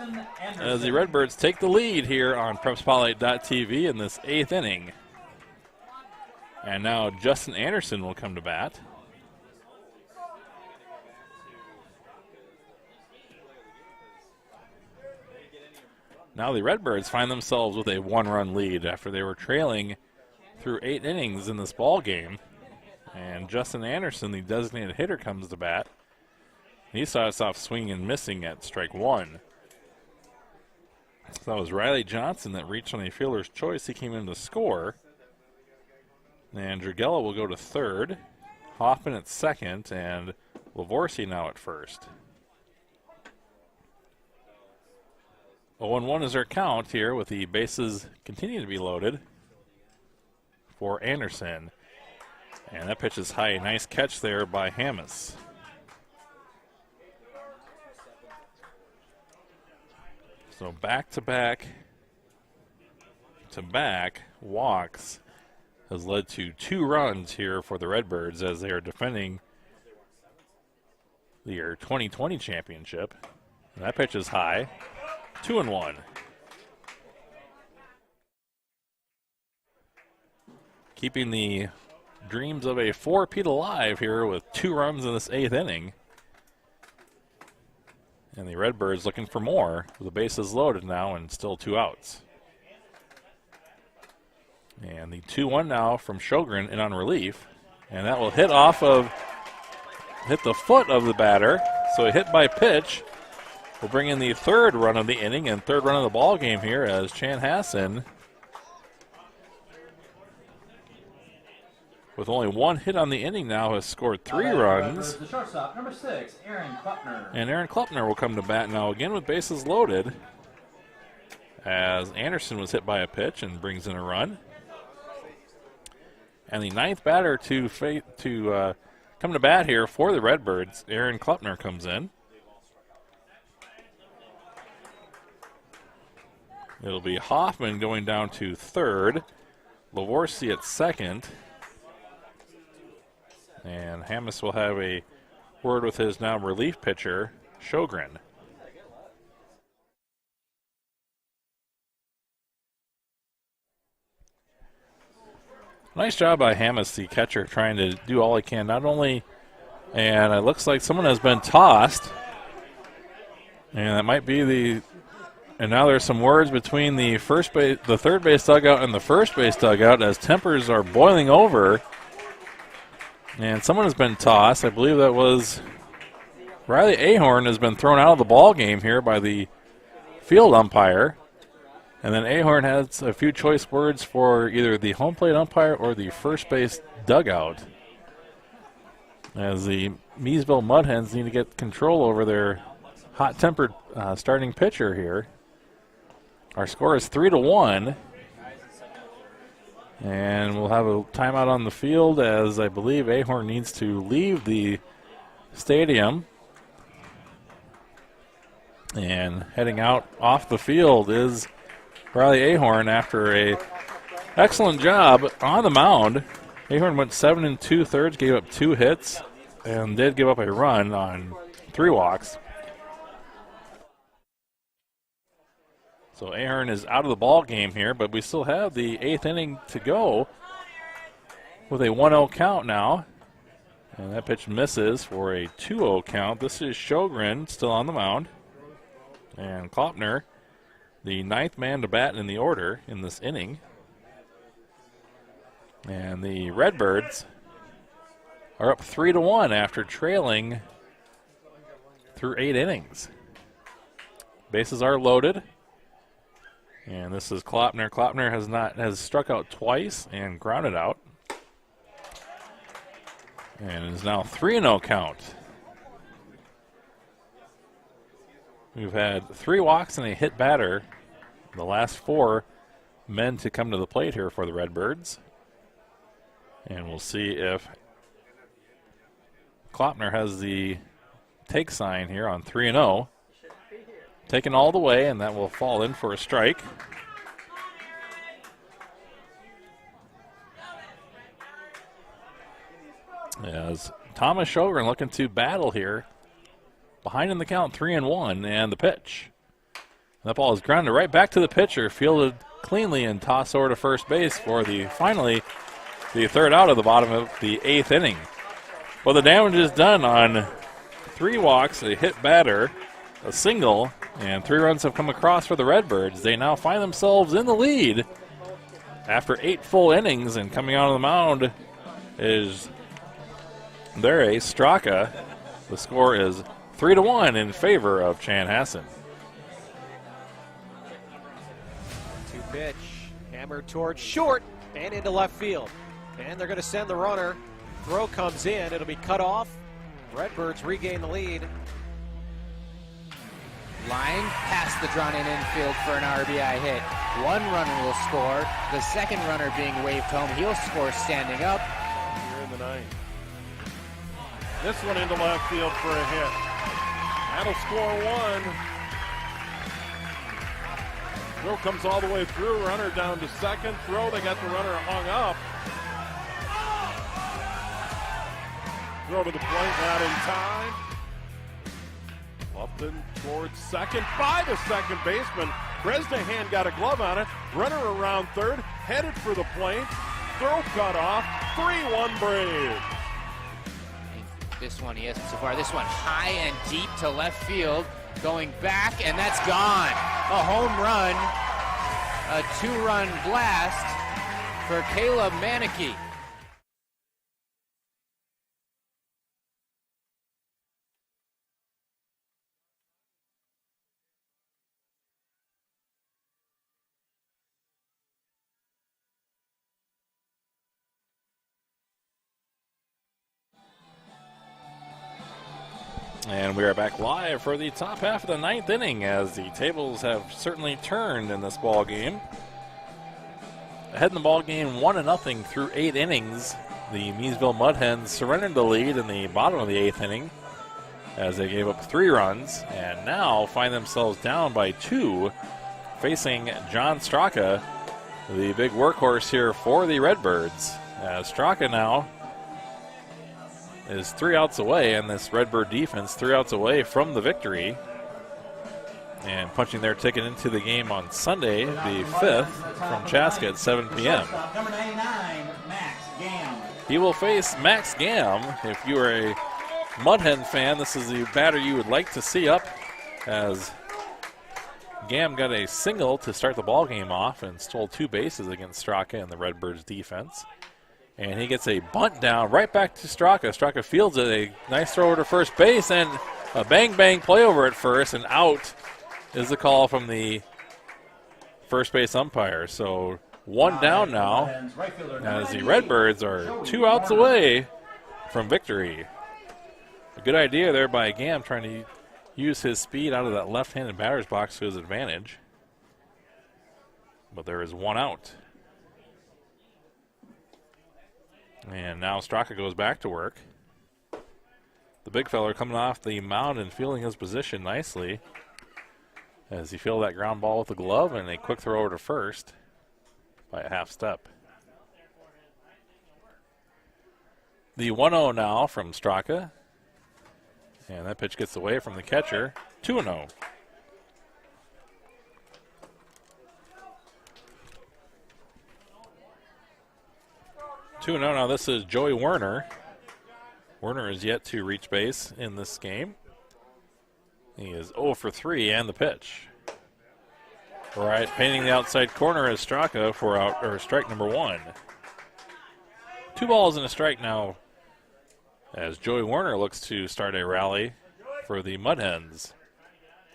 as the Redbirds take the lead here on PrepSpotlight.tv in this 8th inning. And now Justin Anderson will come to bat. Now the Redbirds find themselves with a 1-run lead after they were trailing through 8 innings in this ball game. And Justin Anderson, the designated hitter, comes to bat. He starts off swinging and missing at strike 1. So that was Riley Johnson that reached on a fielder's choice. He came in to score. And Dragella will go to third. Hoffman at second, and Lavorsi now at first. 0-1 is our count here with the bases continuing to be loaded for Anderson. And that pitch is high. A nice catch there by Hammes. So back-to-back walks has led to 2 runs here for the Redbirds as they are defending their 2020 championship. And that pitch is high. 2-1. keeping the dreams of a four-peat alive here with 2 runs in this 8th inning. And the Redbirds looking for more. The bases loaded now and still 2 outs. And the 2-1 now from Sjogren in on relief. And that will hit the foot of the batter. So a hit by pitch will bring in the 3rd run of the inning and 3rd run of the ball game here as Chanhassen, with only 1 hit on the inning now, has scored 3 runs. The shortstop, number 6, Aaron Kleppner. And Aaron Kleppner will come to bat now again with bases loaded as Anderson was hit by a pitch and brings in a run. And the 9th batter to come to bat here for the Redbirds, Aaron Kleppner comes in. It'll be Hoffman going down to 3rd, Lavorsi at 2nd. And Hammes will have a word with his now relief pitcher, Sjogren. Nice job by Hammes, the catcher, trying to do all he can. Not only, and it looks like someone has been tossed. And that might be the, and now there's some words between the third base dugout and the first base dugout as tempers are boiling over. And someone has been tossed. I believe that was Riley Ahorn has been thrown out of the ball game here by the field umpire. And then Ahorn has a few choice words for either the home plate umpire or the first base dugout, as the Miesville Mudhens need to get control over their hot-tempered starting pitcher here. Our score is 3-1. And we'll have a timeout on the field as I believe Ahorn needs to leave the stadium. And heading out off the field is Riley Ahorn after a excellent job on the mound. Ahorn went 7 2/3, gave up 2 hits, and did give up a run on 3 walks. So Ahorn is out of the ball game here, but we still have the 8th inning to go with a 1-0 count now. And that pitch misses for a 2-0 count. This is Sjogren still on the mound. And Kleppner, the 9th man to bat in the order in this inning. And the Redbirds are up 3-1 after trailing through 8 innings. Bases are loaded. And this is Kleppner. Kleppner has struck out twice and grounded out. And it is now 3-0 count. We've had 3 walks and a hit batter. The last 4 men to come to the plate here for the Redbirds. And we'll see if Kleppner has the take sign here on 3-0. Taken all the way, and that will fall in for a strike. As Thomas Sjogren looking to battle here. Behind in the count, 3-1, and the pitch. That ball is grounded right back to the pitcher, fielded cleanly and tossed over to first base for finally the 3rd out of the bottom of the 8th inning. Well, the damage is done on 3 walks, a hit batter, a single, and 3 runs have come across for the Redbirds. They now find themselves in the lead after 8 full innings, and coming out of the mound is their ace, Straka. The score is 3-1 in favor of Chanhassen. 2-pitch, hammered towards short and into left field. And they're going to send the runner. Throw comes in, it'll be cut off. Redbirds regain the lead. Line past the drawn-in infield for an RBI hit. 1 runner will score. The 2nd runner being waved home. He'll score standing up. Here in the 9th. This one into left field for a hit. That'll score 1. Throw comes all the way through. Runner down to 2nd. Throw, they got the runner hung up. Throw to the plate, not in time. Upton towards 2nd by the 2nd baseman. Bresnahan got a glove on it. Runner around 3rd, headed for the plate. throw cut off. 3-1 Braves. This one he hasn't so far. This one high and deep to left field. Going back, and that's gone. A home run. A 2-run blast for Caleb Manicky. And we are back live for the top half of the ninth inning as the tables have certainly turned in this ball game. Ahead in the ball game 1-0 through 8 innings. The Miesville Mudhens surrendered the lead in the bottom of the 8th inning as they gave up 3 runs and now find themselves down by 2 facing John Straka, the big workhorse here for the Red Birds. As Straka now is 3 outs away, and this Redbird defense 3 outs away from the victory. And punching their ticket into the game on Sunday, the 5th, from Chaska at 7 p.m. Number 99, Max Gam. He will face Max Gam. If you are a Mudhen fan, this is the batter you would like to see up, as Gam got a single to start the ball game off and stole 2 bases against Straka and the Redbirds defense. And he gets a bunt down right back to Straka. Straka fields it, a nice throw over to first base, and a bang-bang play over at first, and out is the call from the first base umpire. So 1 down now as the Redbirds are 2 outs away from victory. A good idea there by Gam, trying to use his speed out of that left-handed batter's box to his advantage. But there is 1 out. And now Straka goes back to work. The big fella coming off the mound and fielding his position nicely as he fielded that ground ball with the glove and a quick throw over to first by a half step. The 1-0 now from Straka. And that pitch gets away from the catcher. 2-0. Now this is Joey Werner. Werner is yet to reach base in this game. He is 0 for 3 and the pitch. Right, painting the outside corner is Straka for strike number 1. 2 balls and a strike now as Joey Werner looks to start a rally for the Mudhens.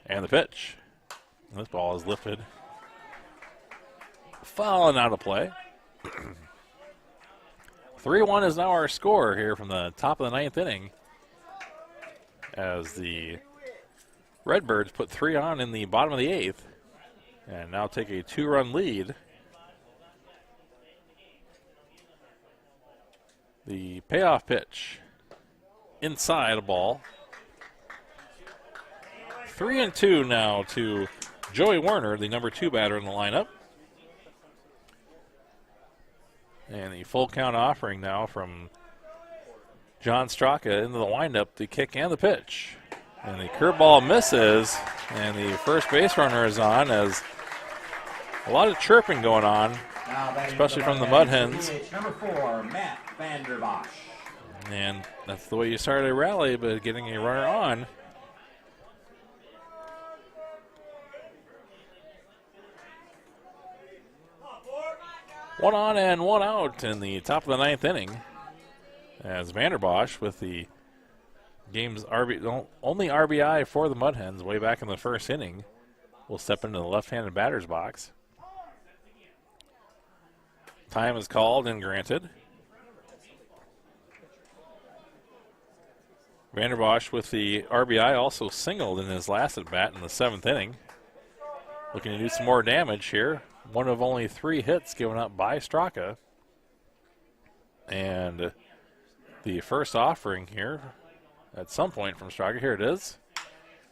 And the pitch. This ball is lifted. Falling out of play. 3-1 is now our score here from the top of the 9th inning as the Redbirds put 3 on in the bottom of the 8th and now take a 2-run lead. The payoff pitch inside a ball. 3-2 now to Joey Werner, the number 2 batter in the lineup. And the full count offering now from John Straka into the windup, the kick and the pitch. And the curveball misses, and the first base runner is on as a lot of chirping going on, especially from the Mudhens. Number 4, Matt Vanderbosch. And that's the way you start a rally, but getting a runner on. One on and 1 out in the top of the 9th inning as Vanderbosch with the game's only RBI for the Mudhens way back in the first inning will step into the left-handed batter's box. Time is called and granted. Vanderbosch with the RBI also singled in his last at-bat in the 7th inning. Looking to do some more damage here. One of only 3 hits given up by Straka. And the first offering here at some point from Straka. Here it is.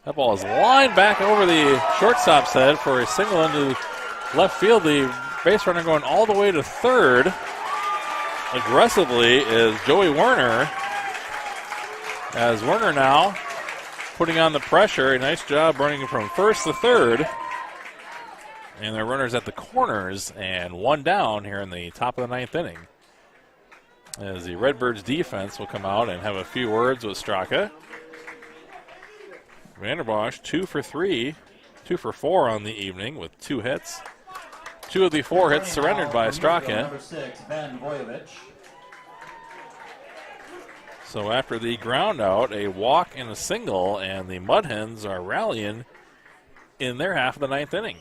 That ball is lined back over the shortstop's head for a single into left field. The base runner going all the way to third. Aggressively is Joey Werner. As Werner now putting on the pressure. A nice job running from first to third. And their runners at the corners, and 1 down here in the top of the 9th inning. as the Redbirds defense will come out and have a few words with Straka. Vanderbosch 2 for 3, 2 for 4 on the evening with 2 hits. 2 of the 4 hits surrendered by Straka. Number 6, Ben Voyevich. So after the ground out, a walk and a single, and the Mudhens are rallying in their half of the 9th inning.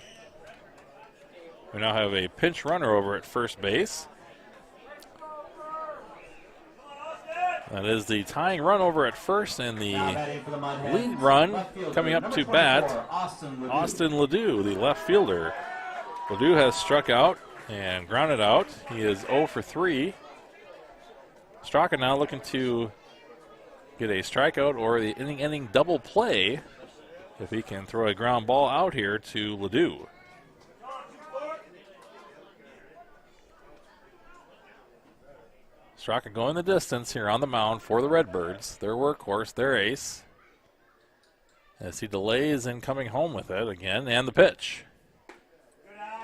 We now have a pinch runner over at first base. That is the tying run over at first, and the lead run coming up to bat, Austin Ledoux, the left fielder. Ledoux has struck out and grounded out. He is 0 for 3. Straka now looking to get a strikeout or the inning-ending double play if he can throw a ground ball out here to Ledoux. Straka going the distance here on the mound for the Redbirds, their workhorse, their ace, as he delays in coming home with it again, and the pitch.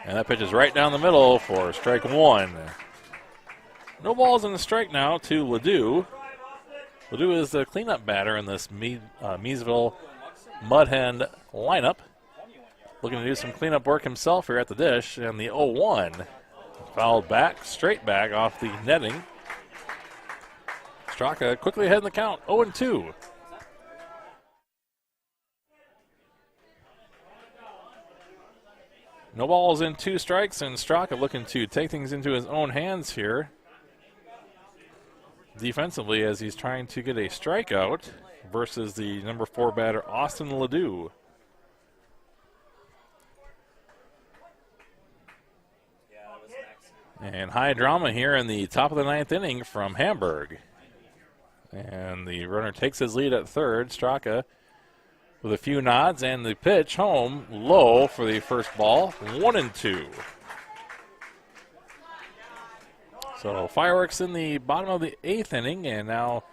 And that pitch is right down the middle for strike 1. No balls and a strike now to Ledoux. Ledoux is the cleanup batter in this Miesville Mudhen lineup. Looking to do some cleanup work himself here at the dish, and the 0-1 fouled back, straight back off the netting. Straka quickly ahead in the count, 0-2. No balls and 2 strikes, and Straka looking to take things into his own hands here defensively as he's trying to get a strikeout versus the number 4 batter, Austin Ledoux. And high drama here in the top of the 9th inning from Hamburg. And the runner takes his lead at third. Straka with a few nods, and the pitch home low for the first ball, 1-2. So fireworks in the bottom of the 8th inning, and now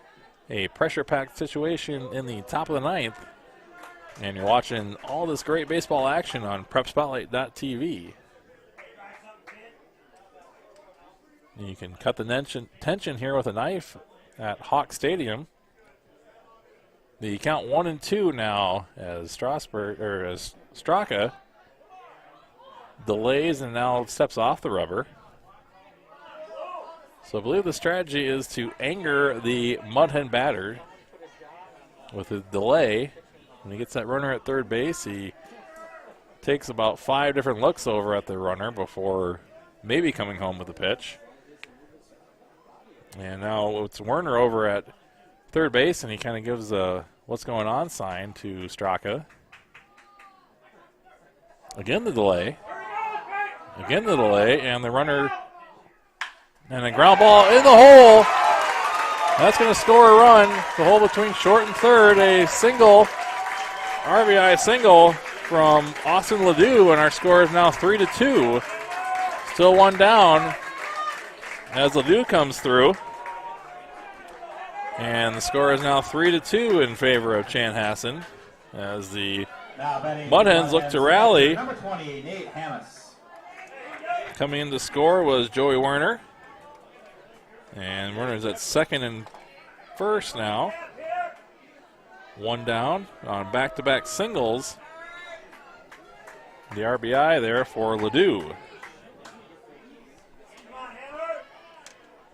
a pressure-packed situation in the top of the 9th. And you're watching all this great baseball action on PrepSpotlight.tv. You can cut the tension here with a knife at Hawk Stadium. The count 1-2 now as Straka delays and now steps off the rubber. So I believe the strategy is to anger the Mudhen batter with a delay. When he gets that runner at third base, he takes about 5 different looks over at the runner before maybe coming home with a pitch. And now it's Werner over at third base, and he kind of gives a what's going on sign to Straka. Again the delay. Again the delay, and the runner, and a ground ball in the hole. That's going to score a run. The hole between short and third, a single, RBI single from Austin Ledoux, and our score is now 3-2. Still one down as Ledoux comes through. And the score is now 3-2 in favor of Chanhassen as the Mudhens look to rally. Number 28, Nate Hammes. Coming in to score was Joey Werner. And Werner's at second and first now. One down on back-to-back singles. The RBI there for Ledoux.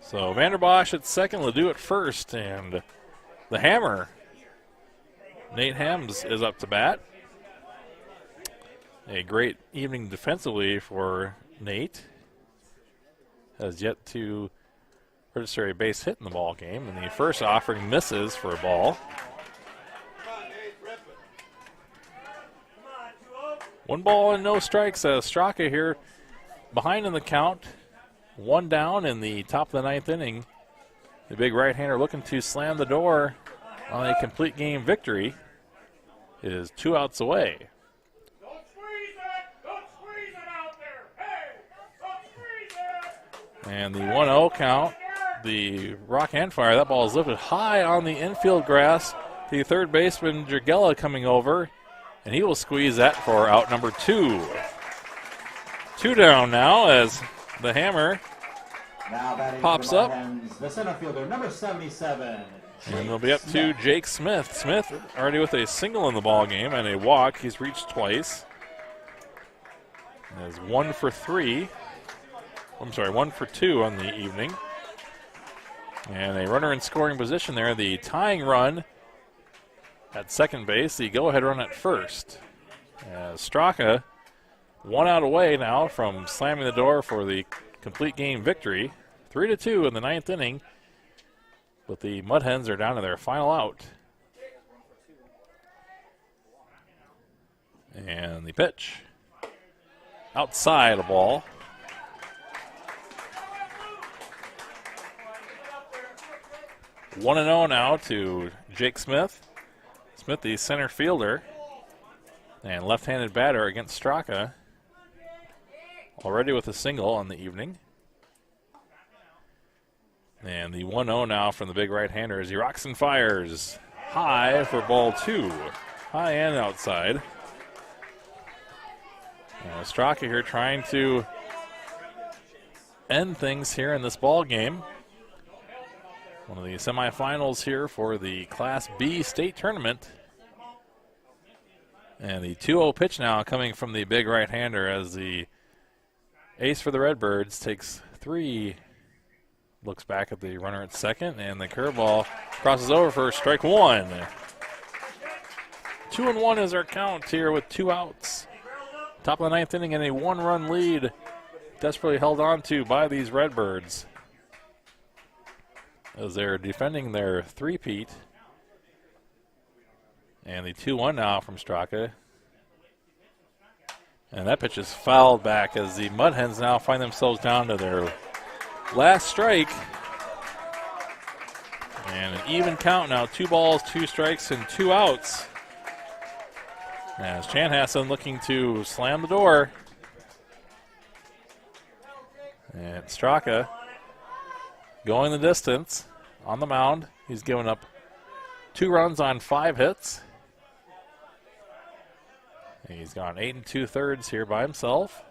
So Vanderbosch at second, Ledoux at first, and the hammer, Nate Hammes, is up to bat. A great evening defensively for Nate. Has yet to register a base hit in the ball game, and the first offering misses for a ball. One ball and no strikes as Straka here behind in the count. One down in the top of the 9th inning. The big right-hander looking to slam the door on a complete game victory is 2 outs away. And the 1-0 count, the rock and fire, that ball is lifted high on the infield grass. The third baseman, Jurgella, coming over, and he will squeeze that for out number 2. 2 down now as the hammer pops up. The center fielder, number 77. And they'll be up to Jake Smith. Smith already with a single in the ball game and a walk. He's reached twice. Is 1 for 3. I'm sorry, 1 for 2 on the evening. And a runner in scoring position there. The tying run at second base. The go-ahead run at first. Straka 1 out away now from slamming the door for the complete game victory. 3-2 in the 9th inning. But the Mudhens are down to their final out. And the pitch. Outside a ball. 1-0 now to Jake Smith. Smith, the center fielder. And left-handed batter against Straka. Already with a single on the evening. And the 1-0 now from the big right-hander as he rocks and fires. High for ball 2. High and outside. Straka here trying to end things here in this ball game. One of the semifinals here for the Class B state tournament. And the 2-0 pitch now coming from the big right-hander as the ace for the Red Birds takes 3. Looks back at the runner at second, and the curveball crosses over for strike 1. 2-1 is our count here with 2 outs. Top of the 9th inning and a 1-run lead desperately held on to by these Red Birds as they're defending their three-peat. And the 2-1 now from Straka. And that pitch is fouled back as the Mudhens now find themselves down to their last strike. And an even count now, 2 balls, 2 strikes, and 2 outs. As Chanhassen looking to slam the door. And Straka going the distance on the mound. He's given up 2 runs on 5 hits. And he's gone 8 2/3 here by himself.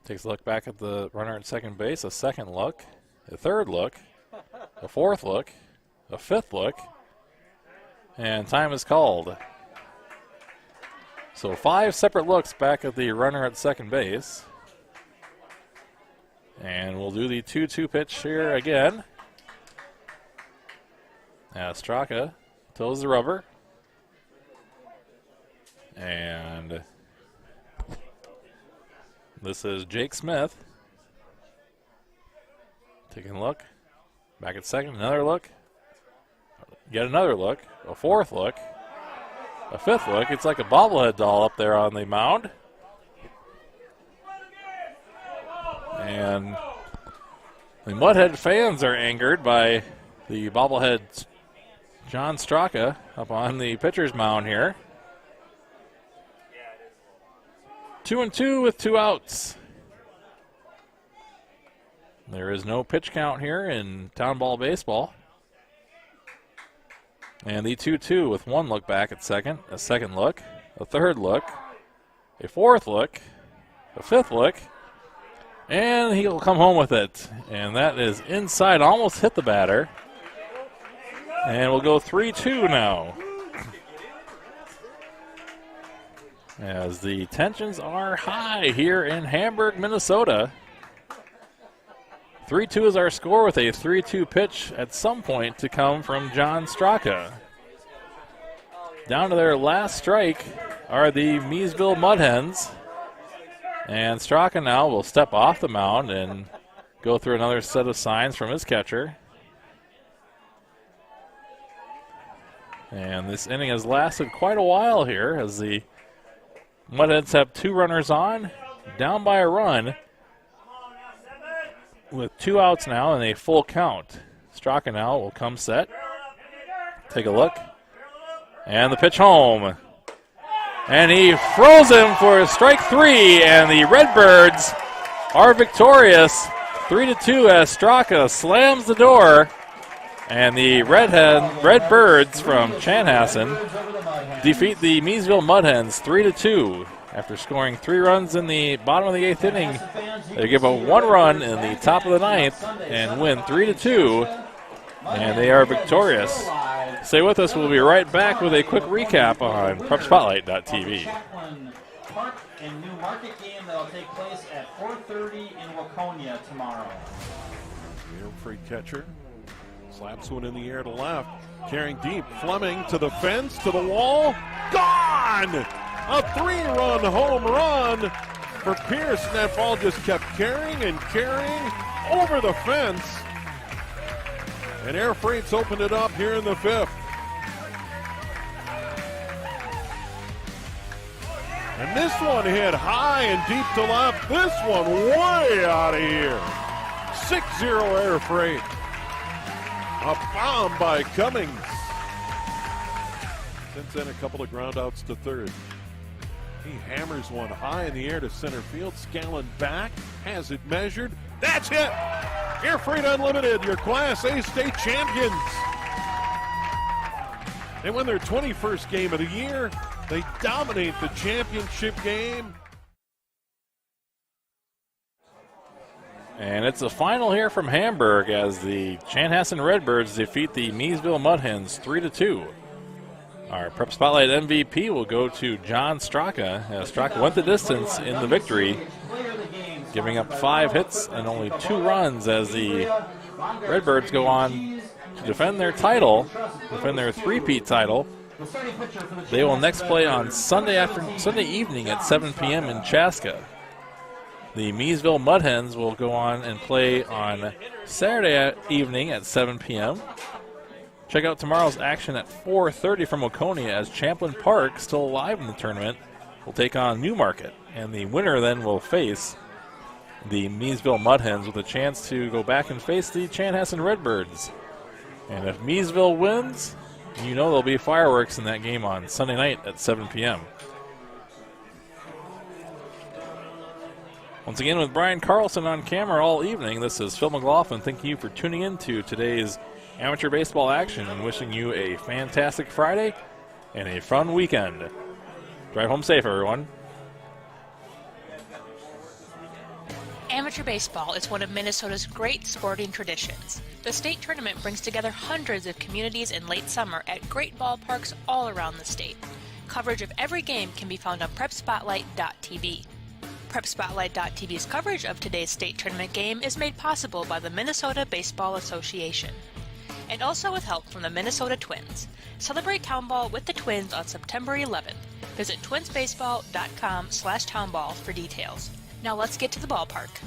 Takes a look back at the runner at second base, a second look, a third look, a fourth look, a fifth look, and time is called. So 5 separate looks back at the runner at second base. And we'll do the 2-2 pitch here again. Straka toes the rubber. And this is Jake Smith. Taking a look. Back at second, another look. Yet another look. A fourth look. A fifth look. It's like a bobblehead doll up there on the mound. And the Mudhead fans are angered by the bobblehead John Straka up on the pitcher's mound here. 2-2 with 2 outs. There is no pitch count here in town ball baseball. And the 2-2 with 1 look back at second, a second look, a third look, a fourth look, a fifth look, and he'll come home with it. And that is inside, almost hit the batter. And we'll go 3-2 now. As the tensions are high here in Hamburg, Minnesota. 3-2 is our score with a 3-2 pitch at some point to come from John Straka. Down to their last strike are the Miesville Mudhens. And Straka now will step off the mound and go through another set of signs from his catcher. And this inning has lasted quite a while here as the Mudhens have 2 runners on, down by a run, with 2 outs now and a full count. Straka now will come set. Take a look. And the pitch home. And he froze him for strike 3, and the Red Birds are victorious 3-2 as Straka slams the door. And the Red Birds from Chanhassen defeat the Miesville Mudhens 3-2. After scoring 3 runs in the bottom of the 8th inning, they give up 1 run in the top of the 9th and win 3-2, and they are victorious. Stay with us. We'll be right back with a quick recap on PrepSpotlight.tv. Park and New Market game that will take place at 4:30 in Waconia tomorrow. Free catcher slaps one in the air to left, carrying deep. Fleming to the fence, to the wall, gone! A 3-run home run for Pierce. And that ball just kept carrying and carrying over the fence. And Air Freight's opened it up here in the 5th. And this one hit high and deep to left. This one way out of here. 6-0 Air Freight. A bomb by Cummings. Since then, a couple of groundouts to third. He hammers one high in the air to center field. Scallon back, has it measured. That's it! Air Freight Unlimited, your Class A state champions. They win their 21st game of the year. They dominate the championship game. And it's a final here from Hamburg as the Chanhassen Red Birds defeat the Miesville Mudhens 3-2. Our Prep Spotlight MVP will go to John Straka, as Straka went the distance in the victory, giving up 5 hits and only 2 runs as the Redbirds go on to defend their title, defend their three-peat title. They will next play on Sunday evening at 7 p.m. in Chaska. The Miesville Mudhens will go on and play on Saturday evening at 7 p.m. Check out tomorrow's action at 4:30 from Waconia as Champlain Park, still alive in the tournament, will take on Newmarket. And the winner then will face the Miesville Mudhens with a chance to go back and face the Chanhassen Red Birds. And if Miesville wins, you know there'll be fireworks in that game on Sunday night at 7 p.m. Once again, with Brian Carlson on camera all evening, this is Phil McLaughlin. Thank you for tuning in to today's amateur baseball action and wishing you a fantastic Friday and a fun weekend. Drive home safe, everyone. Amateur baseball is one of Minnesota's great sporting traditions. The state tournament brings together hundreds of communities in late summer at great ballparks all around the state. Coverage of every game can be found on PrepSpotlight.tv. PrepSpotlight.tv's coverage of today's state tournament game is made possible by the Minnesota Baseball Association, and also with help from the Minnesota Twins. Celebrate Town Ball with the Twins on September 11th. Visit twinsbaseball.com/townball for details. Now let's get to the ballpark.